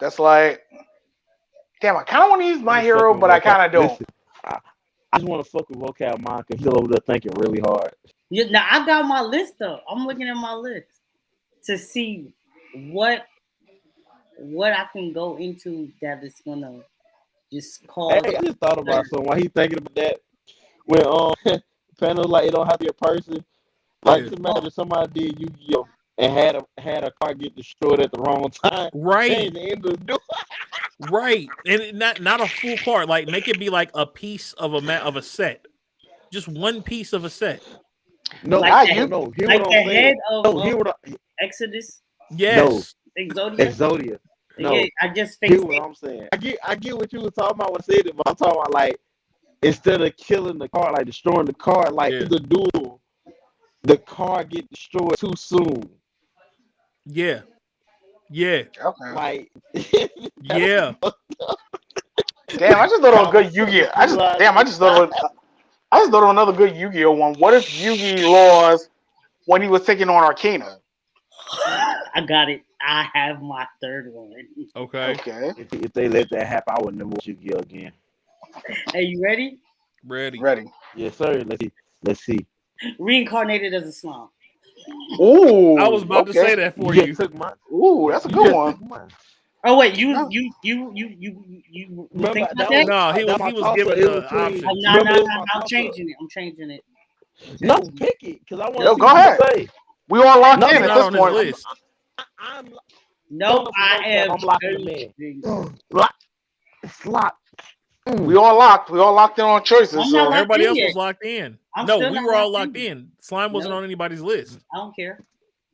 That's like, damn, I kind of want to use I'm my just hero, fucking but with I vocab. kind of don't. Listen, I just want to fuck with vocab mind because he's over there thinking really hard. Yeah, now I got my list up. I'm looking at my list to see what I can go into that is gonna just Hey, cause. I just thought about something while he's thinking about that. When Panda was like, it don't have to be a person. Like, Yeah. just imagine somebody did Yu-Gi-Oh and had a car get destroyed at the wrong time. Right. Change the end of the Right, and not a full card. Like make it be like a piece of a set, just one piece of a set. No, Like Nah, that, you. no. Hear like what the I'm saying? head of No, hear what I, Exodus, no. Yes, Exodia. Exodia. No. Yeah, I just Hear fixed what it. I'm saying. I get what you were talking about when I said it, but I'm talking about like instead of killing the car, like destroying the car, like Yeah. the duel, the car get destroyed too soon. yeah, yeah, Okay. Like yeah. Damn, I just thought of a good Yu-Gi-Oh. I just thought of another good Yu-Gi-Oh one. What if Yu-Gi lost when he was taking on Arcana? I got it. I have my third one. Okay, Okay, if they let that happen, I would never watch Yu-Gi-Oh again. Hey, you ready? ready. ready. Yes, sir. Let's see. Reincarnated as a slime. Ooh, I was about to say okay. that for You you. just took mine. Ooh, that's a You good just one. took mine. Oh wait, you No. Remember think about that that? No, he that was toss-up given in the between. option. Oh, no, Remember no, it was no, my I'm toss-up. changing it. I'm changing it. No, pick it because I want Yo, to see go what ahead. you say. We all locked No, in It's at not this on his point. list. I'm No, I vocab. am. I'm locking them in. It's locked. We all locked. We all locked in on choices. I'm So not locked Everybody in else yet. was locked in. I'm No, still we not were all locked locked in. Slime wasn't No. on anybody's list. I don't care.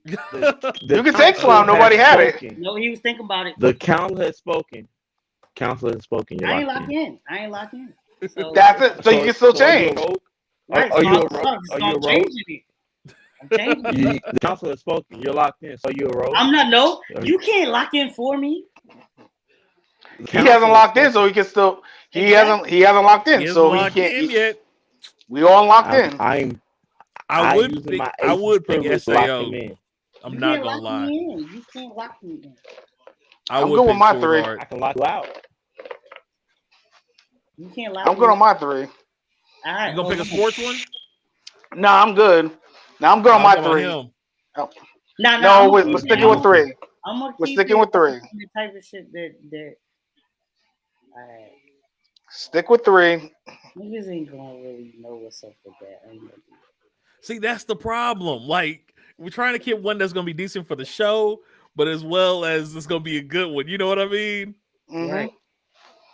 The you can take slime. council Nobody has had it. spoken. No, he was thinking about it. The council has spoken. Council has spoken. You're I ain't locked locked in. in. I ain't locked in. So That's it. So you can still So are you a change. rogue? right, Are so you a I'm rogue? Are you a rogue? changing it. I'm changing it. The council has spoken. You're locked in. So you a rogue? I'm not. No, you can't lock in for me. He hasn't locked in, so he can still. He hasn't locked He in, isn't so he locked can't. in yet. We all locked in. I'm I would using pick. my I aces would pick privilege to lock him Sao. in. I'm You not can't gonna lock lie. me in. You can't lock me in. I I'm would good with pick my Sword three. Art. I can lock you out. You can't lock I'm me good in. on my three. All right, You gonna pick a sports one? Nah, I'm good. Now I'm good on I'm my talking about three. him. No, we're sticking with three. I'm gonna We're keep sticking it with three. the type of shit that Stick with three. niggas ain't gonna really know what's up with that. I ain't gonna do that. See, that's the problem. Like, we're trying to keep one that's gonna be decent for the show, but as well as it's gonna be a good one. You know what I mean? Mm-hmm. Right.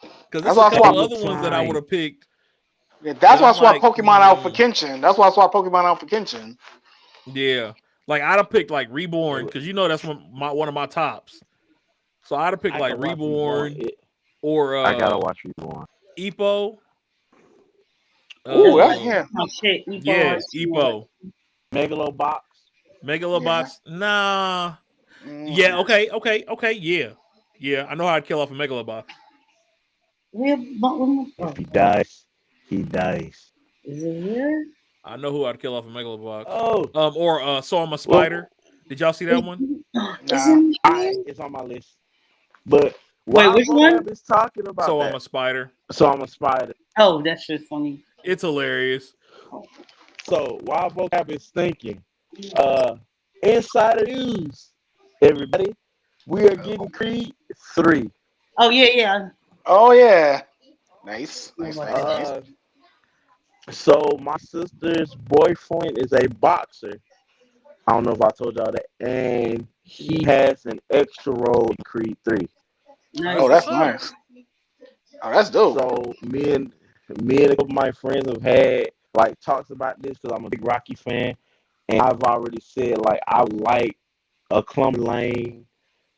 Because That's there's a why I couple swapped. other ones that I would have picked. Yeah, that's that why I I'm swapped like, Pokemon out for Kenshin. That's why I swapped Pokemon out for Kenshin. Yeah, like I'd have picked like Reborn because you know that's one of my tops. So I'd have picked like Reborn or I gotta watch Reborn. Ippo. Ooh, yeah. Oh shit, Yeah, Ippo. Megalobox. Megalobox. Yeah. Nah. Mm-hmm. Yeah. Okay. Yeah. I know how to kill off a Megalobox. If he dies, he dies. Is it here? I know who I'd kill off a Megalobox. Oh. Or saw him a spider. Did y'all see that one? Nah. It's on my list. But wait, which one? Is talking about So that. I'm a spider. So I'm a spider. Oh, that shit's funny. It's hilarious. So while vocab is thinking, insider news, everybody, we are getting Creed 3. Oh yeah. Oh yeah. Nice. Nice. So my sister's boyfriend is a boxer. I don't know if I told y'all that, and he has an extra role in Creed 3. Nice. Oh, that's nice. Oh, that's dope. So me and a couple of my friends have had like talks about this because I'm a big Rocky fan, and I've already said like I like a Clumber Lane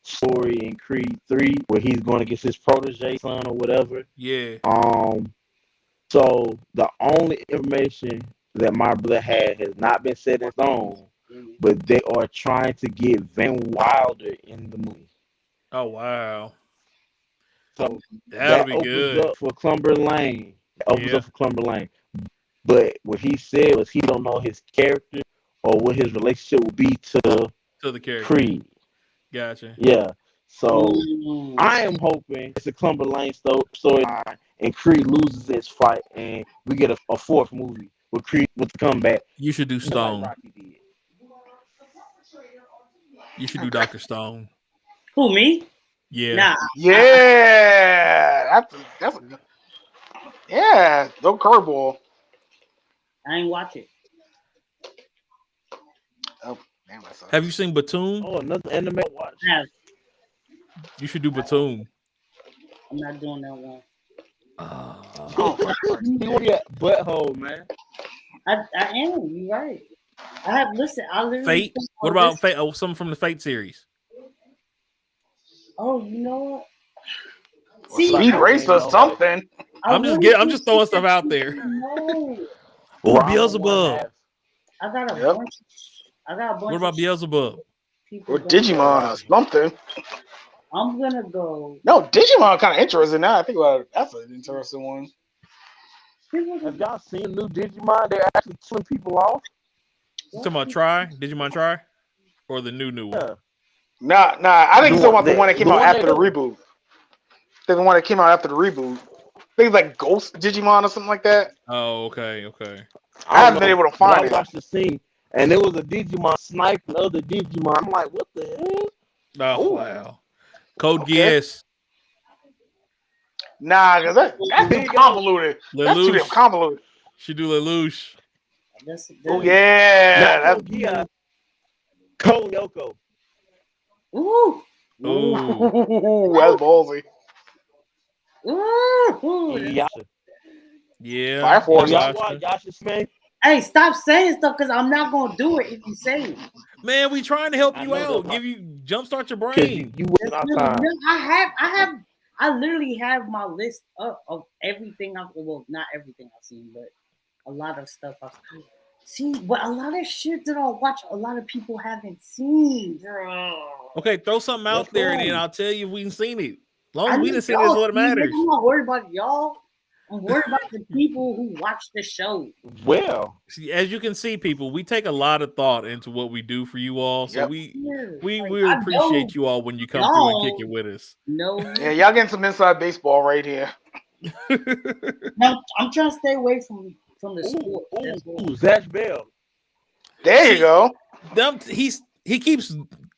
story in Creed 3 where he's going against his protege son or whatever. Yeah. So the only information that my brother has not been set in stone, but they are trying to get Van Wilder in the movie. Oh wow. So That'll that be opens good. up for Clumber Lane. But what he said was he don't know his character or what his relationship will be to To the character. Creed. Gotcha. Yeah. So I am hoping it's a Clumber Lane storyline and Creed loses this fight and we get a fourth movie with Creed with the comeback. You should do just like Stone. Rocky did. You should do Dr. Stone. Who, me? Yeah. Nah. Yeah, that's a good. Yeah, no curveball. I ain't watch it. Oh, damn, that sucks. Have you seen Batum? Oh, another anime watch. I have. You should do Batum. I'm not doing that one. You want your butthole, man. I am. You're right. I have listened. I literally. Fate? What about Fate? Oh, something from the Fate series. Oh, you know what? Speed Racer or something. I'm just throwing stuff out there. No. Oh, Beelzebub. I got a Yep. bunch. I got a bunch. What about Beelzebub? Or Digimon or something. I'm gonna go. No, Digimon kind of interesting now. I think about it. That's an interesting one. Have y'all seen new Digimon? They're actually killing people off. You talking about Digimon Try? Or the new one? Yeah. Nah. I think it's about the one that came the out one after they the do. reboot. I think the one that came out after the reboot. I think it's like Ghost Digimon or something like that. Oh, okay. I haven't been able to find it. I watched the scene, and there was a Digimon sniping other Digimon. I'm like, what the hell? Oh, wow. Code Okay. Geass. Nah, because that's too convoluted. That's too damn convoluted. She do Lelouch. Oh, yeah. Not Kogia. Code Yoko. Ooh. Ooh, that's ballsy. Ooh. Yeah. Fire Force. Y'all watch Yasha Smith? Hey, stop saying stuff because I'm not gonna do it if you say it. Man, we trying to help I you know out, that give you jumpstart your brain. You wasting our time. No, I literally have my list of everything not everything I've seen, but a lot of stuff I've seen. But a lot of shit that I watch, a lot of people haven't seen. Okay, throw something out there and then I'll tell you if we've seen it. As long as we didn't see it, is what matters. I'm not worried about y'all. I'm worried about the people who watch the show. Well, see, as you can see, people, we take a lot of thought into what we do for you all. So we appreciate you all when you come through and kick it with us. No. Yeah, y'all getting some inside baseball right here. Now, I'm trying to stay away from the sport. Zach Bell. There you go. He keeps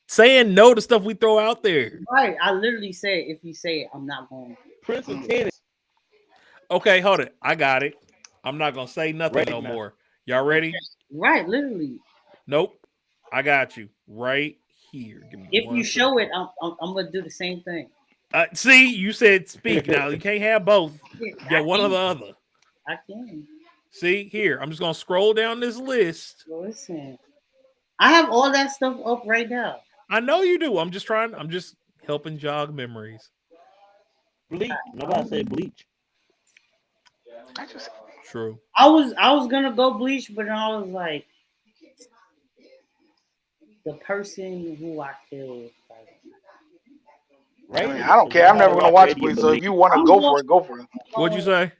saying no to stuff we throw out there. Right. I literally say if you say it, I'm not going. Prince of Tennis. Okay, hold it. I got it. I'm not gonna say nothing no more. Y'all ready? Right, literally. Nope. I got you right here. Give me if you show it, I'm gonna do the same thing. See, you said speak now. You can't have both. Get one or the other. I can. See here. I'm just gonna scroll down this list. Listen, I have all that stuff up right now. I know you do. I'm just helping jog memories. Bleach. Nobody said Bleach. True. I was gonna go Bleach, but I was like, the person who I killed. I mean, I don't care. I'm never gonna watch Bleach. So if you want to go for it, go for it. What'd you say?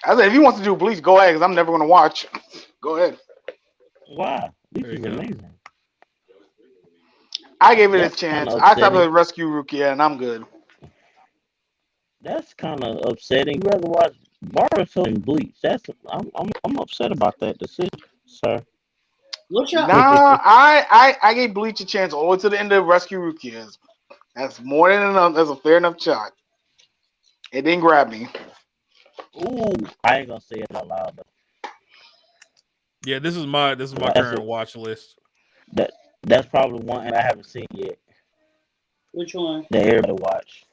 I said if you want to do Bleach, go ahead. Because I'm never gonna watch. Go ahead. Wow, Bleach is amazing. I gave it a chance. I stopped with Rescue Rukia, and I'm good. That's kind of upsetting. You rather watch Boruto than Bleach. I'm upset about that decision, sir. Nah, I gave Bleach a chance all the way to the end of Rescue Rukia. That's more than enough. That's a fair enough shot. It didn't grab me. Ooh, I ain't gonna say it out loud though. Yeah, this is my current watch list. That's probably one I haven't seen yet. Which one? That everybody watch.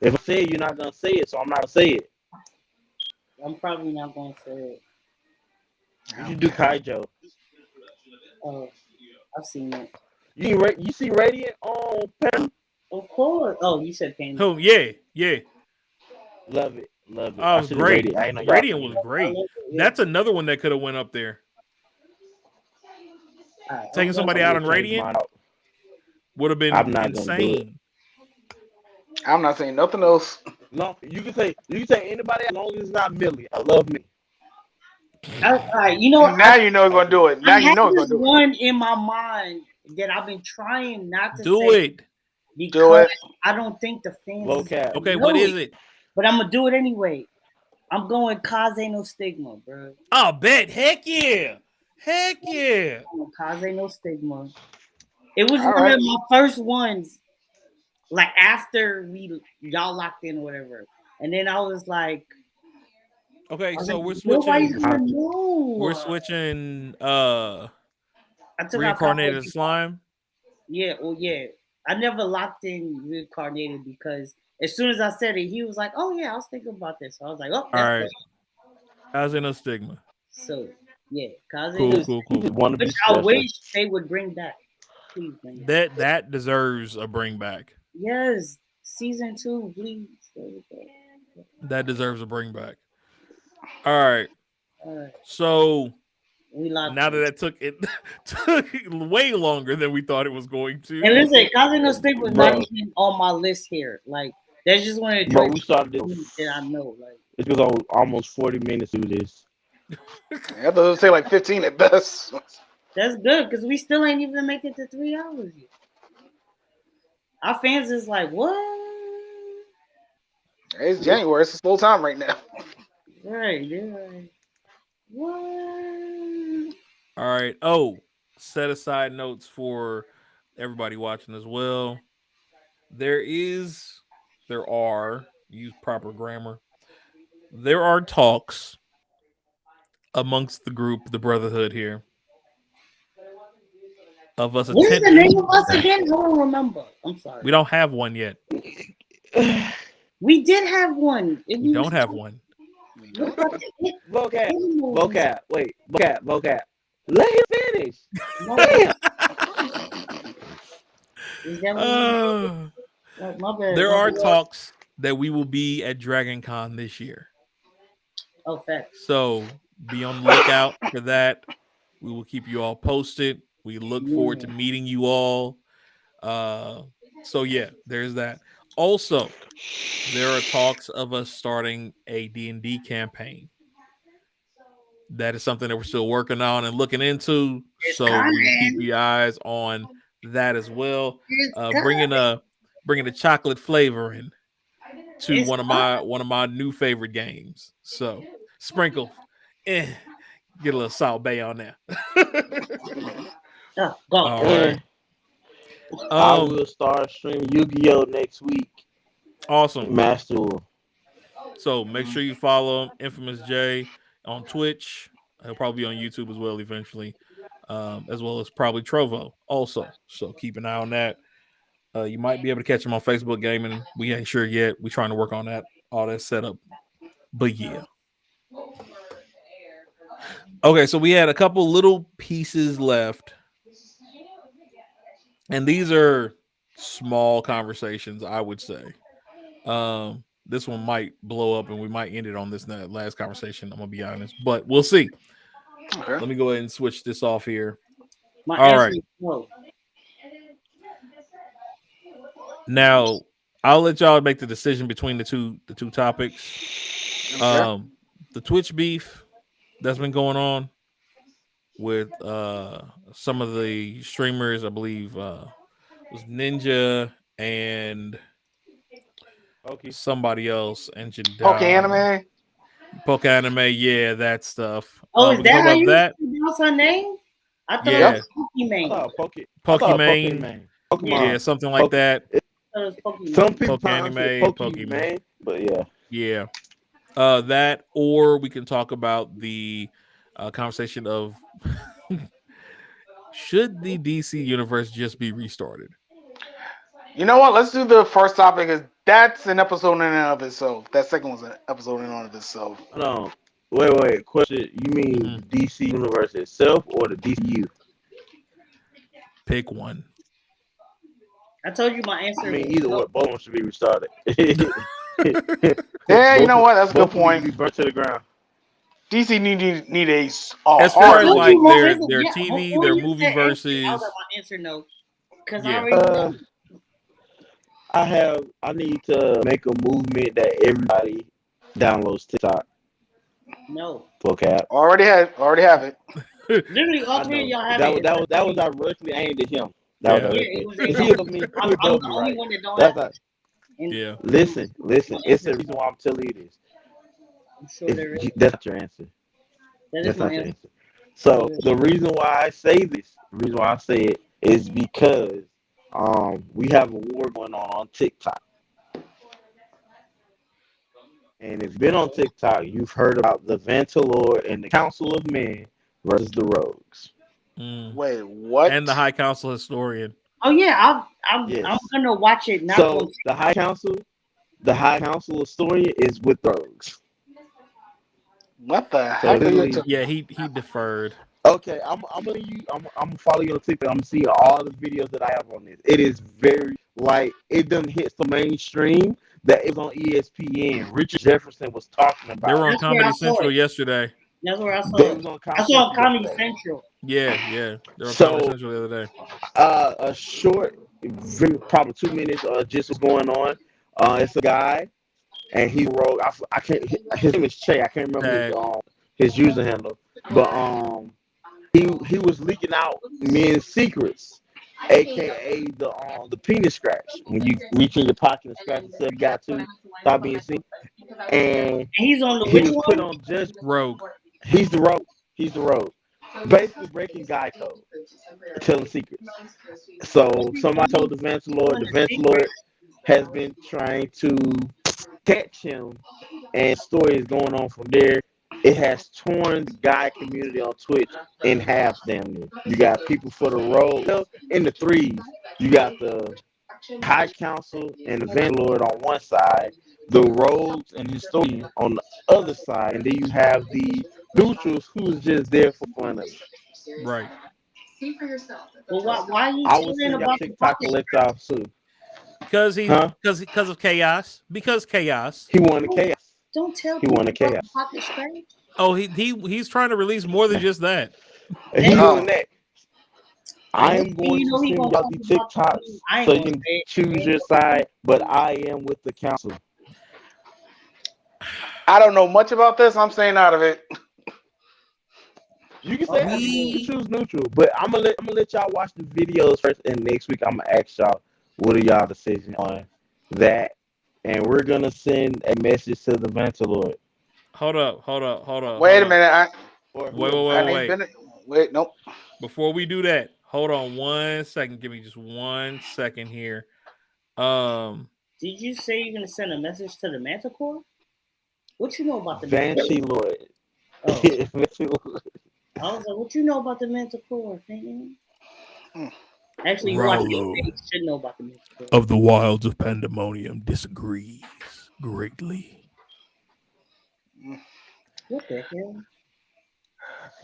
If I say it, you're not gonna say it, so I'm not gonna say it. I'm probably not gonna say it. You should do Kaijo. Oh, I've seen it. You see Radiant on Panda? Of course. Oh, you said Panda. Oh yeah. Love it. Oh, it was great. Radiant was great. That's another one that could have went up there. Taking somebody out on Radiant would have been insane. I'm not saying nothing else. No, you can say anybody as long as it's not Millie. I love me. All right, you know, Now you know he's gonna do it. I Now you had know he's this gonna do it. one in my mind that I've been trying not to Do say it. Do because it. I don't think the fans is Vocab. Okay, gonna what know is it. it? But I'm gonna do it anyway. I'm going Cause No Stigma, bro. Oh, bet. Heck yeah. Heck yeah. Cause No Stigma. It was All one right. of my first ones, like after y'all locked in or whatever. And then I was like, Okay, so we're nobody's switching. gonna know. We're switching. I took out Reincarnated Cause. slime. Yeah, well, yeah. I never locked in reincarnated because as soon as I said it, he was like, "Oh yeah, I was thinking about this." So I was like, "Oh, All that's right. good." How's in no stigma? So yeah, Cause Cool, No cool, He cool, just cool. want to be which I special. wish they would bring back. Please bring it. That deserves a bring back. Yes, season 2, please. That deserves a bring back. All right. All right, So we locked now that in. that took way longer than we thought it was going to. And listen, Cause No Stick was not Bro. even on my list here. Like, that's just one of the Bro, joints we started this. that I know. Like, It was on almost 40 minutes through this. I thought it would say like 15 at best. that's good because we still ain't even make it to 3 hours yet. Our fans is like, what? It's January. It's full time right now. Right, they're like, what? All right. Oh, set aside notes for everybody watching as well. There are, use proper grammar. There are talks amongst the group, the Brotherhood here, of us What is the name attempting. of us again? I don't remember. I'm sorry. We don't have one yet. We did have one. We don't have one. Vocab. Wait. Vocab. Let him finish. Is that what my bad. There are talks that we will be at Dragon Con this year. Oh, facts. So be on the lookout for that. We will keep you all posted. We look forward to meeting you all. So yeah, there's that. Also, there are talks of us starting a D&D campaign. That is something that we're still working on and looking into. So we will keep you eyes on that as well. Bringing a chocolate flavor in to one of my new favorite games. So sprinkle, get a little Salt Bay on there. Go. All right. I will start streaming Yu-Gi-Oh next week. Awesome. Master Duel. So make sure you follow Infamous J on Twitch. He'll probably be on YouTube as well eventually, as well as probably Trovo also. So keep an eye on that. You might be able to catch him on Facebook Gaming. We ain't sure yet. We're trying to work on that, all that setup. But yeah. Okay, so we had a couple little pieces left. And these are small conversations, I would say. This one might blow up and we might end it on this last conversation. I'm going to be honest, but we'll see. Okay. Let me go ahead and switch this off here. My All answer right. is no. Now, I'll let y'all make the decision between the two topics. Okay. The Twitch beef that's been going on with some of the streamers, I believe was Ninja and somebody else, and Poke Anime. Poke Anime, yeah, that stuff. Oh, is we that talk how about you that? pronounce her name? I thought Yeah. it was Pokemon. Pokemon. Pokemon. Yeah, something like that. Some people Poke pronounce Anime, it Pokemon, but yeah. Yeah. That, or we can talk about the conversation of should the DC universe just be restarted? You know what? Let's do the first topic. Because that's an episode in and of itself. That second one's an episode in and of itself. No. Wait. Question. You mean DC universe itself or the DCU? Pick one. I told you my answer. I mean, either way, both of them should be restarted. Yeah, you know what? That's a good Both point. be burnt to the ground. DC need a As far hard as like their Yeah, TV, their movie I was versus like, my answer no. Because Yeah. I already know. I need to make a movement that everybody downloads TikTok No. for cap. Already have it. Literally, all I three of know y'all have that it. was that was directly aimed at him. That was Yeah. Yeah, directly it was. because No, he above me. He I'm above the me, only right? one that don't That's have not. it. And Yeah. Listen. It's the reason why I'm telling you this. I'm sure there is. That's not your answer. That is That's my not your answer. answer. So the reason why I say this, the reason why I say it is because we have a war going on TikTok. And if you've been on TikTok, you've heard about the Vantalord and the Council of Men versus the Rogues. Mm. Wait, what? And the High Council historian. Oh yeah, I'm Yes. gonna watch it. Not So on the High Council historian is with the Rogues. What the So heck are you? literally, Yeah, he deferred. okay, I'm gonna follow you on TikTok. I'm seeing all the videos that I have on this. It is very like it done hits the mainstream that it was on ESPN. Richard Jefferson was talking They about were on it. That's where I Comedy saw Central it. yesterday. That's where I saw They it. was on I saw it on Comedy yesterday. Central. Yeah. They were on Comedy So Central the other day. a short, probably 2 minutes, just what's going on. It's a guy, and he wrote. I can't. His name is Che. I can't remember his user handle, but he was leaking out men's secrets, aka the penis scratch. When you reach in your pocket and scratch yourself, you got to stop being seen. And And he's on the he which was put one? on just. Rogue. He's the road. He's the road. Basically breaking guy code, telling secrets. So somebody told the Vantalord. The Vantalord has been trying to catch him, and story is going on from there. It has torn the guy community on Twitch in half, damn near. You got people for the road. Well, in the threes, you got the High Council and the Vanlord on one side, the Rogues and Historian on the other side, and then you have the neutrals who's just there for fun of it. Right. Well, why are you I will telling send y'all about the TikTok pocket and let scratch? y'all see. Huh? Because of chaos. Because chaos. He won the chaos. Don't tell He people won the about the chaos. pocket scratch. Oh, he's trying to release more than just that. And he's Oh. doing that. And I next am thing going you to know, he send gonna y'all talk the about the TikToks I ain't so you gonna can say it. choose your side, but I am with the council. I don't know much about this. I'm staying out of it. You can say you can We choose neutral, but I'm gonna let y'all watch the videos first, and next week I'm gonna ask y'all what are y'all decision on that, and we're gonna send a message to the Vantalord hold up. Wait a minute. or Wait, whoever. wait, I wait, ain't wait. been. Wait, nope. Before we do that, hold on 1 second. Give me just 1 second here. Um, Did you say you're gonna send a message to the Manticore? What you know about the Manticore? Vantalord. Oh, Vantalord. I was like, what you know about the Manticore, fam? Hmm. Actually, you watch Raulo it, you should know about the Manticore. of the wilds of Pandemonium disagrees greatly. What the hell?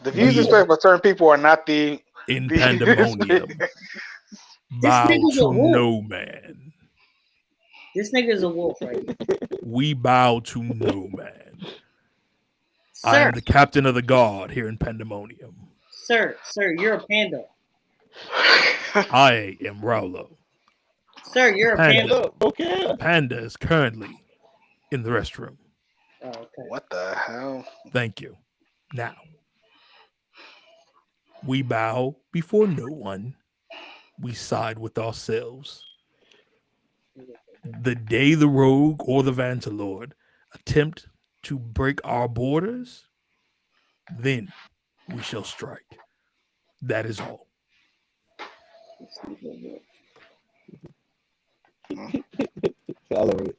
The views We expressed by certain people are not the in the. Pandemonium This bow nigga's a to wolf. no man. This nigga's a wolf, right? We bow to no man. I Sir, am the captain of the guard here in Pandemonium. sir, you're a panda. I am Raulo. Sir, you're a panda. Panda. Okay. Panda is currently in the restroom. Oh, okay. What the hell? Thank you. Now, we bow before no one. We side with ourselves. The day the rogue or the Vantalord attempt to break our borders, then we shall strike. That is all. I love it.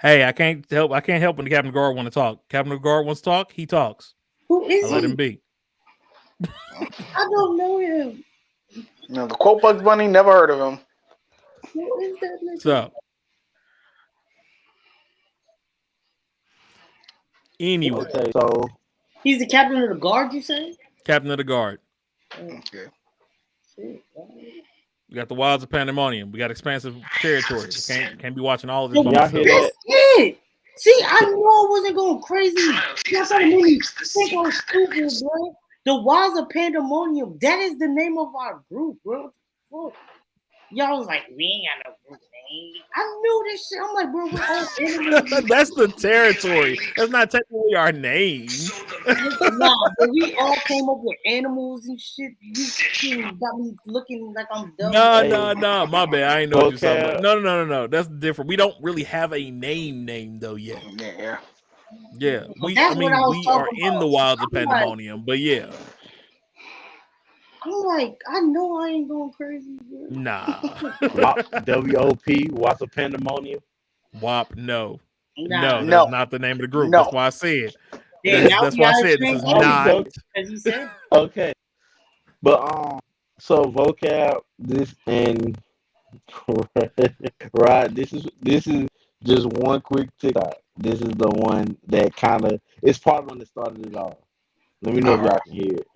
Hey, I can't help when the Captain of the Guard want to talk. Captain of the Guard wants to talk, he talks. Who is I let him he? be. I don't know him. No, the quote Bugs Bunny. Never heard of him. Who is that nigga? So anyway, Okay, so He's the captain of the guard, you say? Captain of the Guard. Oh, Okay. shit. We got the wilds of Pandemonium. We got expansive territory. We can't be watching all of this Yo, by y'all myself. hear that? that's it. See, I knew I wasn't going crazy. Y'all trying to make me think I'm stupid, bro. The Wilds of Pandemonium. That is the name of our group, bro. Fuck. Y'all was like, we ain't got no group name. I knew this shit. I'm like, bro, we're all animals. That's the territory. That's not technically our name. Nah, but we all came up with animals and shit. You got me looking like I'm dumb. No. My bad. I ain't know what you're talking Okay. about. No. That's different. We don't really have a name though yet. Yeah. Yeah. But that's what I was We are talking in the about. wilds of I'm like- Pandemonium, but yeah. I'm like, I know I ain't going crazy. Bro. Nah. WOP, What's a Pandemonium? WAP, no. Nah. No, that's No. not the name of the group. No. That's why I said. Yeah, now That's we why I gotta said this train is all not. because he said Okay. But so vocab, this and right, this is just one quick TikTok. This is the one that kind of it's part of one that started it all. Let me know if y'all can hear it.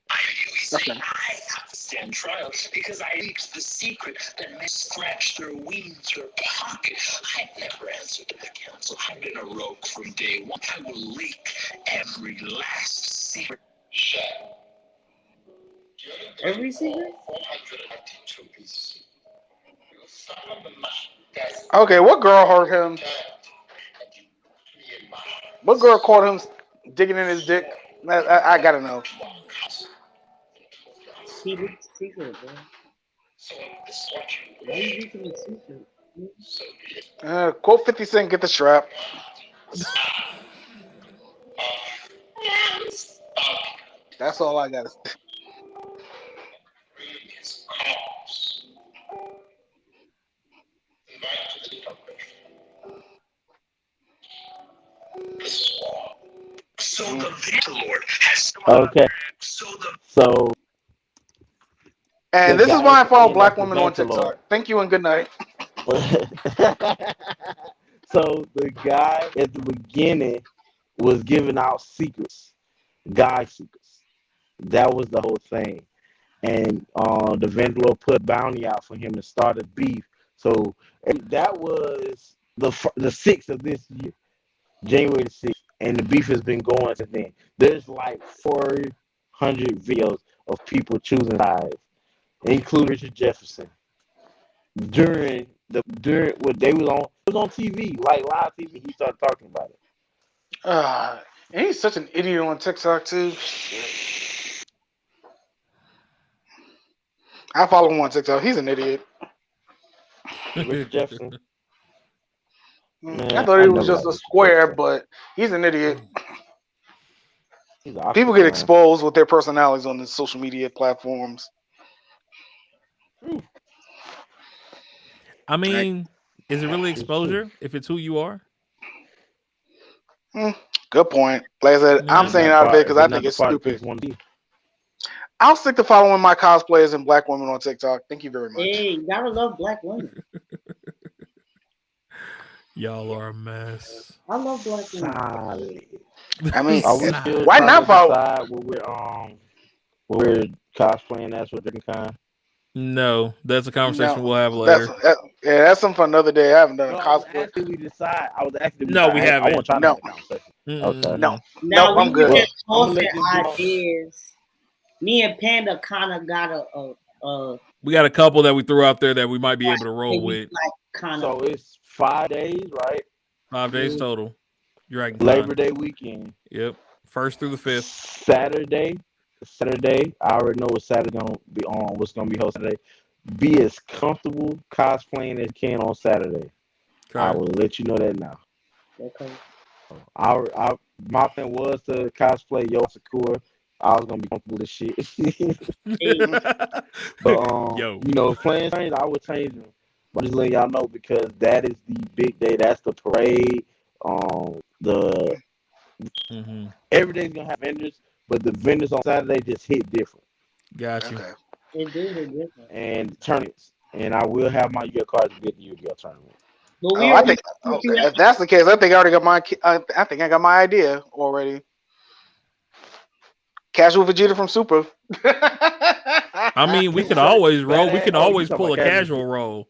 Okay. I have to stand trial because I leaked the secret that men scratch their wings or pocket. I've never answered to the council. I've been a rogue from day one. I will leak every last secret. Shut. every secret. 492 BC. You found the map. Okay, what girl hurt him? What girl caught him digging in his dick? I gotta know. He leaked the secret, bro. Why you leaking the secret? Quote 50 Cent, get the strap. That's all I gotta say. So the victor lord has Okay. So And the this is guy why I at the follow end, black that's the women on Venture Lord. TikTok. Thank you and good night. So the guy at the beginning was giving out secrets, guy secrets. That was the whole thing. And the vendor put bounty out for him to start a beef. So and that was the 6th of this year, January the 6th, and the beef has been going since then. There's like 400 videos of people choosing sides, including Richard Jefferson. During what they was on, it was on TV, like live TV. He started talking about it. And he's such an idiot on TikTok too. I follow him on TikTok. He's an idiot. Richard Jefferson. Man, I thought he was never just liked a Richard square, Jefferson. but he's an idiot. He's awesome, People get man. exposed with their personalities on the social media platforms. I mean, is it really It's exposure if it's who you are? Good point. Like I said, Yeah. I'm saying it out of bed because I think not it's the part stupid. people want to be. I'll stick to following my cosplayers and black women on TikTok. Thank you very much. Hey, you gotta love black women. Y'all are a mess. I love black women. Solid. I mean, Are we still why trying not to follow? decide what we're cosplaying as for different kind? No, that's a conversation No, we'll have later. that's something for another day. I haven't done a No, I was cosplay. asking we decide. I was asking. No, we I haven't. want to try to No. have a conversation. Okay. No, Now I'm we good. were just Well, I'ma tossing let this be my- ideas. Me and Panda kind of got a We got a couple that we threw out there that we might be able to roll maybe with. like kind So of. it's 5 days, right? 5 days total. Dragon Labor Day weekend. Yep. 1st through the 5th. Saturday. I already know what Saturday gonna be on. What's gonna be hosted Saturday. Be as comfortable cosplaying as you can on Saturday. I will let you know that now. Okay. My plan was to cosplay Yo Sakura. I was gonna be comfortable as shit. But Yo. you know, if plans change, I would change them. But just letting y'all know because that is the big day. That's the parade. The every day's gonna have vendors, but the vendors on Saturday just hit different. Got you. Okay. It do hit different. And tournaments. And I will have my Yu-Gi-Oh cards to get the Yu-Gi-Oh tournament. But we I think if that's the case, I think I already got my. I think I got my idea already. Casual Vegeta from Super. I mean, we could always roll. We can Oh, you always talking pull a about casual casual. roll.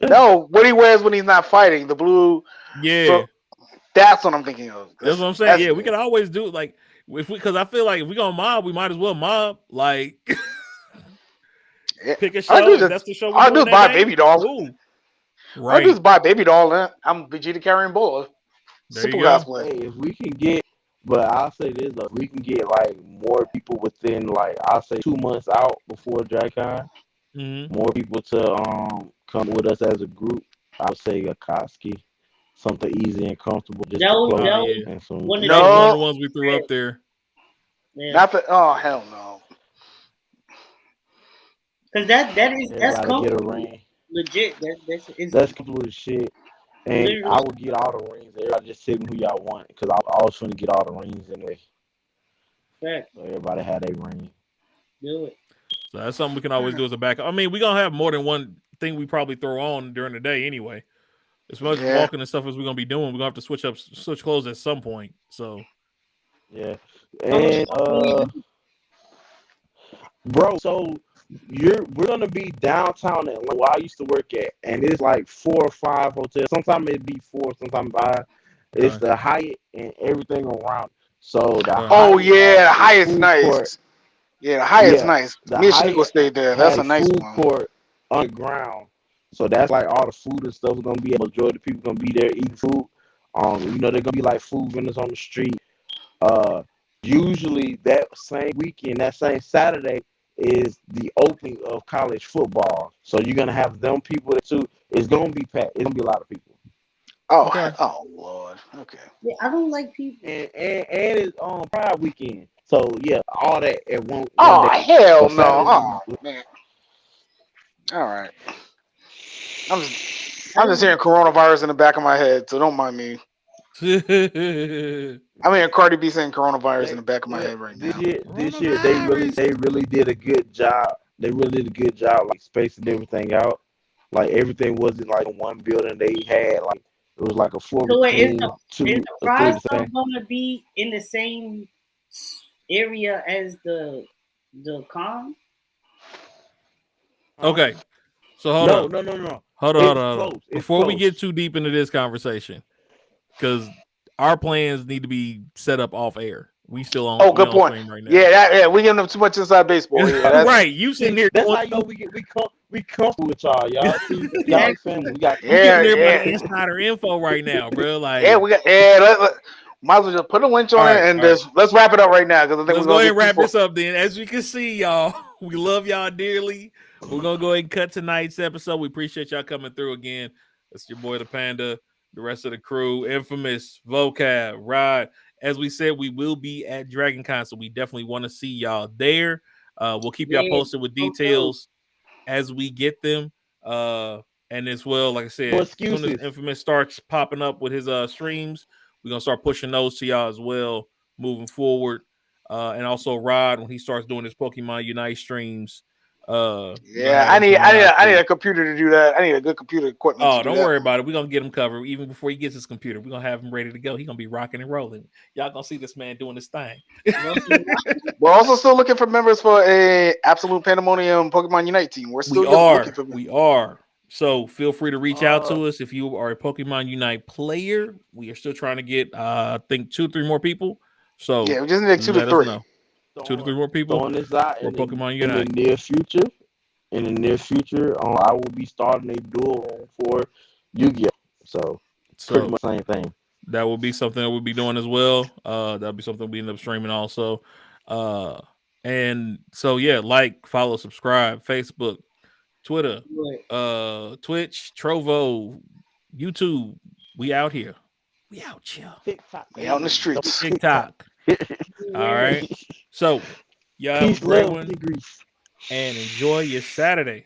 No, what he wears when he's not fighting, the blue. Yeah. So that's what I'm thinking of. That's what I'm saying. Yeah, we could always do it. Like, because I feel like if we gonna mob, we might as well mob. Like, Yeah. Pick a All I do show. is If that's the show we're all I do doing is that buy a day. baby doll. Cool. All I do Right. is buy a baby doll, and I'm Vegeta carrying Bullet. There you Simple go. cosplay. Hey, if we can get, but I'll say this though, if we can get like more people within like I'll say 2 months out before DragCon, Mm-hmm. more people to come with us as a group. I would say a Koski, something easy and comfortable just That to was play that Oh was yeah. and some. one of That was the one of the No, ones we threw up there. yeah. not the. Oh hell no. Because that's Everybody get a comfortable. ring. Legit. That's it's That's comfortable as shit. And I literally would get all the rings. Everybody just tell me who y'all want because I was trying to get all the rings anyway. fact. So everybody had a ring. Do it. So that's something we can always do as a backup. I mean, we're gonna have more than one thing we probably throw on during the day anyway. As much as Yeah. walking and stuff as we're gonna be doing, we're gonna have to switch clothes at some point. So Yeah. So And bro, so we're gonna be downtown Atlanta where I used to work at, and it's like 4 or 5 hotels. Sometimes it'd be 4, sometimes 5. It's okay. the Hyatt and everything around. So the Okay. Oh Hyatt yeah, had the a Hyatt's food court. nice. Yeah, the Hyatt's Yeah, nice. the Me and Shaniqua Hyatt stayed there. That's had a a nice food one. court underground. So that's like all the food and stuff is gonna be. Majority of people gonna be there eating food. They're gonna be like food vendors on the street. Uh, Usually that same weekend, that same Saturday is the opening of college football. So you're gonna have them people there too. It's gonna be packed. It's gonna be a lot of people. Okay. Oh Lord. Okay. Yeah, I don't like people. And it's on Pride weekend. So yeah, all that at one Oh day. hell So no. Saturday, Oh man. All right. I'm just I I'm just don't. hearing coronavirus in the back of my head, so don't mind me. I'm hearing Cardi B saying coronavirus in the back of my head right this now. year they really did a good job. They really did a good job, like spacing everything out. Like everything wasn't like in one building. They had like it was like a floor So wait, between is two the or three prize the still same. gonna be in the same area as the con? Okay. So hold No, up. no, no, no. Hold on, hold It's on, hold on. close. It's Before we get close. too deep into this conversation, because our plans need to be set up off air. We still on Oh, we good on point. stream right now. Yeah, we giving them too much inside baseball. Yeah, that's Right. You sitting See, here that's going how you know we comfortable with y'all. See, y'all like Exactly. family. We got we giving yeah, everybody yeah. insider info right now, bro. Yeah, Like, we got might as well just put a winch all on it right, and all right. just let's wrap it up right now because I think we're Let's go gonna ahead get and wrap people. this up then. As you can see, y'all, we love y'all dearly. We're gonna go ahead and cut tonight's episode. We appreciate y'all coming through again. That's your boy the Panda, the rest of the crew, Infamous, Vocab, Rod. As we said, we will be at Dragon Con, so we definitely want to see y'all there. We'll keep y'all Yeah, posted with so true. details as we get them. And as well, like I no said, as soon as excuses. Infamous starts popping up with his streams, we're gonna start pushing those to y'all as well moving forward. And also Rod, when he starts doing his Pokemon Unite streams, we're gonna Yeah, have him coming out I need too. a computer to do that. I need a good computer equipment to Oh, do don't that. worry about it. We're gonna get him covered even before he gets his computer. We're gonna have him ready to go. He's gonna be rocking and rolling. Y'all gonna see this man doing his thing. We're also still looking for members for a Absolute Pandemonium Pokemon Unite team. We're still looking for We members. are. So feel free to reach out Uh, to us if you are a Pokemon Unite player. We are still trying to get I think 2-3 more people. So Yeah, we just need like two to let us three. know. 2-3 throwing, more people throwing this out for Pokemon in the Unite. near future. In the near future, I will be starting a dual room for Yu-Gi-Oh. So pretty So much same thing. that will be something that we'll be doing as well. That'll be something we end up streaming also. Uh and so yeah, like, follow, subscribe, Facebook, Twitter, Right. Twitch, Trovo, YouTube. We out here. We out here. TikTok, We out in the hey, double streets. TikTok. TikTok. All right. So y'all have a Peace, great love, one and grease. and enjoy your Saturday.